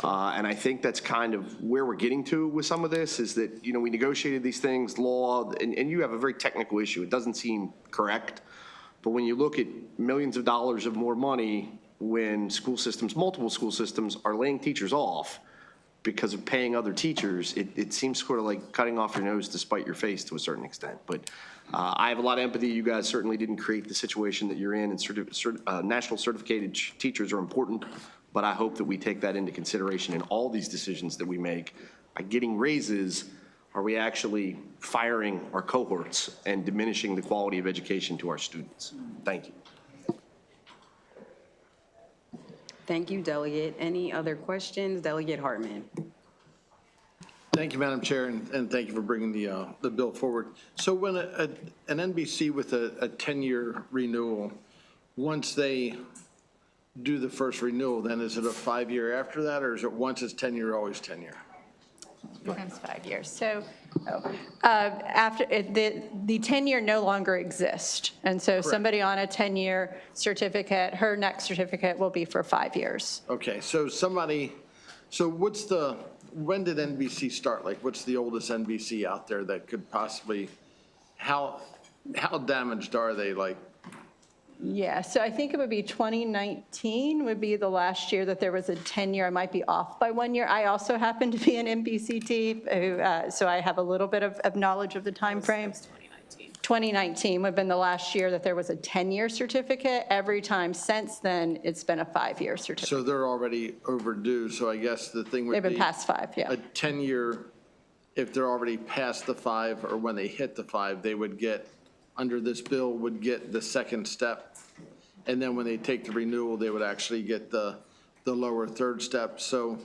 And I think that's kind of where we're getting to with some of this, is that, you know, we negotiated these things, law, and you have a very technical issue. It doesn't seem correct. But when you look at millions of dollars of more money, when school systems, multiple school systems, are laying teachers off because of paying other teachers, it seems sort of like cutting off your nose to spite your face to a certain extent. But I have a lot of empathy. You guys certainly didn't create the situation that you're in, and national certificated teachers are important. But I hope that we take that into consideration in all these decisions that we make. By getting raises, are we actually firing our cohorts and diminishing the quality of education to our students? Thank you. Thank you, Delegate. Any other questions? Delegate Hartman. Thank you, Madam Chair, and thank you for bringing the bill forward. So when an NBC with a 10-year renewal, once they do the first renewal, then is it a 5-year after that, or is it once it's 10-year, always 10-year? Sometimes 5 years. So after the 10-year no longer exists. And so somebody on a 10-year certificate, her next certificate will be for 5 years. Okay, so when did NBC start? Like, what's the oldest NBC out there that could possibly, how damaged are they? Like, Yeah, so I think it would be 2019 would be the last year that there was a 10-year. I might be off by 1 year. I also happen to be an NBCT, so I have a little bit of knowledge of the time frame. 2019 would have been the last year that there was a 10-year certificate. Every time since then, it's been a 5-year certificate. so they're already overdue, so I guess the thing would be. They've been past 5, yeah. A 10-year, if they're already past the 5, or when they hit the 5, they would get, under this bill, would get the second step. And then when they take the renewal, they would actually get the lower third step. So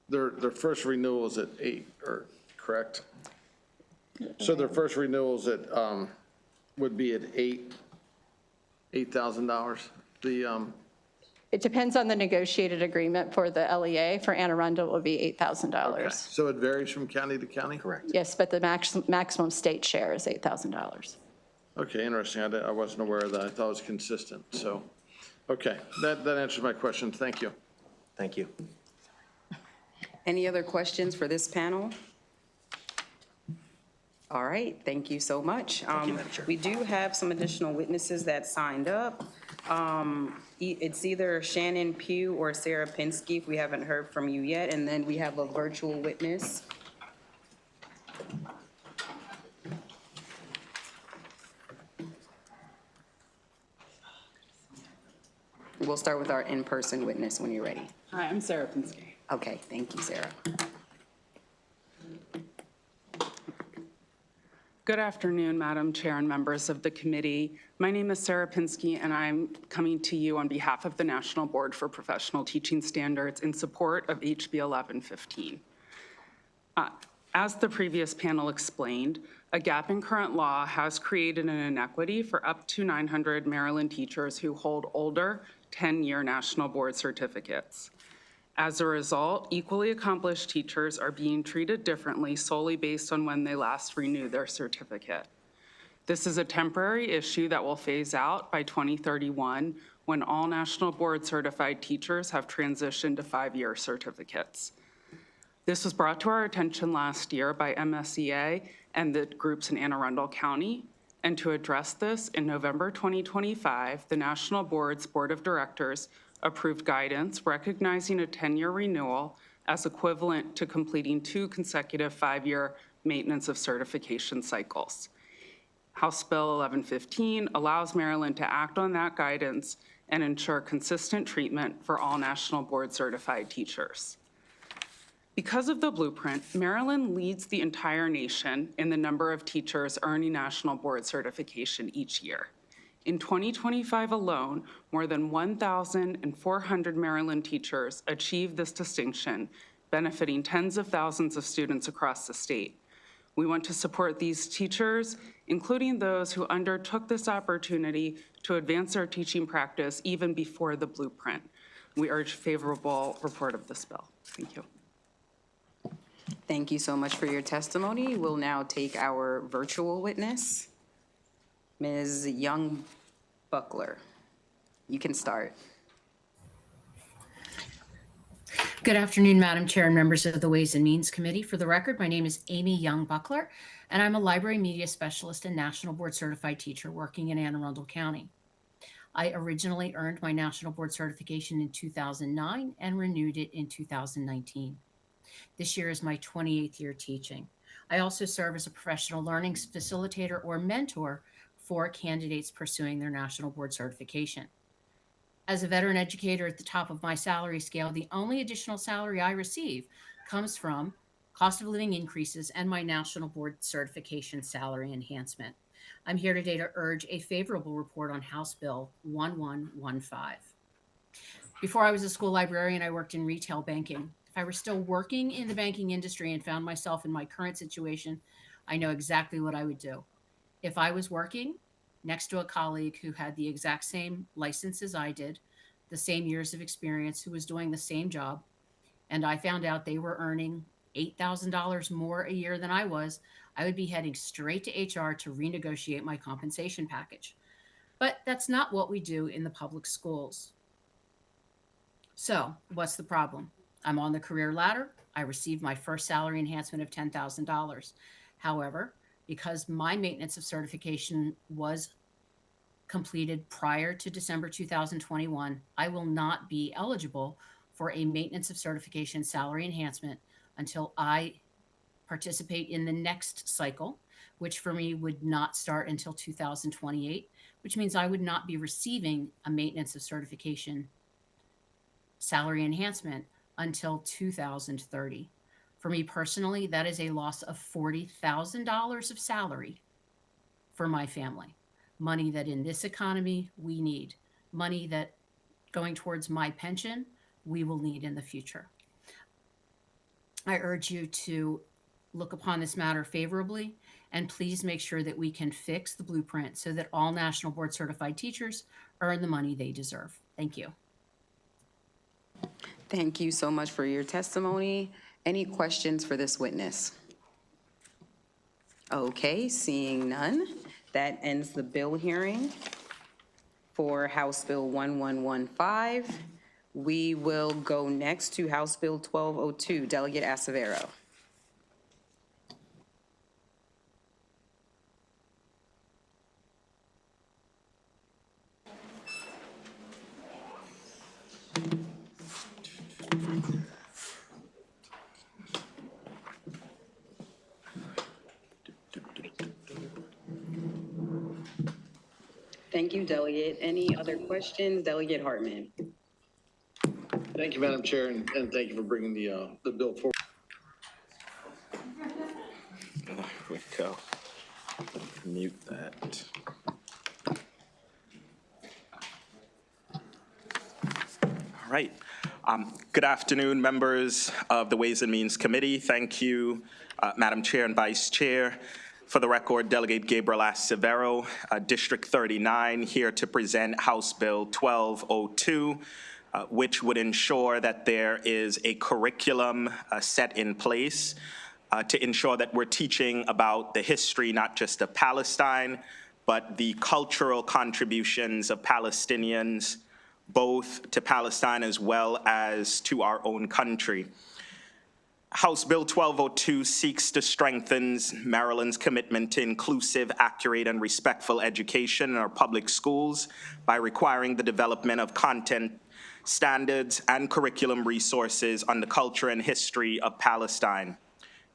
their first renewal is at 8, or correct? So their first renewals at, would be at $8,000. It depends on the negotiated agreement for the LEA. For Anne Arundel, it will be $8,000. Okay. So it varies from county to county? Correct. Yes, but the maximum state share is $8,000. Okay, interesting. I wasn't aware of that. I thought it was consistent. So, okay, that answers my question. Thank you. Thank you. Any other questions for this panel? All right, thank you so much. We do have some additional witnesses that signed up. It's either Shannon Pugh or Sarah Pinsky, if we haven't heard from you yet, and then we have a virtual witness. We'll start with our in-person witness when you're ready. Hi, I'm Sarah Pinsky. Okay, thank you, Sarah. Good afternoon, Madam Chair and members of the committee. My name is Sarah Pinsky, and I'm coming to you on behalf of the National Board for Professional Teaching Standards in support of HB 1115. As the previous panel explained, a gap in current law has created an inequity for up to 900 Maryland teachers who hold older 10-year national board certificates. As a result, equally accomplished teachers are being treated differently solely based on when they last renewed their certificate. This is a temporary issue that will phase out by 2031 when all national board certified teachers have transitioned to 5-year certificates. This was brought to our attention last year by MSEA and the groups in Anne Arundel County. And to address this, in November 2025, the National Board's Board of Directors approved guidance recognizing a 10-year renewal as equivalent to completing 2 consecutive 5-year maintenance of certification cycles. House Bill 1115 allows Maryland to act on that guidance and ensure consistent treatment for all national board certified teachers. Because of the blueprint, Maryland leads the entire nation in the number of teachers earning national board certification each year. In 2025 alone, more than 1,400 Maryland teachers achieved this distinction, benefiting tens of thousands of students across the state. We want to support these teachers, including those who undertook this opportunity to advance their teaching practice even before the blueprint. We urge favorable report of this bill. Thank you. Thank you so much for your testimony. We'll now take our virtual witness, Ms. Young Buckler. You can start. Good afternoon, Madam Chair and members of the Ways and Means Committee. For the record, my name is Amy Young-Buckler, and I'm a library media specialist and National Board Certified teacher working in Anne Arundel County. I originally earned my National Board certification in 2009 and renewed it in 2019. This year is my 28th year teaching. I also serve as a professional learning facilitator or mentor for candidates pursuing their National Board certification. As a veteran educator at the top of my salary scale, the only additional salary I receive comes from cost of living increases and my National Board certification salary enhancement. I'm here today to urge a favorable report on House Bill 1115. Before I was a school librarian, I worked in retail banking. If I were still working in the banking industry and found myself in my current situation, I know exactly what I would do. If I was working next to a colleague who had the exact same license as I did, the same years of experience, who was doing the same job, and I found out they were earning $8,000 more a year than I was, I would be heading straight to HR to renegotiate my compensation package. But that's not what we do in the public schools. So what's the problem? I'm on the career ladder. I received my first salary enhancement of $10,000. However, because my maintenance of certification was completed prior to December 2021, I will not be eligible for a maintenance of certification salary enhancement until I participate in the next cycle, which for me would not start until 2028, which means I would not be receiving a maintenance of certification salary enhancement until 2030. For me personally, that is a loss of $40,000 of salary for my family. Money that in this economy we need. Money that going towards my pension we will need in the future. I urge you to look upon this matter favorably and please make sure that we can fix the blueprint so that all National Board Certified teachers earn the money they deserve. Thank you. Thank you so much for your testimony. Any questions for this witness? Okay, seeing none, that ends the bill hearing for House Bill 1115. We will go next to House Bill 1202. Delegate Acevero. Thank you, Delegate. Any other questions? Delegate Hartman. Thank you, Madam Chair, and thank you for bringing the bill forward. There we go. Mute that. All right. Good afternoon, members of the Ways and Means Committee. Thank you, Madam Chair and Vice Chair. For the record, Delegate Gabriel Acevero, District 39, here to present House Bill 1202, which would ensure that there is a curriculum set in place to ensure that we're teaching about the history, not just of Palestine, but the cultural contributions of Palestinians, both to Palestine as well as to our own country. House Bill 1202 seeks to strengthen Maryland's commitment to inclusive, accurate, and respectful education in our public schools by requiring the development of content standards and curriculum resources on the culture and history of Palestine.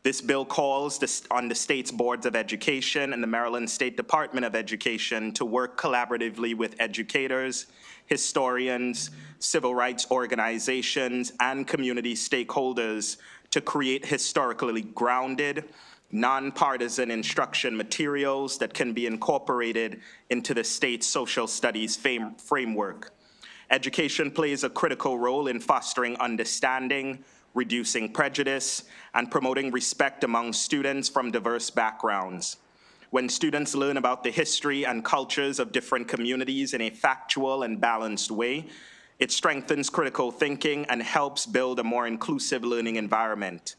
This bill calls on the state's boards of education and the Maryland State Department of Education to work collaboratively with educators, historians, civil rights organizations, and community stakeholders to create historically grounded, nonpartisan instruction materials that can be incorporated into the state's social studies framework. Education plays a critical role in fostering understanding, reducing prejudice, and promoting respect among students from diverse backgrounds. When students learn about the history and cultures of different communities in a factual and balanced way, it strengthens critical thinking and helps build a more inclusive learning environment.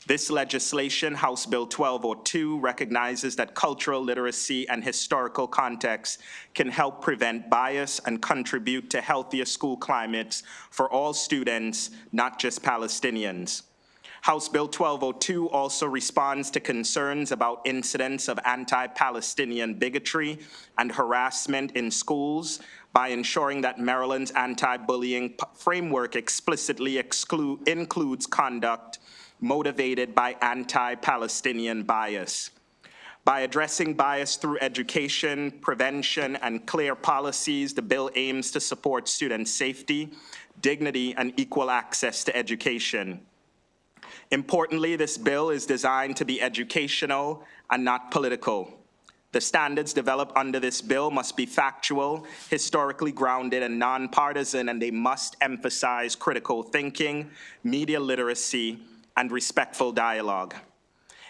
This legislation, House Bill 1202, recognizes that cultural literacy and historical context can help prevent bias and contribute to healthier school climates for all students, not just Palestinians. House Bill 1202 also responds to concerns about incidents of anti-Palestinian bigotry and harassment in schools by ensuring that Maryland's anti-bullying framework explicitly includes conduct motivated by anti-Palestinian bias. By addressing bias through education, prevention, and clear policies, the bill aims to support student safety, dignity, and equal access to education. Importantly, this bill is designed to be educational and not political. The standards developed under this bill must be factual, historically grounded, and nonpartisan, and they must emphasize critical thinking, media literacy, and respectful dialogue.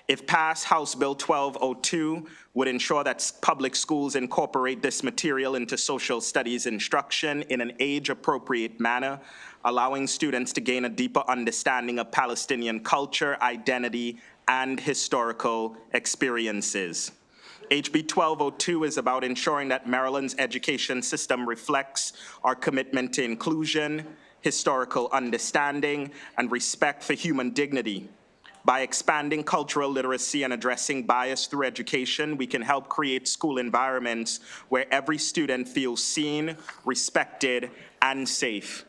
If passed, House Bill 1202 would ensure that public schools incorporate this material into social studies instruction in an age-appropriate manner, allowing students to gain a deeper understanding of Palestinian culture, identity, and historical experiences. HB 1202 is about ensuring that Maryland's education system reflects our commitment to inclusion, historical understanding, and respect for human dignity. By expanding cultural literacy and addressing bias through education, we can help create school environments where every student feels seen, respected, and safe.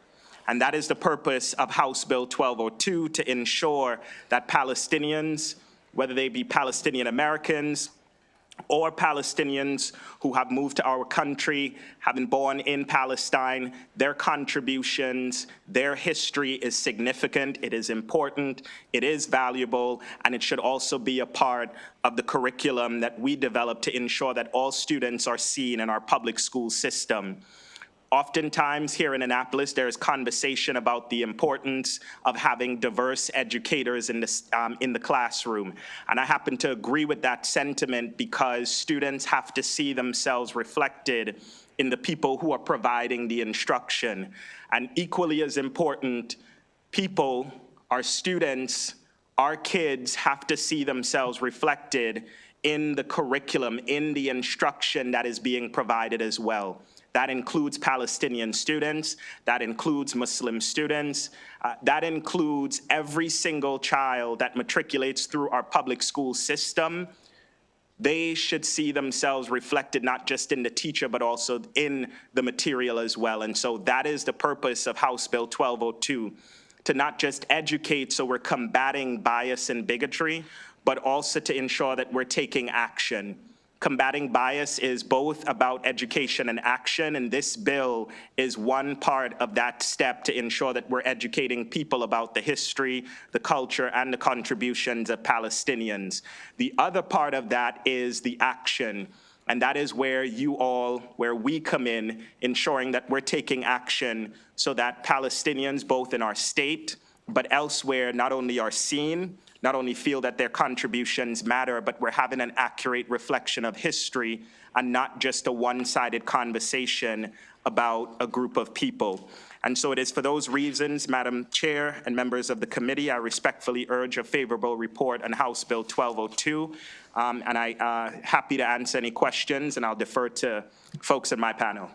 And that is the purpose of House Bill 1202, to ensure that Palestinians, whether they be Palestinian Americans or Palestinians who have moved to our country, have been born in Palestine, their contributions, their history is significant, it is important, it is valuable, and it should also be a part of the curriculum that we develop to ensure that all students are seen in our public school system. Oftentimes here in Annapolis, there is conversation about the importance of having diverse educators in the classroom. And I happen to agree with that sentiment because students have to see themselves reflected in the people who are providing the instruction. And equally as important, people, our students, our kids have to see themselves reflected in the curriculum, in the instruction that is being provided as well. That includes Palestinian students, that includes Muslim students, that includes every single child that matriculates through our public school system. They should see themselves reflected not just in the teacher, but also in the material as well. And so that is the purpose of House Bill 1202, to not just educate so we're combating bias and bigotry, but also to ensure that we're taking action. Combating bias is both about education and action, and this bill is one part of that step to ensure that we're educating people about the history, the culture, and the contributions of Palestinians. The other part of that is the action, and that is where where we come in, ensuring that we're taking action so that Palestinians, both in our state, but elsewhere, not only are seen, not only feel that their contributions matter, but we're having an accurate reflection of history and not just a one-sided conversation about a group of people. And so it is for those reasons, Madam Chair and members of the committee, I respectfully urge a favorable report on House Bill 1202. And I'm happy to answer any questions, and I'll defer to folks in my panel.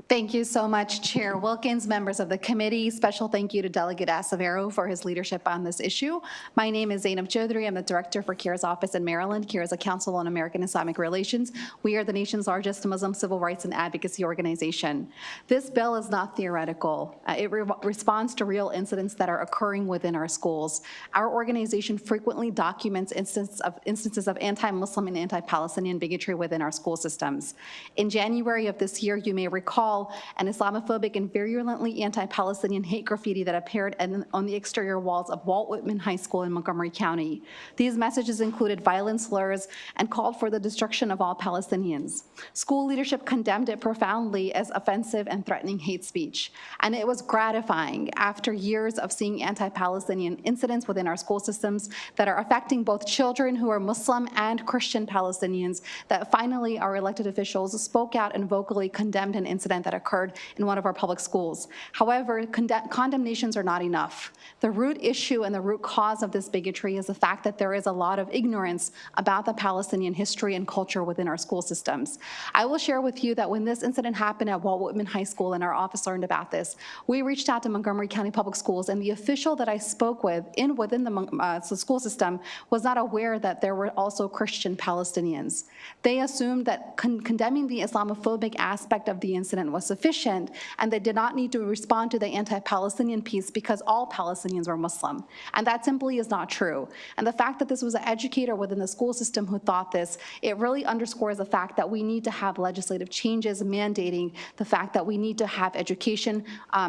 Thank you so much, Chair Wilkins, members of the committee. Special thank you to Delegate Acevedo for his leadership on this issue. My name is Zainab Chaudhry. I'm the director for CARE's office in Maryland. CARE is a Council on American Islamic Relations. We are the nation's largest Muslim civil rights and advocacy organization. This bill is not theoretical. It responds to real incidents that are occurring within our schools. Our organization frequently documents instances of anti-Muslim and anti-Palestinian bigotry within our school systems. In January of this year, you may recall an Islamophobic and virulently anti-Palestinian hate graffiti that appeared on the exterior walls of Walt Whitman High School in Montgomery County. These messages included violent slurs and called for the destruction of all Palestinians. School leadership condemned it profoundly as offensive and threatening hate speech. And it was gratifying after years of seeing anti-Palestinian incidents within our school systems that are affecting both children who are Muslim and Christian Palestinians that finally our elected officials spoke out and vocally condemned an incident that occurred in one of our public schools. However, condemnations are not enough. The root issue and the root cause of this bigotry is the fact that there is a lot of ignorance about the Palestinian history and culture within our school systems. I will share with you that when this incident happened at Walt Whitman High School and our office learned about this, we reached out to Montgomery County Public Schools, and the official that I spoke with within the school system was not aware that there were also Christian Palestinians. They assumed that condemning the Islamophobic aspect of the incident was sufficient, and they did not need to respond to the anti-Palestinian piece because all Palestinians were Muslim. And that simply is not true. And the fact that this was an educator within the school system who thought this, it really underscores the fact that we need to have legislative changes mandating the fact that we need to have education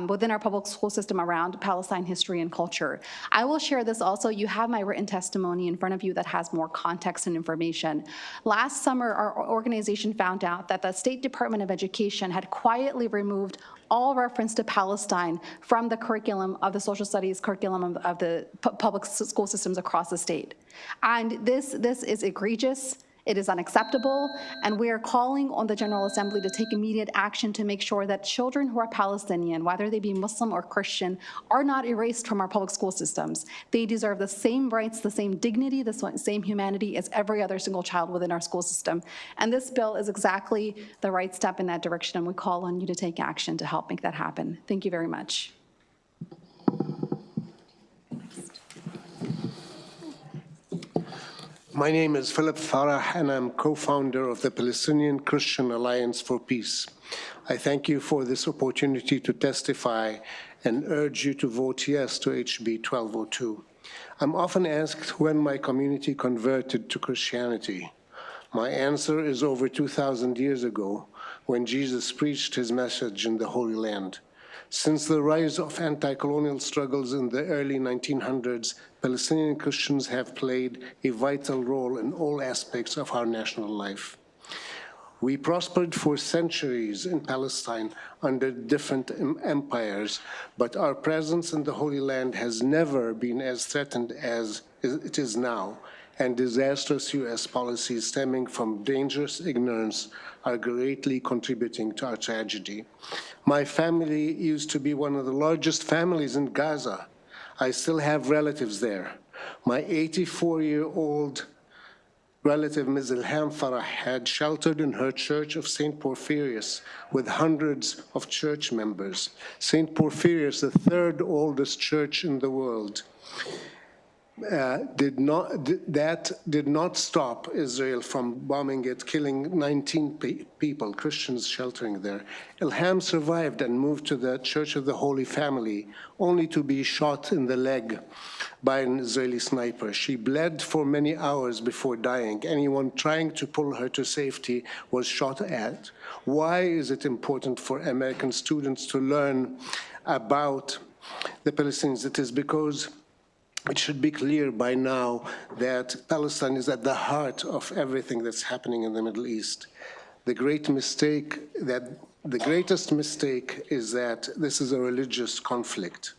within our public school system around Palestine history and culture. I will share this also. You have my written testimony in front of you that has more context and information. Last summer, our organization found out that the State Department of Education had quietly removed all reference to Palestine from the curriculum of the social studies curriculum of the public school systems across the state. And this is egregious. It is unacceptable, and we are calling on the General Assembly to take immediate action to make sure that children who are Palestinian, whether they be Muslim or Christian, are not erased from our public school systems. They deserve the same rights, the same dignity, the same humanity as every other single child within our school system. And this bill is exactly the right step in that direction, and we call on you to take action to help make that happen. Thank you very much. My name is Philip Farah, and I'm co-founder of the Palestinian Christian Alliance for Peace. I thank you for this opportunity to testify and urge you to vote yes to HB 1202. I'm often asked when my community converted to Christianity. My answer is over 2,000 years ago, when Jesus preached his message in the Holy Land. Since the rise of anti-colonial struggles in the early 1900s, Palestinian Christians have played a vital role in all aspects of our national life. We prospered for centuries in Palestine under different empires, but our presence in the Holy Land has never been as threatened as it is now, and disastrous U.S. policies stemming from dangerous ignorance are greatly contributing to our tragedy. My family used to be one of the largest families in Gaza. I still have relatives there. My 84-year-old relative, Ms. Ilham Farah, had sheltered in her Church of St. Porphyrius with hundreds of church members. St. Porphyrius, the third oldest church in the world, did not stop Israel from bombing it, killing 19 people, Christians sheltering there. Ilham survived and moved to the Church of the Holy Family, only to be shot in the leg by an Israeli sniper. She bled for many hours before dying. Anyone trying to pull her to safety was shot at. Why is it important for American students to learn about the Palestinians? It is because it should be clear by now that Palestine is at the heart of everything that's happening in the Middle East. The greatest mistake is that this is a religious conflict.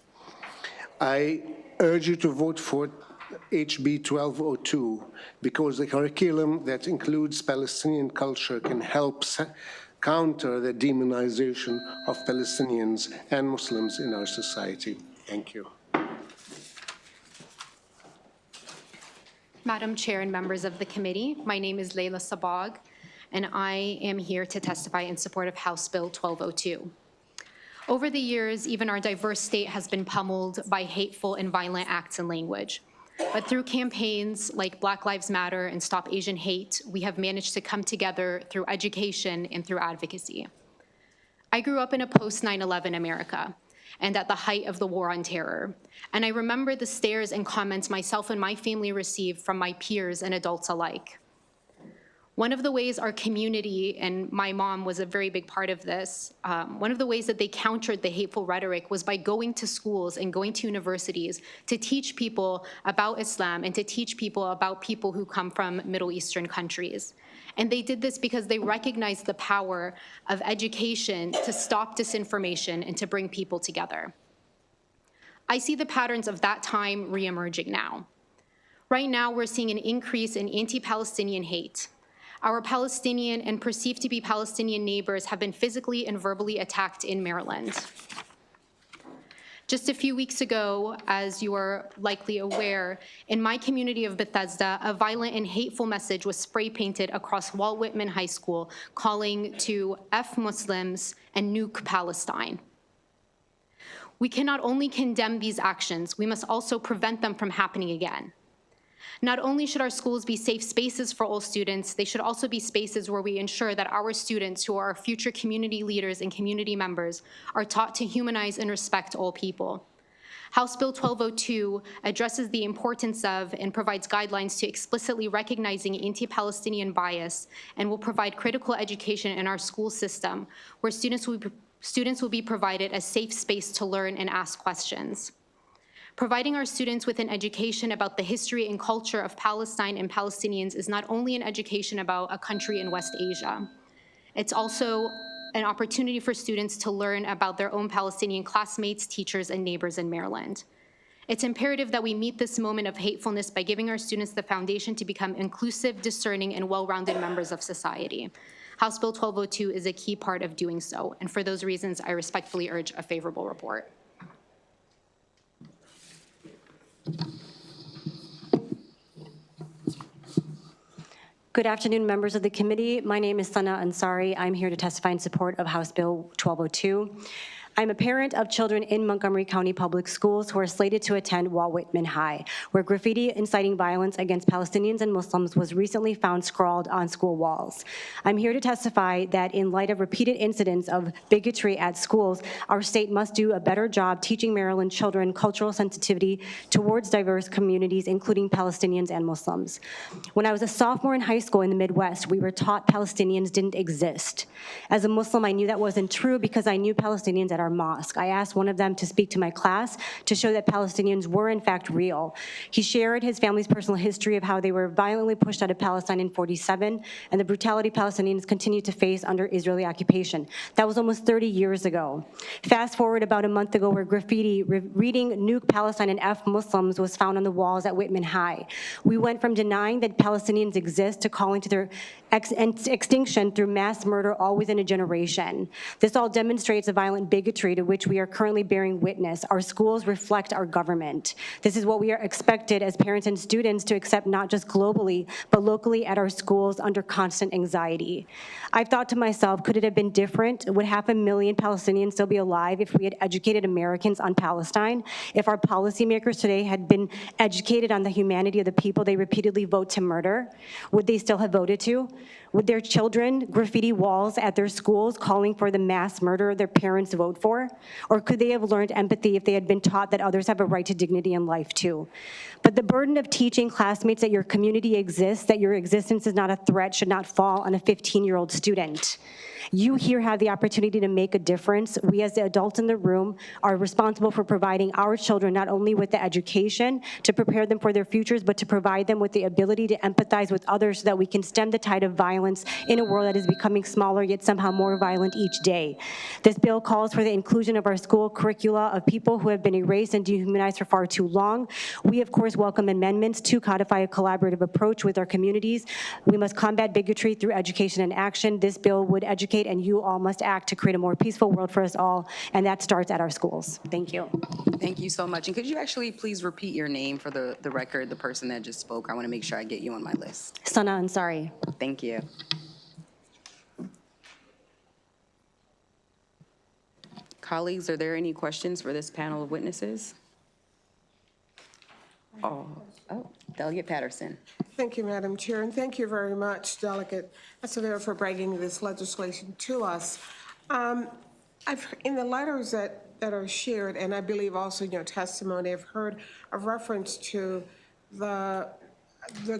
I urge you to vote for HB 1202 because the curriculum that includes Palestinian culture can help counter the demonization of Palestinians and Muslims in our society. Thank you. Madam Chair and members of the committee, my name is Layla Sabag, and I am here to testify in support of House Bill 1202. Over the years, even our diverse state has been pummeled by hateful and violent acts and language. But through campaigns like Black Lives Matter and Stop Asian Hate, we have managed to come together through education and through advocacy. I grew up in a post-9/11 America, and at the height of the war on terror. And I remember the stares and comments myself and my family received from my peers and adults alike. One of the ways our community, and my mom was a very big part of this, one of the ways that they countered the hateful rhetoric was by going to schools and going to universities to teach people about Islam and to teach people about people who come from Middle Eastern countries. And they did this because they recognized the power of education to stop disinformation and to bring people together. I see the patterns of that time reemerging now. Right now, we're seeing an increase in anti-Palestinian hate. Our Palestinian and perceived to be Palestinian neighbors have been physically and verbally attacked in Maryland. Just a few weeks ago, as you are likely aware, in my community of Bethesda, a violent and hateful message was spray painted across Walt Whitman High School calling to F Muslims and nuke Palestine. We can not only condemn these actions, we must also prevent them from happening again. Not only should our schools be safe spaces for all students, they should also be spaces where we ensure that our students, who are our future community leaders and community members, are taught to humanize and respect all people. House Bill 1202 addresses the importance of and provides guidelines to explicitly recognizing anti-Palestinian bias and will provide critical education in our school system, where students will be provided a safe space to learn and ask questions. Providing our students with an education about the history and culture of Palestine and Palestinians is not only an education about a country in West Asia, it's also an opportunity for students to learn about their own Palestinian classmates, teachers, and neighbors in Maryland. It's imperative that we meet this moment of hatefulness by giving our students the foundation to become inclusive, discerning, and well-rounded members of society. House Bill 1202 is a key part of doing so, and for those reasons, I respectfully urge a favorable report. Good afternoon, members of the committee. My name is Sana Ansari. I'm here to testify in support of House Bill 1202. I'm a parent of children in Montgomery County Public Schools who are slated to attend Walt Whitman High, where graffiti inciting violence against Palestinians and Muslims was recently found scrawled on school walls. I'm here to testify that in light of repeated incidents of bigotry at schools, our state must do a better job teaching Maryland children cultural sensitivity towards diverse communities, including Palestinians and Muslims. When I was a sophomore in high school in the Midwest, we were taught Palestinians didn't exist. As a Muslim, I knew that wasn't true because I knew Palestinians at our mosque. I asked one of them to speak to my class to show that Palestinians were in fact real. He shared his family's personal history of how they were violently pushed out of Palestine in '47 and the brutality Palestinians continue to face under Israeli occupation. That was almost 30 years ago. Fast forward about a month ago, where graffiti reading "Nuke Palestine" and F Muslims was found on the walls at Whitman High. We went from denying that Palestinians exist to calling to their extinction through mass murder all within a generation. This all demonstrates a violent bigotry to which we are currently bearing witness. Our schools reflect our government. This is what we are expected as parents and students to accept, not just globally, but locally at our schools under constant anxiety. I've thought to myself, could it have been different? Would 500,000 Palestinians still be alive if we had educated Americans on Palestine? If our policymakers today had been educated on the humanity of the people they repeatedly vote to murder? Would they still have voted to? Would their children graffiti walls at their schools calling for the mass murder their parents vote for? Or could they have learned empathy if they had been taught that others have a right to dignity in life too? But the burden of teaching classmates that your community exists, that your existence is not a threat, should not fall on a 15-year-old student. You here have the opportunity to make a difference. We as the adults in the room are responsible for providing our children not only with the education to prepare them for their futures, but to provide them with the ability to empathize with others so that we can stem the tide of violence in a world that is becoming smaller yet somehow more violent each day. This bill calls for the inclusion of our school curricula of people who have been erased and dehumanized for far too long. We, of course, welcome amendments to codify a collaborative approach with our communities. We must combat bigotry through education and action. This bill would educate, and you all must act to create a more peaceful world for us all, and that starts at our schools. Thank you. Thank you so much. And could you actually please repeat your name for the record, the person that just spoke? I want to make sure I get you on my list. Sana Ansari. Thank you. Colleagues, are there any questions for this panel of witnesses? Oh, Delegate Patterson. Thank you, Madam Chair, and thank you very much, Delegate Acevedo, for bringing this legislation to us. In the letters that are shared, and I believe also in your testimony, I've heard a reference to the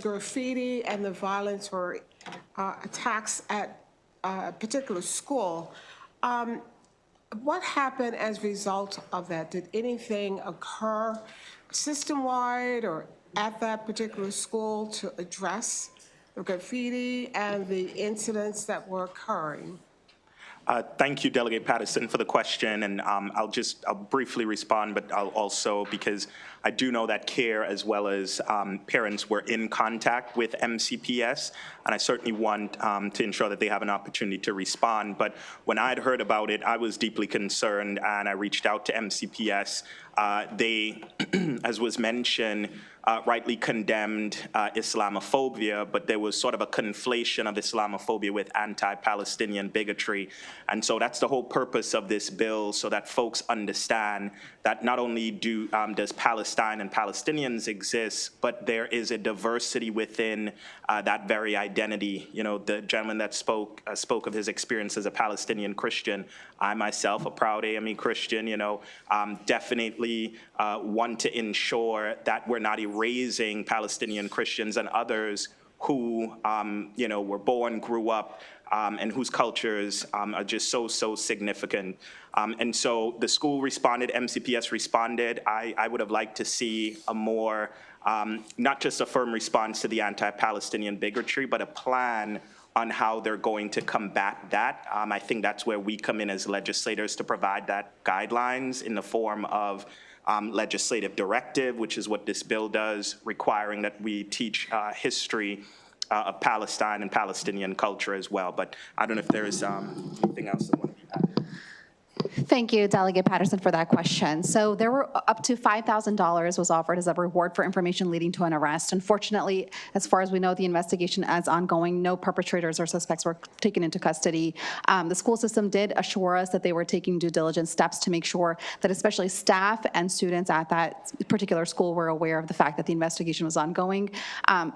graffiti and the violence or attacks at a particular school. What happened as a result of that? Did anything occur system-wide or at that particular school to address the graffiti and the incidents that were occurring? Thank you, Delegate Patterson, for the question, and I'll briefly respond, but I'll also, because I do know that CARE as well as parents were in contact with MCPS, and I certainly want to ensure that they have an opportunity to respond. But when I'd heard about it, I was deeply concerned, and I reached out to MCPS. They, as was mentioned, rightly condemned Islamophobia, but there was sort of a conflation of Islamophobia with anti-Palestinian bigotry. And so that's the whole purpose of this bill, so that folks understand that not only does Palestine and Palestinians exist, but there is a diversity within that very identity. You know, the gentleman that spoke of his experience as a Palestinian Christian. I myself, a proud AME Christian, definitely want to ensure that we're not erasing Palestinian Christians and others who, were born, grew up, and whose cultures are just so significant. And so the school responded, MCPS responded. I would have liked to see a more, not just a firm response to the anti-Palestinian bigotry, but a plan on how they're going to combat that. I think that's where we come in as legislators to provide that guidelines in the form of legislative directive, which is what this bill does, requiring that we teach history of Palestine and Palestinian culture as well. But I don't know if there is anything else that I want to add. Thank you, Delegate Patterson, for that question. So there were up to $5,000 was offered as a reward for information leading to an arrest. Unfortunately, as far as we know, the investigation is ongoing. No perpetrators or suspects were taken into custody. The school system did assure us that they were taking due diligence steps to make sure that especially staff and students at that particular school were aware of the fact that the investigation was ongoing.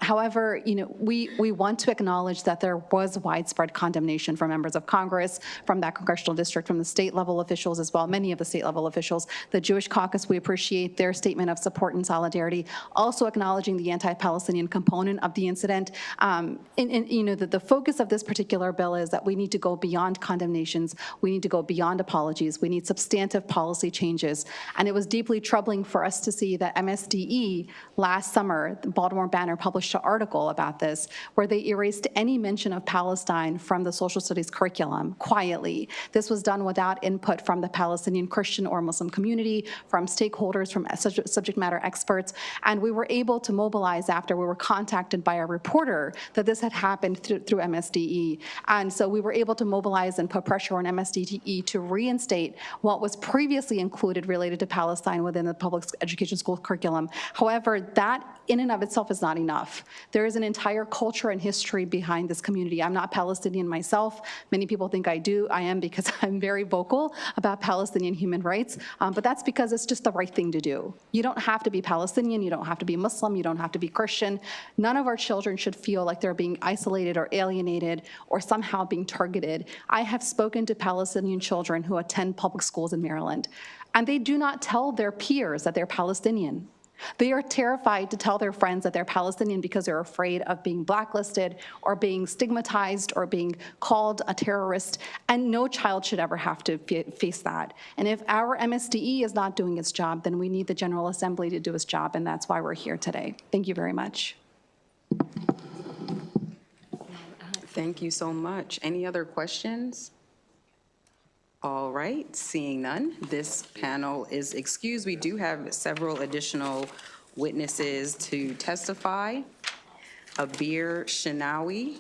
However, we want to acknowledge that there was widespread condemnation from members of Congress, from that congressional district, from the state level officials as well, many of the state level officials. The Jewish Caucus, we appreciate their statement of support and solidarity, also acknowledging the anti-Palestinian component of the incident. The focus of this particular bill is that we need to go beyond condemnations. We need to go beyond apologies. We need substantive policy changes. And it was deeply troubling for us to see that MSDE last summer, the Baltimore Banner published an article about this, where they erased any mention of Palestine from the social studies curriculum quietly. This was done without input from the Palestinian Christian or Muslim community, from stakeholders, from subject matter experts, and we were able to mobilize after we were contacted by a reporter that this had happened through MSDE. And so we were able to mobilize and put pressure on MSDE to reinstate what was previously included related to Palestine within the public education school curriculum. However, that in and of itself is not enough. There is an entire culture and history behind this community. I'm not Palestinian myself. Many people think I do. I am, because I'm very vocal about Palestinian human rights, but that's because it's just the right thing to do. You don't have to be Palestinian, you don't have to be Muslim, you don't have to be Christian. None of our children should feel like they're being isolated or alienated or somehow being targeted. I have spoken to Palestinian children who attend public schools in Maryland, and they do not tell their peers that they're Palestinian. They are terrified to tell their friends that they're Palestinian because they're afraid of being blacklisted or being stigmatized or being called a terrorist, and no child should ever have to face that. And if our MSDE is not doing its job, then we need the General Assembly to do its job, and that's why we're here today. Thank you very much. Thank you so much. Any other questions? All right, seeing none, this panel is excused. We do have several additional witnesses to testify. Abir Shinawi,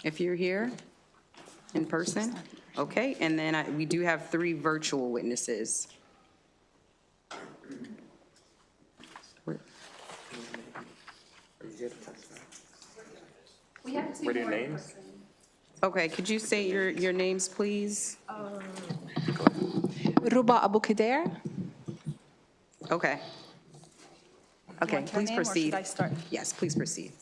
if you're here in person. Okay, and then we do have 3 virtual witnesses. What are your names? Okay, could you say your names, please? Ruba Abu Kader. Okay. Okay, Want her please name, or proceed. should I start? Yes, please proceed.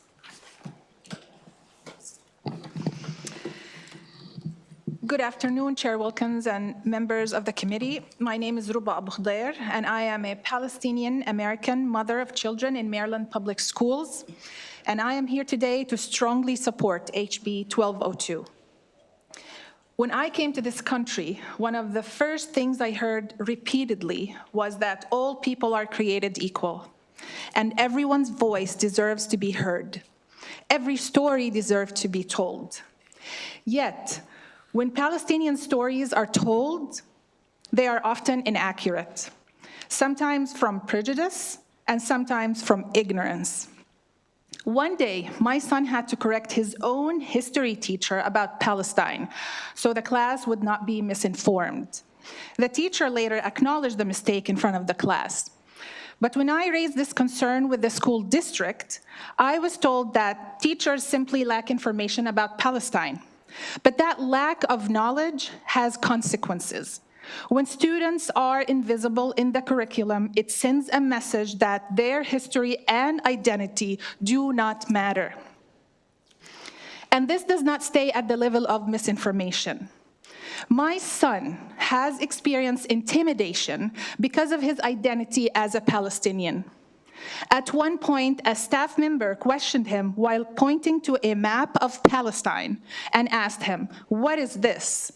Good afternoon, Chair Wilkins and members of the committee. My name is Ruba Abu Khader, and I am a Palestinian-American mother of children in Maryland Public Schools, and I am here today to strongly support HB 1202. When I came to this country, one of the first things I heard repeatedly was that all people are created equal, and everyone's voice deserves to be heard. Every story deserves to be told. Yet, When Palestinian stories are told, they are often inaccurate, sometimes from prejudice and sometimes from ignorance. One day, my son had to correct his own history teacher about Palestine, so the class would not be misinformed. The teacher later acknowledged the mistake in front of the class. But when I raised this concern with the school district, I was told that teachers simply lack information about Palestine. But that lack of knowledge has consequences. When students are invisible in the curriculum, it sends a message that their history and identity do not matter. And this does not stay at the level of misinformation. My son has experienced intimidation because of his identity as a Palestinian. At one point, a staff member questioned him while pointing to a map of Palestine and asked him, "What is this?"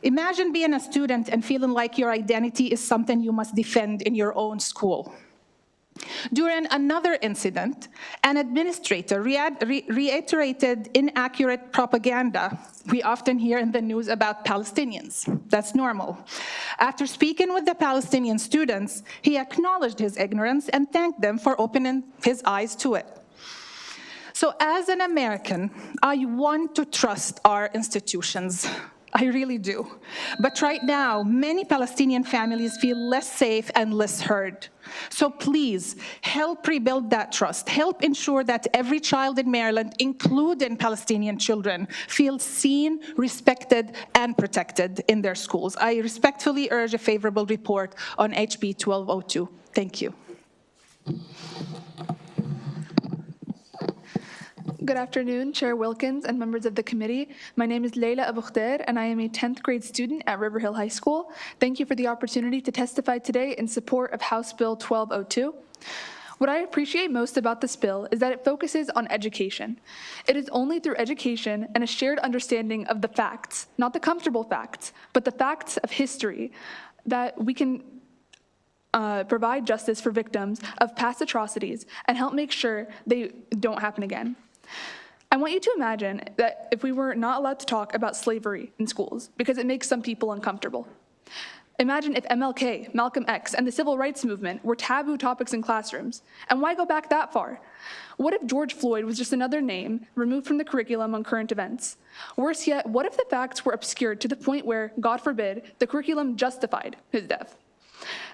Imagine being a student and feeling like your identity is something you must defend in your own school. During another incident, an administrator reiterated inaccurate propaganda we often hear in the news about Palestinians. That's normal. After speaking with the Palestinian students, he acknowledged his ignorance and thanked them for opening his eyes to it. So as an American, I want to trust our institutions. I really do. But right now, many Palestinian families feel less safe and less heard. So please, help rebuild that trust. Help ensure that every child in Maryland, including Palestinian children, feels seen, respected, and protected in their schools. I respectfully urge a favorable report on HB 1202. Thank you. Good afternoon, Chair Wilkins and members of the committee. My name is Leila Abu Khair, and I am a 10th grade student at River Hill High School. Thank you for the opportunity to testify today in support of House Bill 1202. What I appreciate most about this bill is that it focuses on education. It is only through education and a shared understanding of the facts, not the comfortable facts, but the facts of history, that we can provide justice for victims of past atrocities and help make sure they don't happen again. I want you to imagine that if we were not allowed to talk about slavery in schools because it makes some people uncomfortable. Imagine if MLK, Malcolm X, and the civil rights movement were taboo topics in classrooms. And why go back that far? What if George Floyd was just another name removed from the curriculum on current events? Worse yet, what if the facts were obscured to the point where, God forbid, the curriculum justified his death?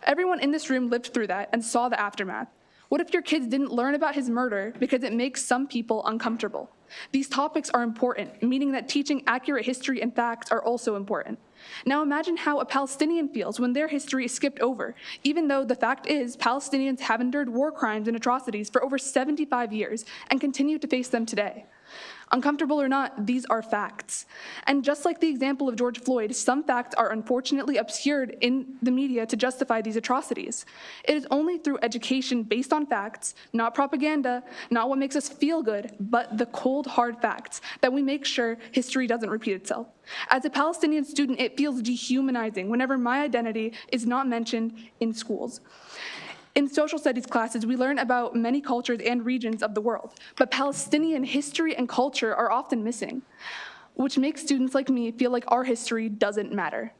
Everyone in this room lived through that and saw the aftermath. What if your kids didn't learn about his murder because it makes some people uncomfortable? These topics are important, meaning that teaching accurate history and facts are also important. Now imagine how a Palestinian feels when their history is skipped over, even though the fact is Palestinians have endured war crimes and atrocities for over 75 years and continue to face them today. Uncomfortable or not, these are facts. And just like the example of George Floyd, some facts are unfortunately obscured in the media to justify these atrocities. It is only through education based on facts, not propaganda, not what makes us feel good, but the cold, hard facts, that we make sure history doesn't repeat itself. As a Palestinian student, it feels dehumanizing whenever my identity is not mentioned in schools. In social studies classes, we learn about many cultures and regions of the world, but Palestinian history and culture are often missing, which makes students like me feel like our history doesn't matter.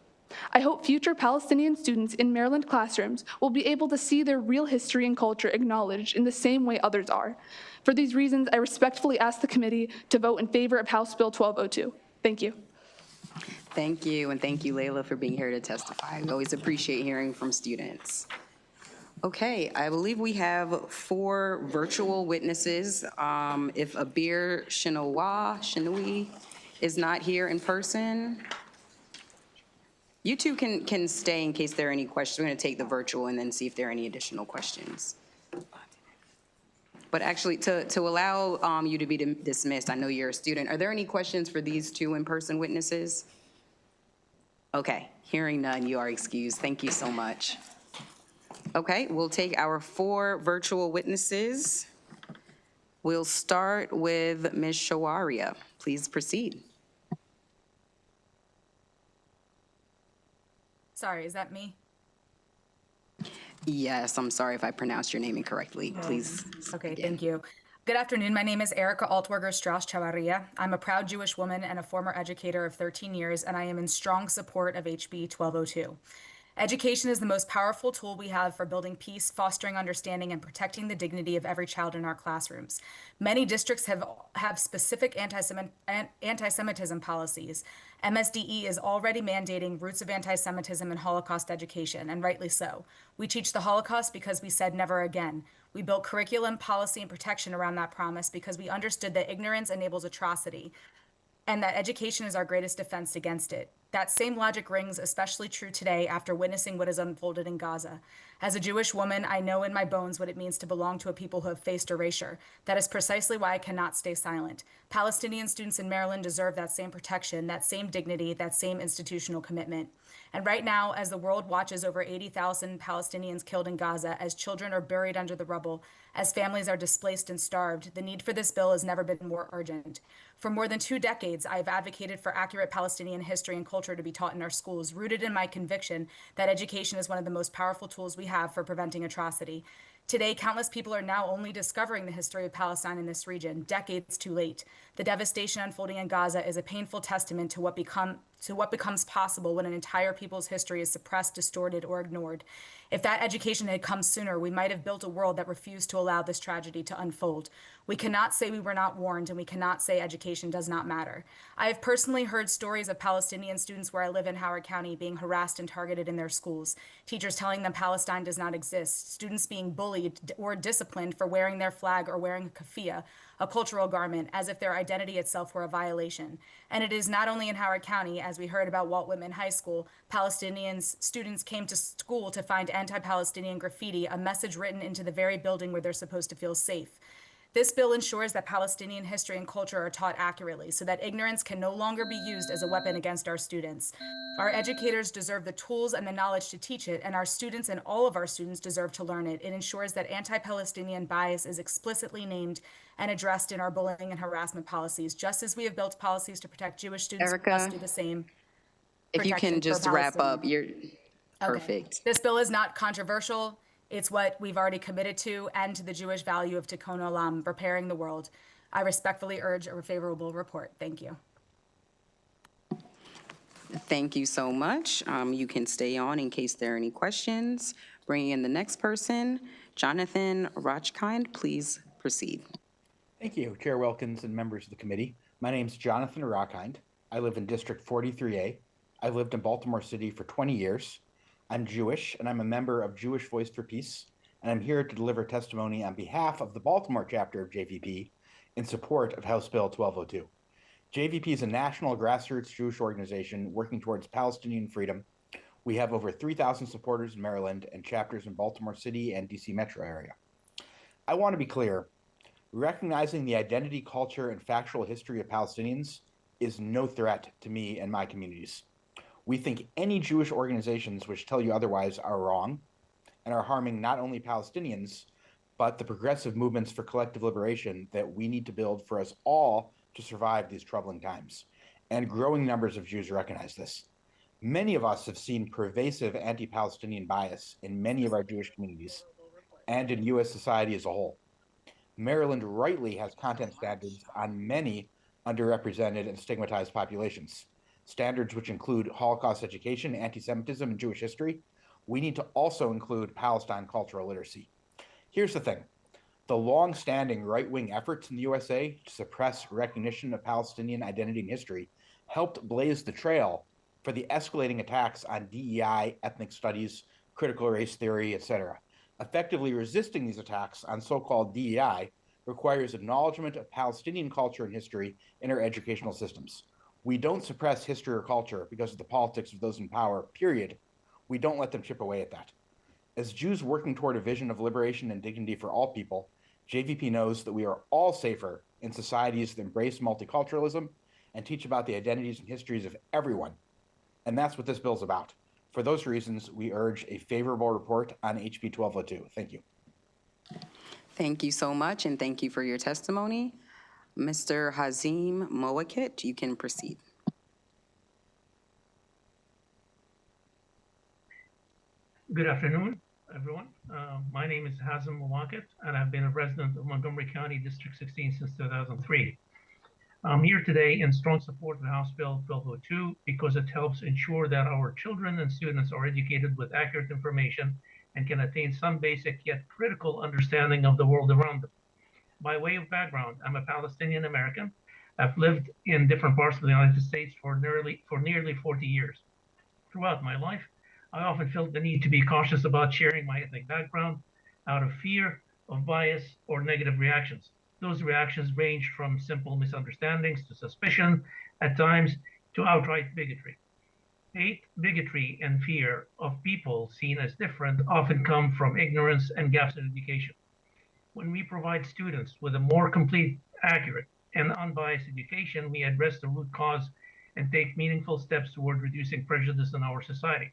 I hope future Palestinian students in Maryland classrooms will be able to see their real history and culture acknowledged in the same way others are. For these reasons, I respectfully ask the committee to vote in favor of House Bill 1202. Thank you. Thank you, and thank you, Layla, for being here to testify. We always appreciate hearing from students. Okay, I believe we have 4 virtual witnesses. If Abir Shinoui is not here in person, you two can stay in case there are any questions. We're going to take the virtual and then see if there are any additional questions. But actually, to allow you to be dismissed, I know you're a student. Are there any questions for these 2 in-person witnesses? Okay, hearing none, you are excused. Thank you so much. Okay, we'll take our 4 virtual witnesses. We'll start with Ms. Shawaria. Please proceed. Sorry, is that me? Yes, I'm sorry if I pronounced your name incorrectly. Please. Okay, thank you. Good afternoon. My name is Erica Altwerger Strauss Chavarria. I'm a proud Jewish woman and a former educator of 13 years, and I am in strong support of HB 1202. Education is the most powerful tool we have for building peace, fostering understanding, and protecting the dignity of every child in our classrooms. Many districts have specific anti-Semitism policies. MSDE is already mandating roots of anti-Semitism in Holocaust education, and rightly so. We teach the Holocaust because we said never again. We built curriculum, policy, and protection around that promise because we understood that ignorance enables atrocity, and that education is our greatest defense against it. That same logic rings especially true today after witnessing what has unfolded in Gaza. As a Jewish woman, I know in my bones what it means to belong to a people who have faced erasure. That is precisely why I cannot stay silent. Palestinian students in Maryland deserve that same protection, that same dignity, that same institutional commitment. And right now, as the world watches over 80,000 Palestinians killed in Gaza, as children are buried under the rubble, as families are displaced and starved, the need for this bill has never been more urgent. For more than 2 decades, I have advocated for accurate Palestinian history and culture to be taught in our schools, rooted in my conviction that education is one of the most powerful tools we have for preventing atrocity. Today, countless people are now only discovering the history of Palestine in this region, decades too late. The devastation unfolding in Gaza is a painful testament to what becomes possible when an entire people's history is suppressed, distorted, or ignored. If that education had come sooner, we might have built a world that refused to allow this tragedy to unfold. We cannot say we were not warned, and we cannot say education does not matter. I have personally heard stories of Palestinian students where I live in Howard County being harassed and targeted in their schools, teachers telling them Palestine does not exist, students being bullied or disciplined for wearing their flag or wearing a keffiyeh, a cultural garment, as if their identity itself were a violation. And it is not only in Howard County, as we heard about Walt Whitman High School, students came to school to find anti-Palestinian graffiti, a message written into the very building where they're supposed to feel safe. This bill ensures that Palestinian history and culture are taught accurately so that ignorance can no longer be used as a weapon against our students. Our educators deserve the tools and the knowledge to teach it, and our students and all of our students deserve to learn it. It ensures that anti-Palestinian bias is explicitly named and addressed in our bullying and harassment policies, just as we have built policies to protect Jewish students. Erica, we must do the same. if you can just wrap up, you're perfect. Okay. This bill is not controversial. It's what we've already committed to and to the Jewish value of tikkun olam, repairing the world. I respectfully urge a favorable report. Thank you. Thank you so much. You can stay on in case there are any questions. Bringing in the next person, Jonathan Rochkind, please proceed. Thank you, Chair Wilkins and members of the committee. My name is Jonathan Rochkind. I live in District 43A. I've lived in Baltimore City for 20 years. I'm Jewish, and I'm a member of Jewish Voice for Peace, and I'm here to deliver testimony on behalf of the Baltimore chapter of JVP in support of House Bill 1202. JVP is a national grassroots Jewish organization working towards Palestinian freedom. We have over 3,000 supporters in Maryland and chapters in Baltimore City and DC metro area. I want to be clear, recognizing the identity, culture, and factual history of Palestinians is no threat to me and my communities. We think any Jewish organizations which tell you otherwise are wrong and are harming not only Palestinians, but the progressive movements for collective liberation that we need to build for us all to survive these troubling times. And growing numbers of Jews recognize this. Many of us have seen pervasive anti-Palestinian bias in many of our Jewish communities and in U.S. society as a whole. Maryland rightly has content standards on many underrepresented and stigmatized populations. Standards which include Holocaust education, anti-Semitism, and Jewish history. We need to also include Palestine cultural literacy. Here's the thing. The long-standing right-wing efforts in the USA to suppress recognition of Palestinian identity and history helped blaze the trail for the escalating attacks on DEI, ethnic studies, critical race theory, etc. Effectively resisting these attacks on so-called DEI requires acknowledgement of Palestinian culture and history in our educational systems. We don't suppress history or culture because of the politics of those in power, period. We don't let them chip away at that. As Jews working toward a vision of liberation and dignity for all people, JVP knows that we are all safer in societies that embrace multiculturalism and teach about the identities and histories of everyone. And that's what this bill's about. For those reasons, we urge a favorable report on HB 1202. Thank you. Thank you so much, and thank you for your testimony. Mr. Hazim Moakit, you can proceed. Good afternoon. everyone. My name is Hazem Mwaket, and I've been a resident of Montgomery County District 16 since 2003. I'm here today in strong support of House Bill 1202 because it helps ensure that our children and students are educated with accurate information and can attain some basic yet critical understanding of the world around them. By way of background, I'm a Palestinian American. I've lived in different parts of the United States for nearly 40 years. Throughout my life, I often felt the need to be cautious about sharing my ethnic background out of fear of bias or negative reactions. Those reactions ranged from simple misunderstandings to suspicion, at times to outright bigotry. Hate, bigotry, and fear of people seen as different often come from ignorance and gaps in education. When we provide students with a more complete, accurate, and unbiased education, we address the root cause and take meaningful steps toward reducing prejudice in our society.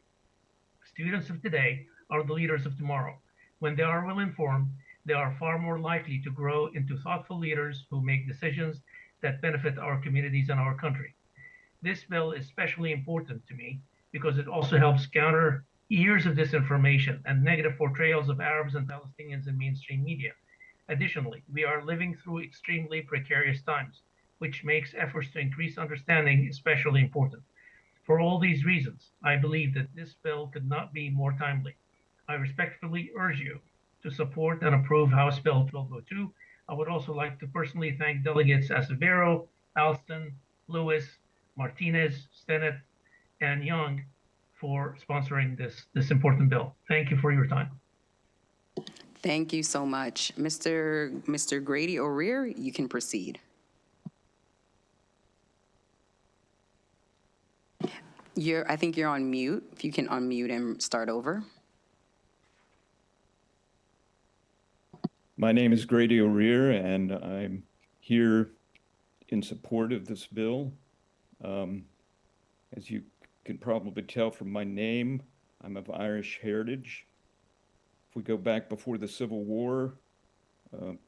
Students of today are the leaders of tomorrow. When they are well informed, they are far more likely to grow into thoughtful leaders who make decisions that benefit our communities and our country. This bill is especially important to me because it also helps counter years of disinformation and negative portrayals of Arabs and Palestinians in mainstream media. Additionally, we are living through extremely precarious times, which makes efforts to increase understanding especially important. For all these reasons, I believe that this bill could not be more timely. I respectfully urge you to support and approve House Bill 1202. I would also like to personally thank Delegates Acevedo, Alston, Lewis, Martinez, Stennett, and Young for sponsoring this important bill. Thank you for your time. Thank you so much. Mr. Grady O'Rear, you can proceed. I think you're on mute. If you can unmute and start over. My name is Grady O'Rear, and I'm here in support of this bill. As you can probably tell from my name, I'm of Irish heritage. If we go back before the Civil War,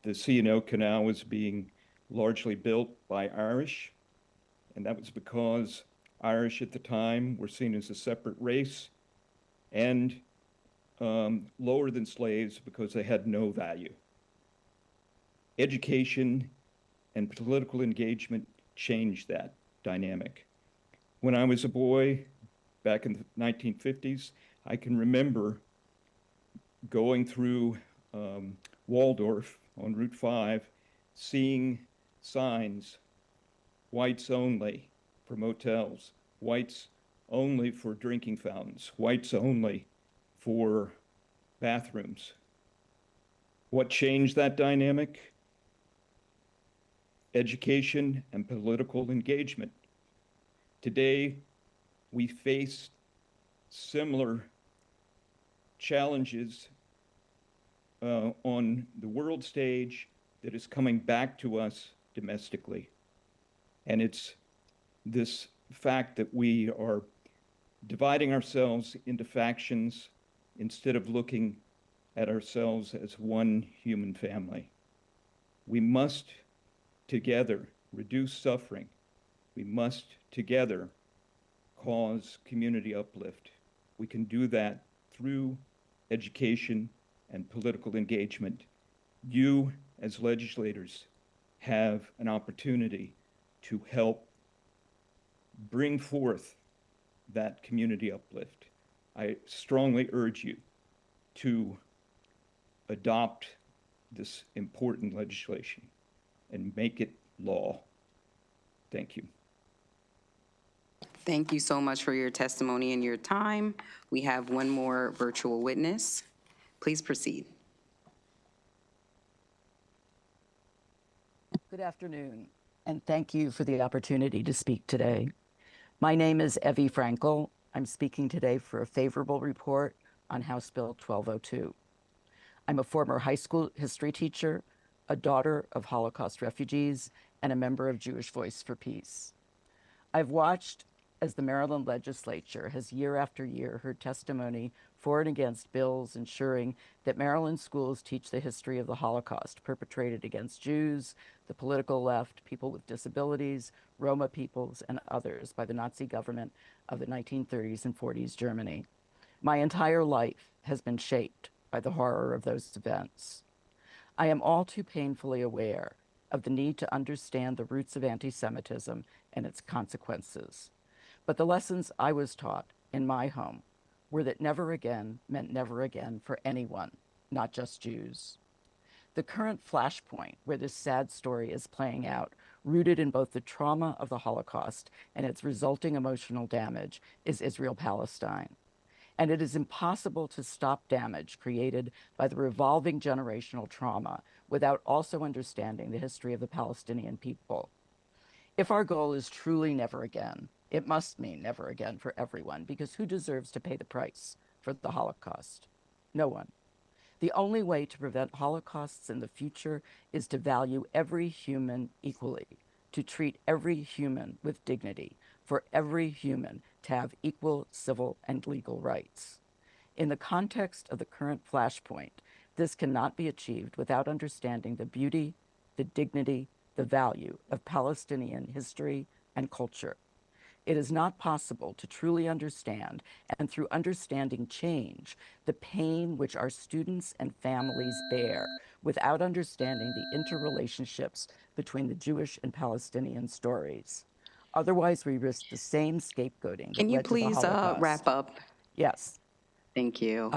the C&O Canal was being largely built by Irish, and that was because Irish at the time were seen as a separate race and lower than slaves because they had no value. Education and political engagement changed that dynamic. When I was a boy back in the 1950s, I can remember going through Waldorf on Route 5, seeing signs, whites only for motels, whites only for drinking fountains, whites only for bathrooms. What changed that dynamic? Education and political engagement. Today, we face similar challenges on the world stage that is coming back to us domestically. And it's this fact that we are dividing ourselves into factions instead of looking at ourselves as one human family. We must together reduce suffering. We must together cause community uplift. We can do that through education and political engagement. You, as legislators, have an opportunity to help bring forth that community uplift. I strongly urge you to adopt this important legislation and make it law. Thank you. Thank you so much for your testimony and your time. We have one more virtual witness. Please proceed. Good afternoon, and thank you for the opportunity to speak today. My name is Evie Frankel. I'm speaking today for a favorable report on House Bill 1202. I'm a former high school history teacher, a daughter of Holocaust refugees, and a member of Jewish Voice for Peace. I've watched as the Maryland legislature has year after year heard testimony for and against bills ensuring that Maryland schools teach the history of the Holocaust perpetrated against Jews, the political left, people with disabilities, Roma peoples, and others by the Nazi government of the 1930s and 40s Germany. My entire life has been shaped by the horror of those events. I am all too painfully aware of the need to understand the roots of anti-Semitism and its consequences. But the lessons I was taught in my home were that never again meant never again for anyone, not just Jews. The current flashpoint where this sad story is playing out, rooted in both the trauma of the Holocaust and its resulting emotional damage, is Israel-Palestine. And it is impossible to stop damage created by the revolving generational trauma without also understanding the history of the Palestinian people. If our goal is truly never again, it must mean never again for everyone, because who deserves to pay the price for the Holocaust? No one. The only way to prevent Holocausts in the future is to value every human equally, to treat every human with dignity, for every human to have equal civil and legal rights. In the context of the current flashpoint, this cannot be achieved without understanding the beauty, the dignity, the value of Palestinian history and culture. It is not possible to truly understand, and through understanding change, the pain which our students and families bear without understanding the interrelationships between the Jewish and Palestinian stories. Otherwise, we risk the same scapegoating that Can you led to the please Holocaust. wrap up? Yes. Thank you.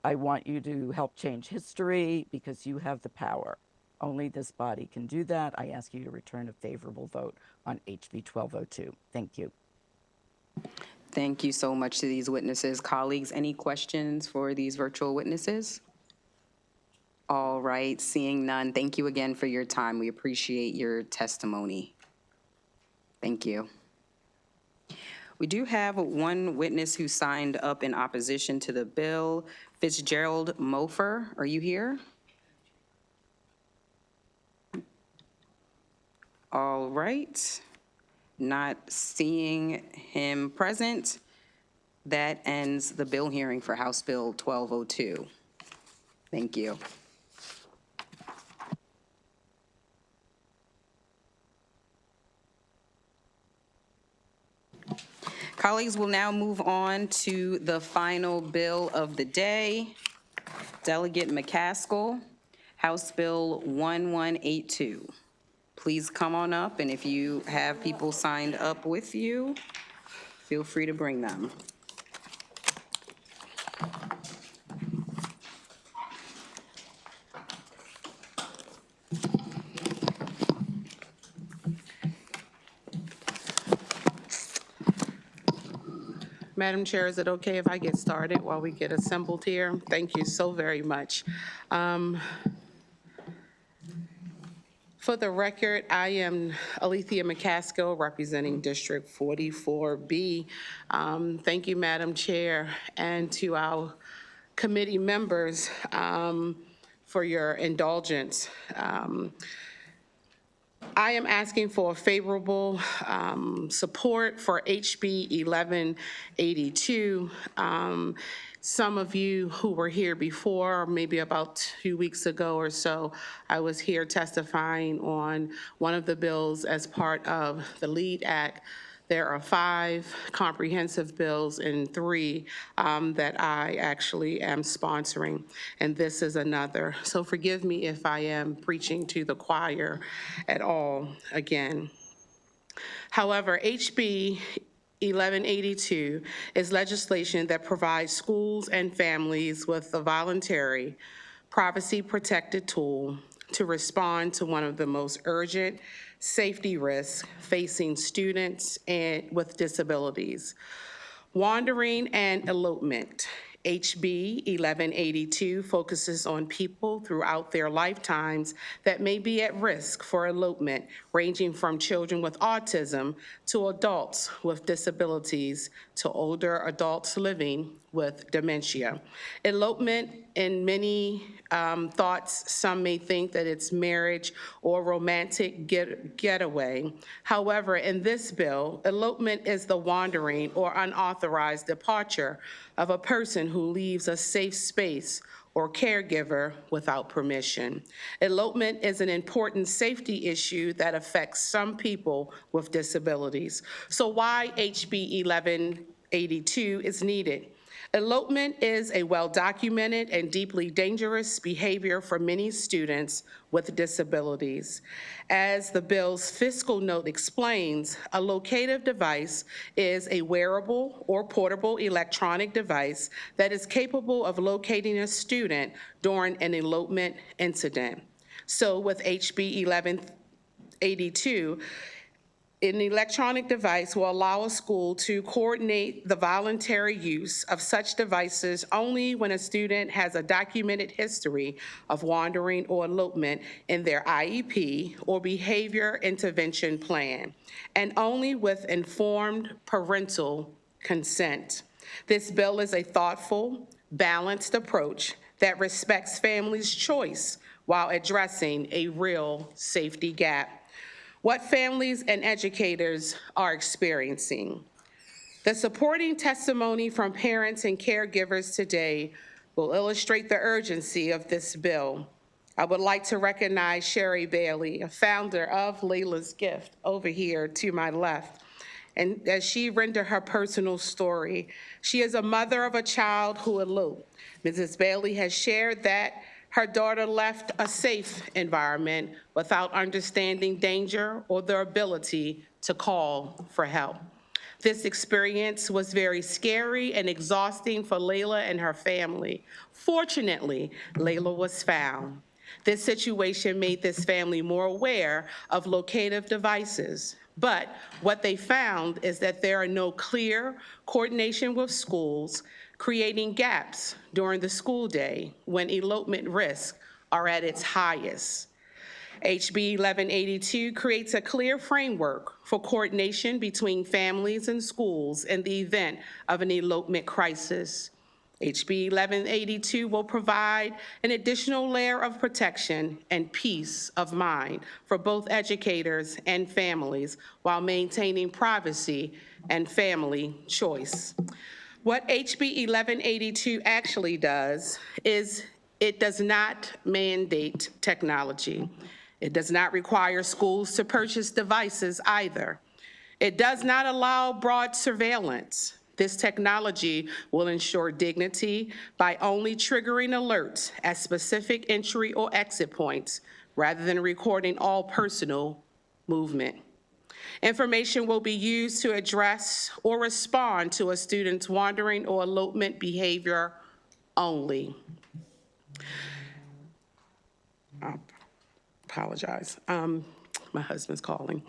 I want you to help change history because you have the power. Only this body can do that. I ask you to return a favorable vote on HB 1202. Thank you. Thank you so much to these witnesses. Colleagues, any questions for these virtual witnesses? All right, seeing none, thank you again for your time. We appreciate your testimony. Thank you. We do have one witness who signed up in opposition to the bill. Fitzgerald Mofer, are you here? All right. Not seeing him present, that ends the bill hearing for House Bill 1202. Thank you. Colleagues, will now move on to the final bill of the day. Delegate McCaskill, House Bill 1182. Please come on up, and if you have people signed up with you, feel free to bring them. Madam Chair, is it okay if I get started while we get assembled here? Thank you so very much. For the record, I am Alethea McCaskill, representing District 44B. Thank you, Madam Chair, and to our committee members for your indulgence. I am asking for favorable support for HB 1182. Some of you who were here before, maybe about 2 weeks ago or so, I was here testifying on one of the bills as part of the LEAD Act. There are 5 comprehensive bills and 3 that I actually am sponsoring, and this is another. So forgive me if I am preaching to the choir at all again. However, HB 1182 is legislation that provides schools and families with a voluntary, privacy-protected tool to respond to one of the most urgent safety risks facing students and with disabilities: wandering and elopement. HB 1182 focuses on people throughout their lifetimes that may be at risk for elopement, ranging from children with autism to adults with disabilities to older adults living with dementia. Elopement, in many thoughts, some may think that it's marriage or romantic getaway. However, in this bill, elopement is the wandering or unauthorized departure of a person who leaves a safe space or caregiver without permission. Elopement is an important safety issue that affects some people with disabilities. So why HB 1182 is needed? Elopement is a well-documented and deeply dangerous behavior for many students with disabilities. As the bill's fiscal note explains, a locative device is a wearable or portable electronic device that is capable of locating a student during an elopement incident. So with HB 1182, an electronic device will allow a school to coordinate the voluntary use of such devices only when a student has a documented history of wandering or elopement in their IEP or behavior intervention plan, and only with informed parental consent. This bill is a thoughtful, balanced approach that respects families' choice while addressing a real safety gap. What families and educators are experiencing. The supporting testimony from parents and caregivers today will illustrate the urgency of this bill. I would like to recognize Sherry Bailey, a founder of Layla's Gift, over here to my left. And as she rendered her personal story, she is a mother of a child who eloped. Mrs. Bailey has shared that her daughter left a safe environment without understanding danger or the ability to call for help. This experience was very scary and exhausting for Layla and her family. Fortunately, Layla was found. This situation made this family more aware of locative devices. But what they found is that there are no clear coordination with schools, creating gaps during the school day when elopement risks are at its highest. HB 1182 creates a clear framework for coordination between families and schools in the event of an elopement crisis. HB 1182 will provide an additional layer of protection and peace of mind for both educators and families while maintaining privacy and family choice. What HB 1182 actually does is it does not mandate technology. It does not require schools to purchase devices either. It does not allow broad surveillance. This technology will ensure dignity by only triggering alerts at specific entry or exit points rather than recording all personal movement. Information will be used to address or respond to a student's wandering or elopement behavior only. I apologize. My husband's calling.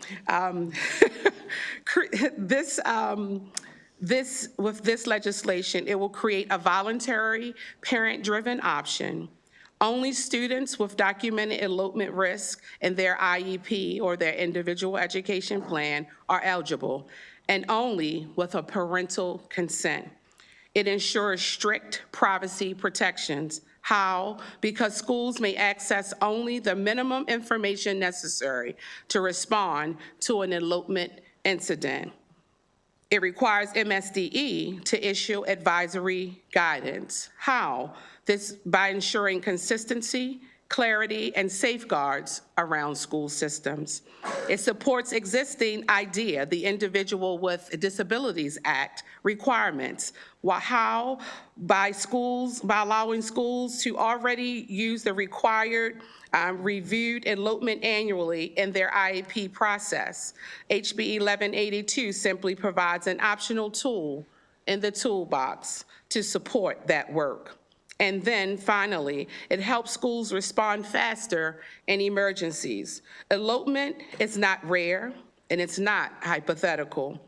With this legislation, it will create a voluntary parent-driven option. Only students with documented elopement risk in their IEP or their individual education plan are eligible, and only with a parental consent. It ensures strict privacy protections. How? Because schools may access only the minimum information necessary to respond to an elopement incident. It requires MSDE to issue advisory guidance. How? This by ensuring consistency, clarity, and safeguards around school systems. It supports existing IDEA, the Individual with Disabilities Act requirements. How? By allowing schools to already use the required reviewed elopement annually in their IEP process. HB 1182 simply provides an optional tool in the toolbox to support that work. And then finally, it helps schools respond faster in emergencies. Elopement is not rare and it's not hypothetical.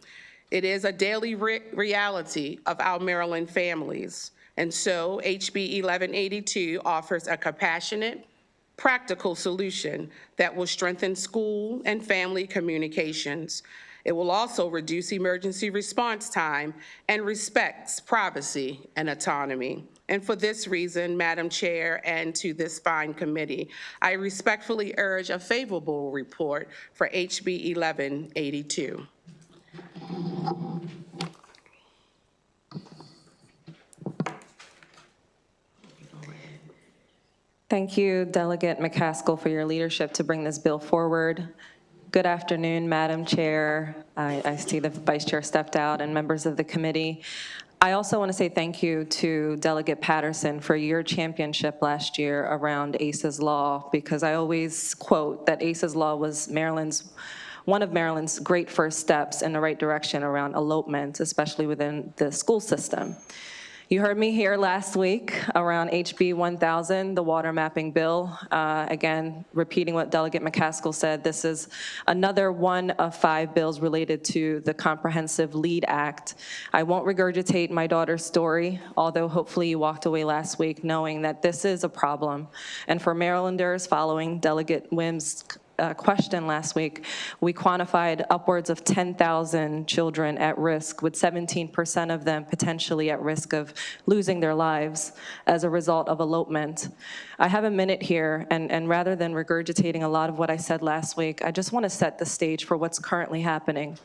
It is a daily reality of our Maryland families. And so HB 1182 offers a compassionate, practical solution that will strengthen school and family communications. It will also reduce emergency response time and respects privacy and autonomy. And for this reason, Madam Chair, and to this fine committee, I respectfully urge a favorable report for HB 1182. Thank you, Delegate McCaskill, for your leadership to bring this bill forward. Good afternoon, Madam Chair. I see the Vice Chair stepped out, and members of the committee. I also want to say thank you to Delegate Patterson for your championship last year around ACE's Law, because I always quote that ACE's Law was one of Maryland's great first steps in the right direction around elopement, especially within the school system. You heard me here last week around HB 1000, the water mapping bill. Again, repeating what Delegate McCaskill said, this is another one of 5 bills related to the Comprehensive Lead Act. I won't regurgitate my daughter's story, although hopefully you walked away last week knowing that this is a problem. And for Marylanders, following Delegate Wim's question last week, we quantified upwards of 10,000 children at risk, with 17% of them potentially at risk of losing their lives as a result of elopement. I have a minute here, and rather than regurgitating a lot of what I said last week, I just want to set the stage for what's currently happening.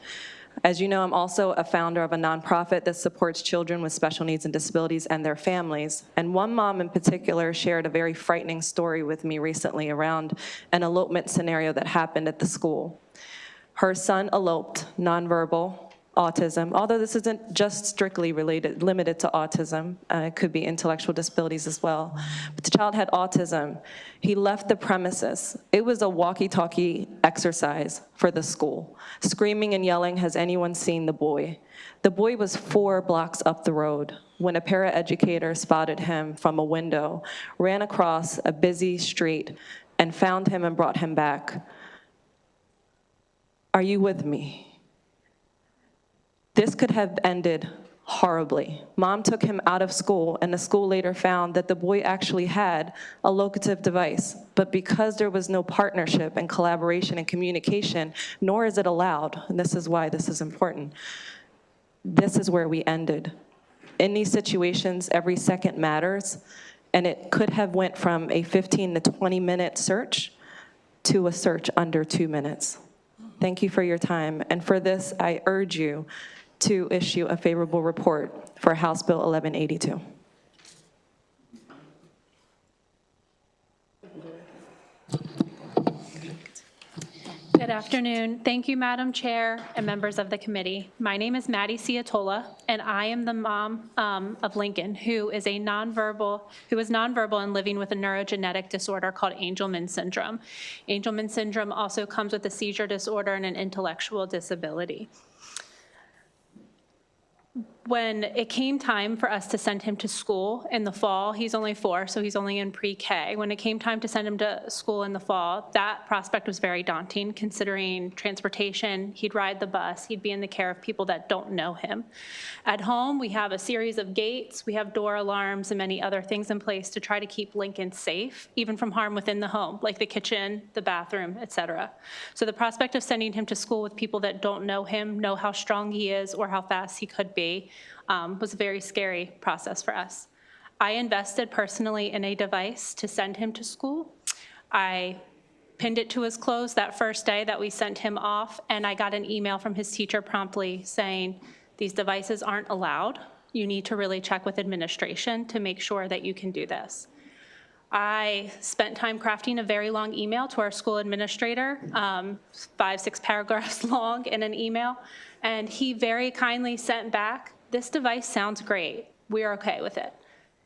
As you know, I'm also a founder of a nonprofit that supports children with special needs and disabilities and their families. And one mom in particular shared a very frightening story with me recently around an elopement scenario that happened at the school. Her son eloped, nonverbal, autism, although this isn't just strictly limited to autism. It could be intellectual disabilities as well. But the child had autism. He left the premises. It was a walkie-talkie exercise for the school. Screaming and yelling, has anyone seen the boy? The boy was 4 blocks up the road when a paraeducator spotted him from a window, ran across a busy street, and found him and brought him back. Are you with me? This could have ended horribly. Mom took him out of school, and the school later found that the boy actually had a locative device. But because there was no partnership and collaboration and communication, nor is it allowed, and this is why this is important, this is where we ended. In these situations, every second matters, and it could have went from a 15 to 20-minute search to a search under 2 minutes. Thank you for your time, and for this, I urge you to issue a favorable report for House Bill 1182. Good afternoon. Thank you, Madam Chair and members of the committee. My name is Maddie Ciatola, and I am the mom of Lincoln, who is nonverbal and living with a neurogenetic disorder called Angelman syndrome. Angelman syndrome also comes with a seizure disorder and an intellectual disability. When it came time for us to send him to school in the fall, he's only 4, so he's only in pre-K. When it came time to send him to school in the fall, that prospect was very daunting, considering transportation. He'd ride the bus, he'd be in the care of people that don't know him. At home, we have a series of gates, we have door alarms and many other things in place to try to keep Lincoln safe, even from harm within the home, like the kitchen, the bathroom, etc. So the prospect of sending him to school with people that don't know him, know how strong he is or how fast he could be, was a very scary process for us. I invested personally in a device to send him to school. I pinned it to his clothes that first day that we sent him off, and I got an email from his teacher promptly saying, these devices aren't allowed. You need to really check with administration to make sure that you can do this. I spent time crafting a very long email to our school administrator, 5-6 paragraphs long in an email, and he very kindly sent back, this device sounds great. We're okay with it.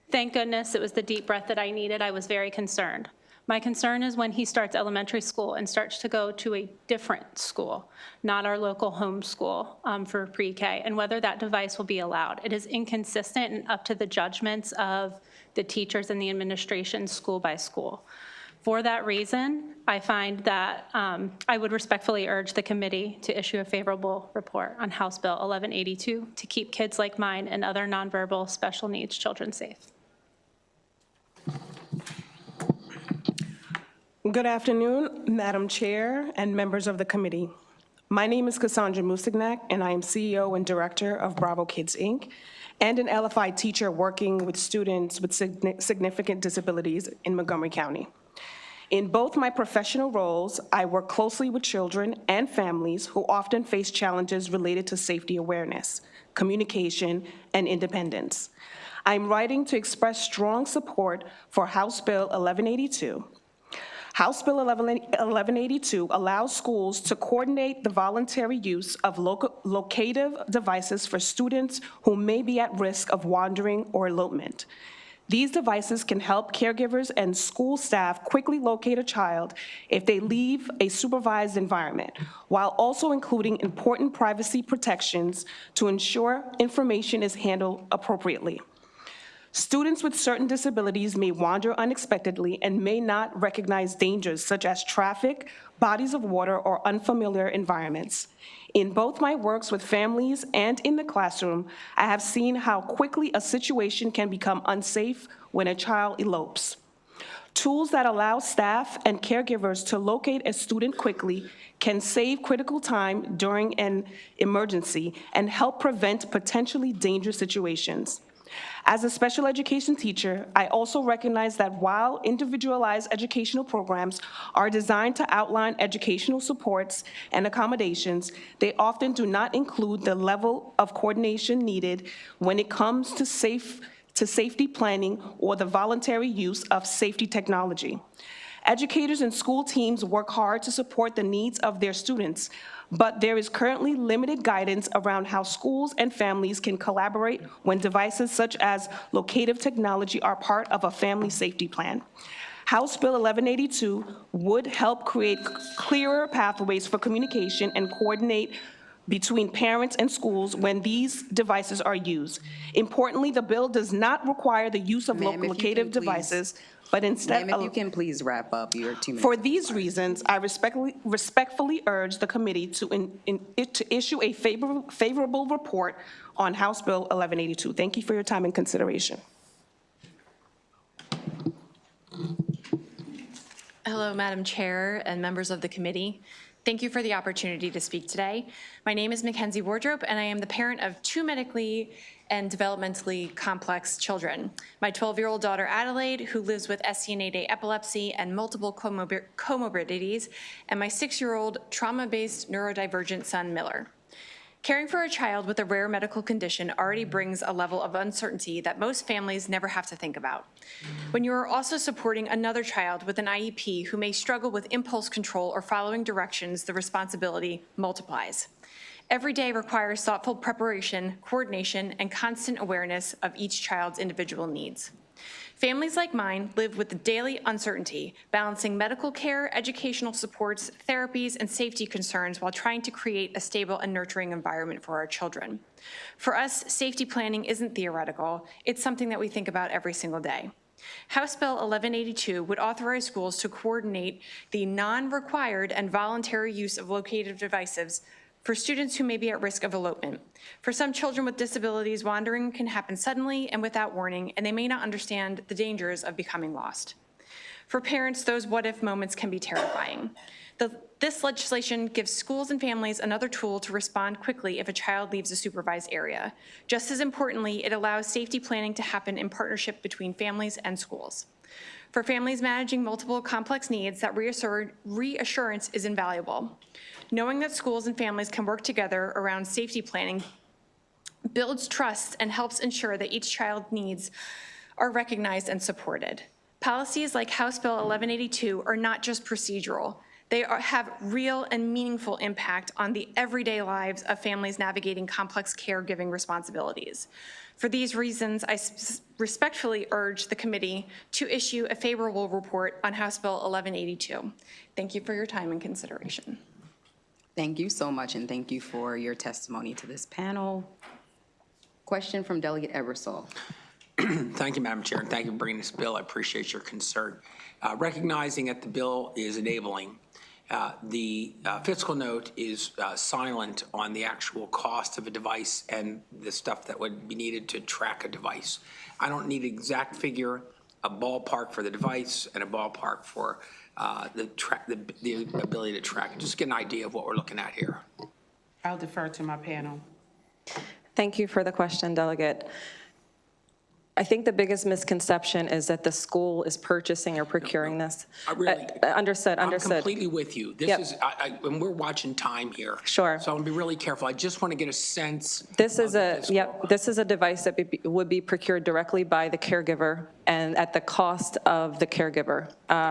Thank goodness it was the deep breath that I needed. I was very concerned. My concern is when he starts elementary school and starts to go to a different school, not our local home school for pre-K, and whether that device will be allowed. It is inconsistent and up to the judgments of the teachers and the administration school by school. For that reason, I find that I would respectfully urge the committee to issue a favorable report on House Bill 1182 to keep kids like mine and other nonverbal special needs children safe. Good afternoon, Madam Chair and members of the committee. My name is Cassandra Musignac, and I am CEO and Director of Bravo Kids, Inc., and an LFI teacher working with students with significant disabilities in Montgomery County. In both my professional roles, I work closely with children and families who often face challenges related to safety awareness, communication, and independence. I'm writing to express strong support for House Bill 1182. House Bill 1182 allows schools to coordinate the voluntary use of locative devices for students who may be at risk of wandering or elopement. These devices can help caregivers and school staff quickly locate a child if they leave a supervised environment, while also including important privacy protections to ensure information is handled appropriately. Students with certain disabilities may wander unexpectedly and may not recognize dangers such as traffic, bodies of water, or unfamiliar environments. In both my works with families and in the classroom, I have seen how quickly a situation can become unsafe when a child elopes. Tools that allow staff and caregivers to locate a student quickly can save critical time during an emergency and help prevent potentially dangerous situations. As a special education teacher, I also recognize that while individualized educational programs are designed to outline educational supports and accommodations, they often do not include the level of coordination needed when it comes to safety planning or the voluntary use of safety technology. Educators and school teams work hard to support the needs of their students, but there is currently limited guidance around how schools and families can collaborate when devices such as locative technology are part of a family safety plan. House Bill 1182 would help create clearer pathways for communication and coordinate between parents and schools when these devices are used. Importantly, the bill does not require the use of locative devices, but instead— Ma'am, if you can please wrap up, your 2 minutes. For these reasons, I respectfully urge the committee to issue a favorable report on House Bill 1182. Thank you for your time and consideration. Hello, Madam Chair and members of the committee. Thank you for the opportunity to speak today. My name is Mackenzie Wardrope, and I am the parent of 2 medically and developmentally complex children. My 12-year-old daughter, Adelaide, who lives with SCN8A epilepsy and multiple comorbidities, and my 6-year-old trauma-based neurodivergent son, Miller. Caring for a child with a rare medical condition already brings a level of uncertainty that most families never have to think about. When you are also supporting another child with an IEP who may struggle with impulse control or following directions, the responsibility multiplies. Every day requires thoughtful preparation, coordination, and constant awareness of each child's individual needs. Families like mine live with the daily uncertainty, balancing medical care, educational supports, therapies, and safety concerns while trying to create a stable and nurturing environment for our children. For us, safety planning isn't theoretical, it's something that we think about every single day. House Bill 1182 would authorize schools to coordinate the non-required and voluntary use of locative devices for students who may be at risk of elopement. For some children with disabilities, wandering can happen suddenly and without warning, and they may not understand the dangers of becoming lost. For parents, those what-if moments can be terrifying. This legislation gives schools and families another tool to respond quickly if a child leaves a supervised area. Just as importantly, it allows safety planning to happen in partnership between families and schools. For families managing multiple complex needs, that reassurance is invaluable. Knowing that schools and families can work together around safety planning builds trust and helps ensure that each child's needs are recognized and supported. Policies like House Bill 1182 are not just procedural. They have real and meaningful impact on the everyday lives of families navigating complex caregiving responsibilities. For these reasons, I respectfully urge the committee to issue a favorable report on House Bill 1182. Thank you for your time and consideration. Thank you so much, and thank you for your testimony to this panel. Question from Delegate Ebersol. Thank you, Madam Chair, and thank you for bringing this bill. I appreciate your concern. Recognizing that the bill is enabling, the fiscal note is silent on the actual cost of a device and the stuff that would be needed to track a device. I don't need an exact figure, a ballpark for the device and a ballpark for the ability to track it. Just get an idea of what we're looking at here. I'll defer to my panel. Thank you for the question, Delegate. I think the biggest misconception is that the school is purchasing or procuring this. I really, Understood, I'm understood. completely with you. This Yep. is, and we're watching time here. Sure. So I'm gonna be really careful. I just want to get a sense. This is this is a device that would be procured directly by the caregiver and at the cost of the caregiver.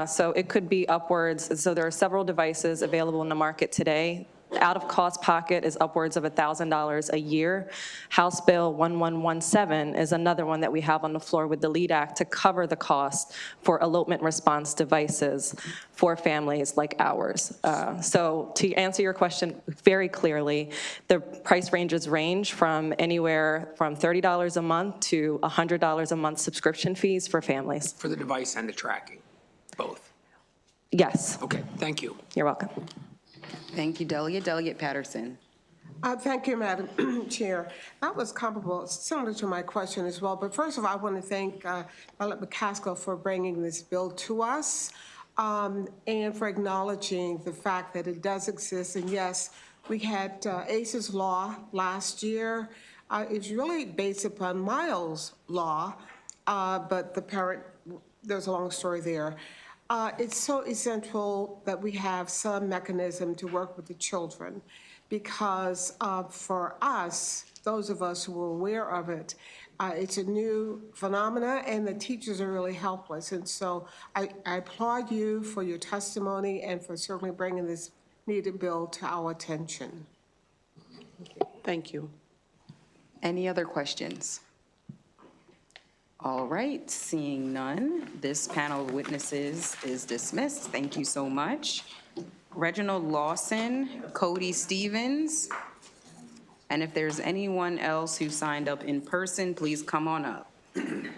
So it could be upwards, so there are several devices available in the market today. Out-of-cost pocket is upwards of $1,000 a year. House Bill 1117 is another one that we have on the floor with the LEAD Act to cover the cost for elopement response devices for families like ours. So to answer your question very clearly, the price ranges range from anywhere from $30 a month to $100 a month subscription fees for families. For the device and the tracking, both. Yes. Okay, thank you. You're welcome. Thank you, Delegate. Delegate Patterson. Thank you, Madam Chair. That was comparable, similar to my question as well. But first of all, I want to thank Delegate McCaskill for bringing this bill to us and for acknowledging the fact that it does exist. And yes, we had ACE's law last year. It's really based upon Miles' law, but the parent, there's a long story there. It's so essential that we have some mechanism to work with the children because for us, those of us who are aware of it, it's a new phenomena and the teachers are really helpless. And so I applaud you for your testimony and for certainly bringing this needed bill to our attention. Thank you. Any other questions? All right, seeing none, this panel of witnesses is dismissed. Thank you so much. Reginald Lawson, Cody Stevens, and if there's anyone else who signed up in person, please come on up. You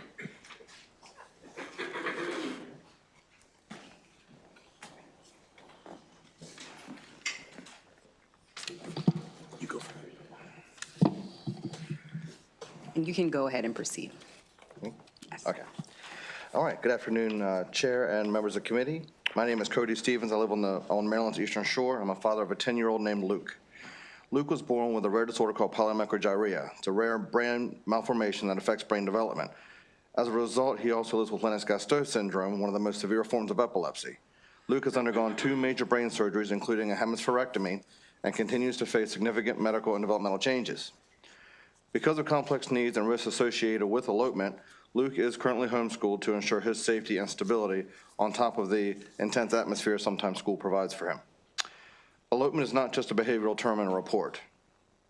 go. And you can go ahead and proceed. Okay. All right. Good afternoon, Chair and members of the committee. My name is Cody Stevens. I live on Maryland's Eastern Shore. I'm a father of a 10-year-old named Luke. Luke was born with a rare disorder called polymicrogyria. It's a rare brain malformation that affects brain development. As a result, he also lives with Lennox-Gastaut syndrome, one of the most severe forms of epilepsy. Luke has undergone 2 major brain surgeries, including a hemispherectomy, and continues to face significant medical and developmental changes. Because of complex needs and risks associated with elopement, Luke is currently homeschooled to ensure his safety and stability on top of the intense atmosphere sometimes school provides for him. Elopement is not just a behavioral term in a report.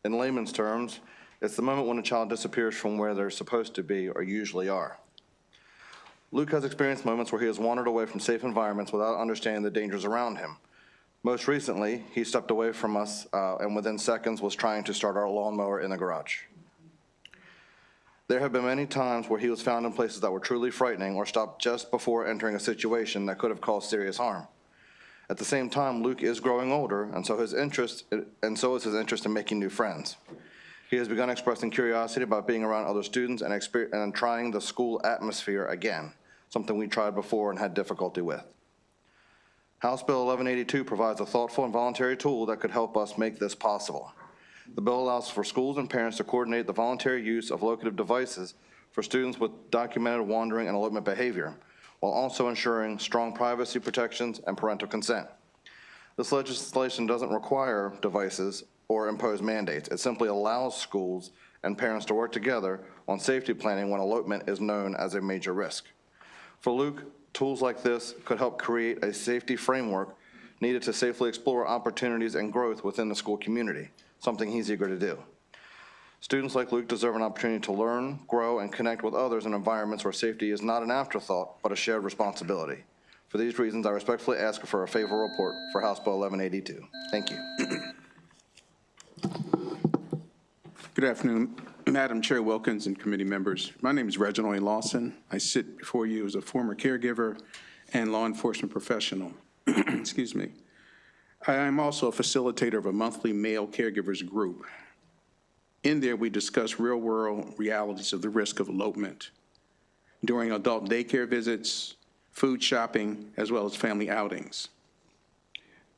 In layman's terms, it's the moment when a child disappears from where they're supposed to be or usually are. Luke has experienced moments where he has wandered away from safe environments without understanding the dangers around him. Most recently, he stepped away from us and within seconds was trying to start our lawnmower in the garage. There have been many times where he was found in places that were truly frightening or stopped just before entering a situation that could have caused serious harm. At the same time, Luke is growing older, and so is his interest in making new friends. He has begun expressing curiosity about being around other students and trying the school atmosphere again, something we tried before and had difficulty with. House Bill 1182 provides a thoughtful and voluntary tool that could help us make this possible. The bill allows for schools and parents to coordinate the voluntary use of locative devices for students with documented wandering and elopement behavior, while also ensuring strong privacy protections and parental consent. This legislation doesn't require devices or impose mandates. It simply allows schools and parents to work together on safety planning when elopement is known as a major risk. For Luke, tools like this could help create a safety framework needed to safely explore opportunities and growth within the school community, something he's eager to do. Students like Luke deserve an opportunity to learn, grow, and connect with others in environments where safety is not an afterthought, but a shared responsibility. For these reasons, I respectfully ask for a favorable report for House Bill 1182. Thank you. Good afternoon, Madam Chair Wilkins and committee members. My name is Reginald Lawson. I sit before you as a former caregiver and law enforcement professional. Excuse me. I am also a facilitator of a monthly male caregivers group. In there, we discuss real-world realities of the risk of elopement during adult daycare visits, food shopping, as well as family outings.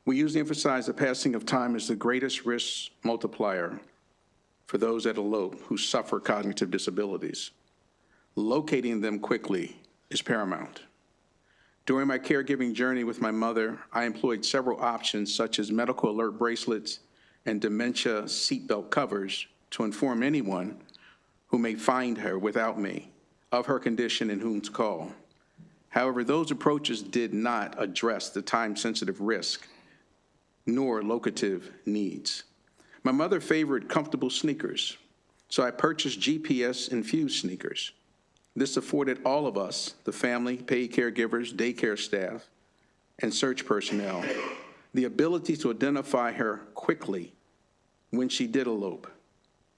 We usually emphasize the passing of time as the greatest risk multiplier for those that elope who suffer cognitive disabilities. Locating them quickly is paramount. During my caregiving journey with my mother, I employed several options such as medical alert bracelets and dementia seatbelt covers to inform anyone who may find her without me of her condition and whom to call. However, those approaches did not address the time-sensitive risk nor locative needs. My mother favored comfortable sneakers, so I purchased GPS-infused sneakers. This afforded all of us, the family, paid caregivers, daycare staff, and search personnel, the ability to identify her quickly when she did elope,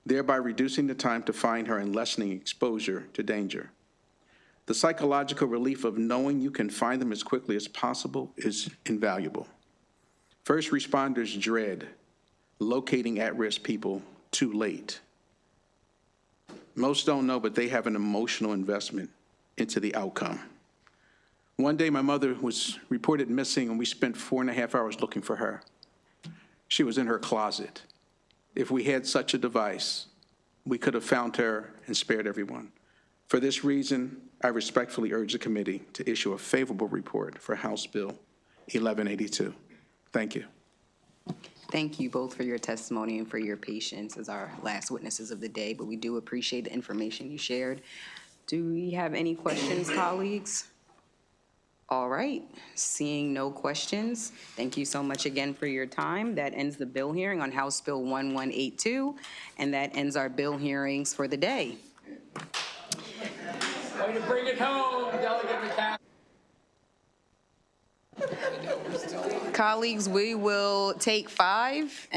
thereby reducing the time to find her and lessening exposure to danger. The psychological relief of knowing you can find them as quickly as possible is invaluable. First responders dread locating at-risk people too late. Most don't know, but they have an emotional investment into the outcome. One day, my mother was reported missing, and we spent 4.5 hours looking for her. She was in her closet. If we had such a device, we could have found her and spared everyone. For this reason, I respectfully urge the committee to issue a favorable report for House Bill 1182. Thank you. Thank you both for your testimony and for your patience as our last witnesses of the day, but we do appreciate the information you shared. Do we have any questions, colleagues? All right, seeing no questions, thank you so much again for your time. That ends the bill hearing on House Bill 1182, and that ends our bill hearings for the day. Way to bring it home, Delegate McCaffrey. Colleagues, we will take 5.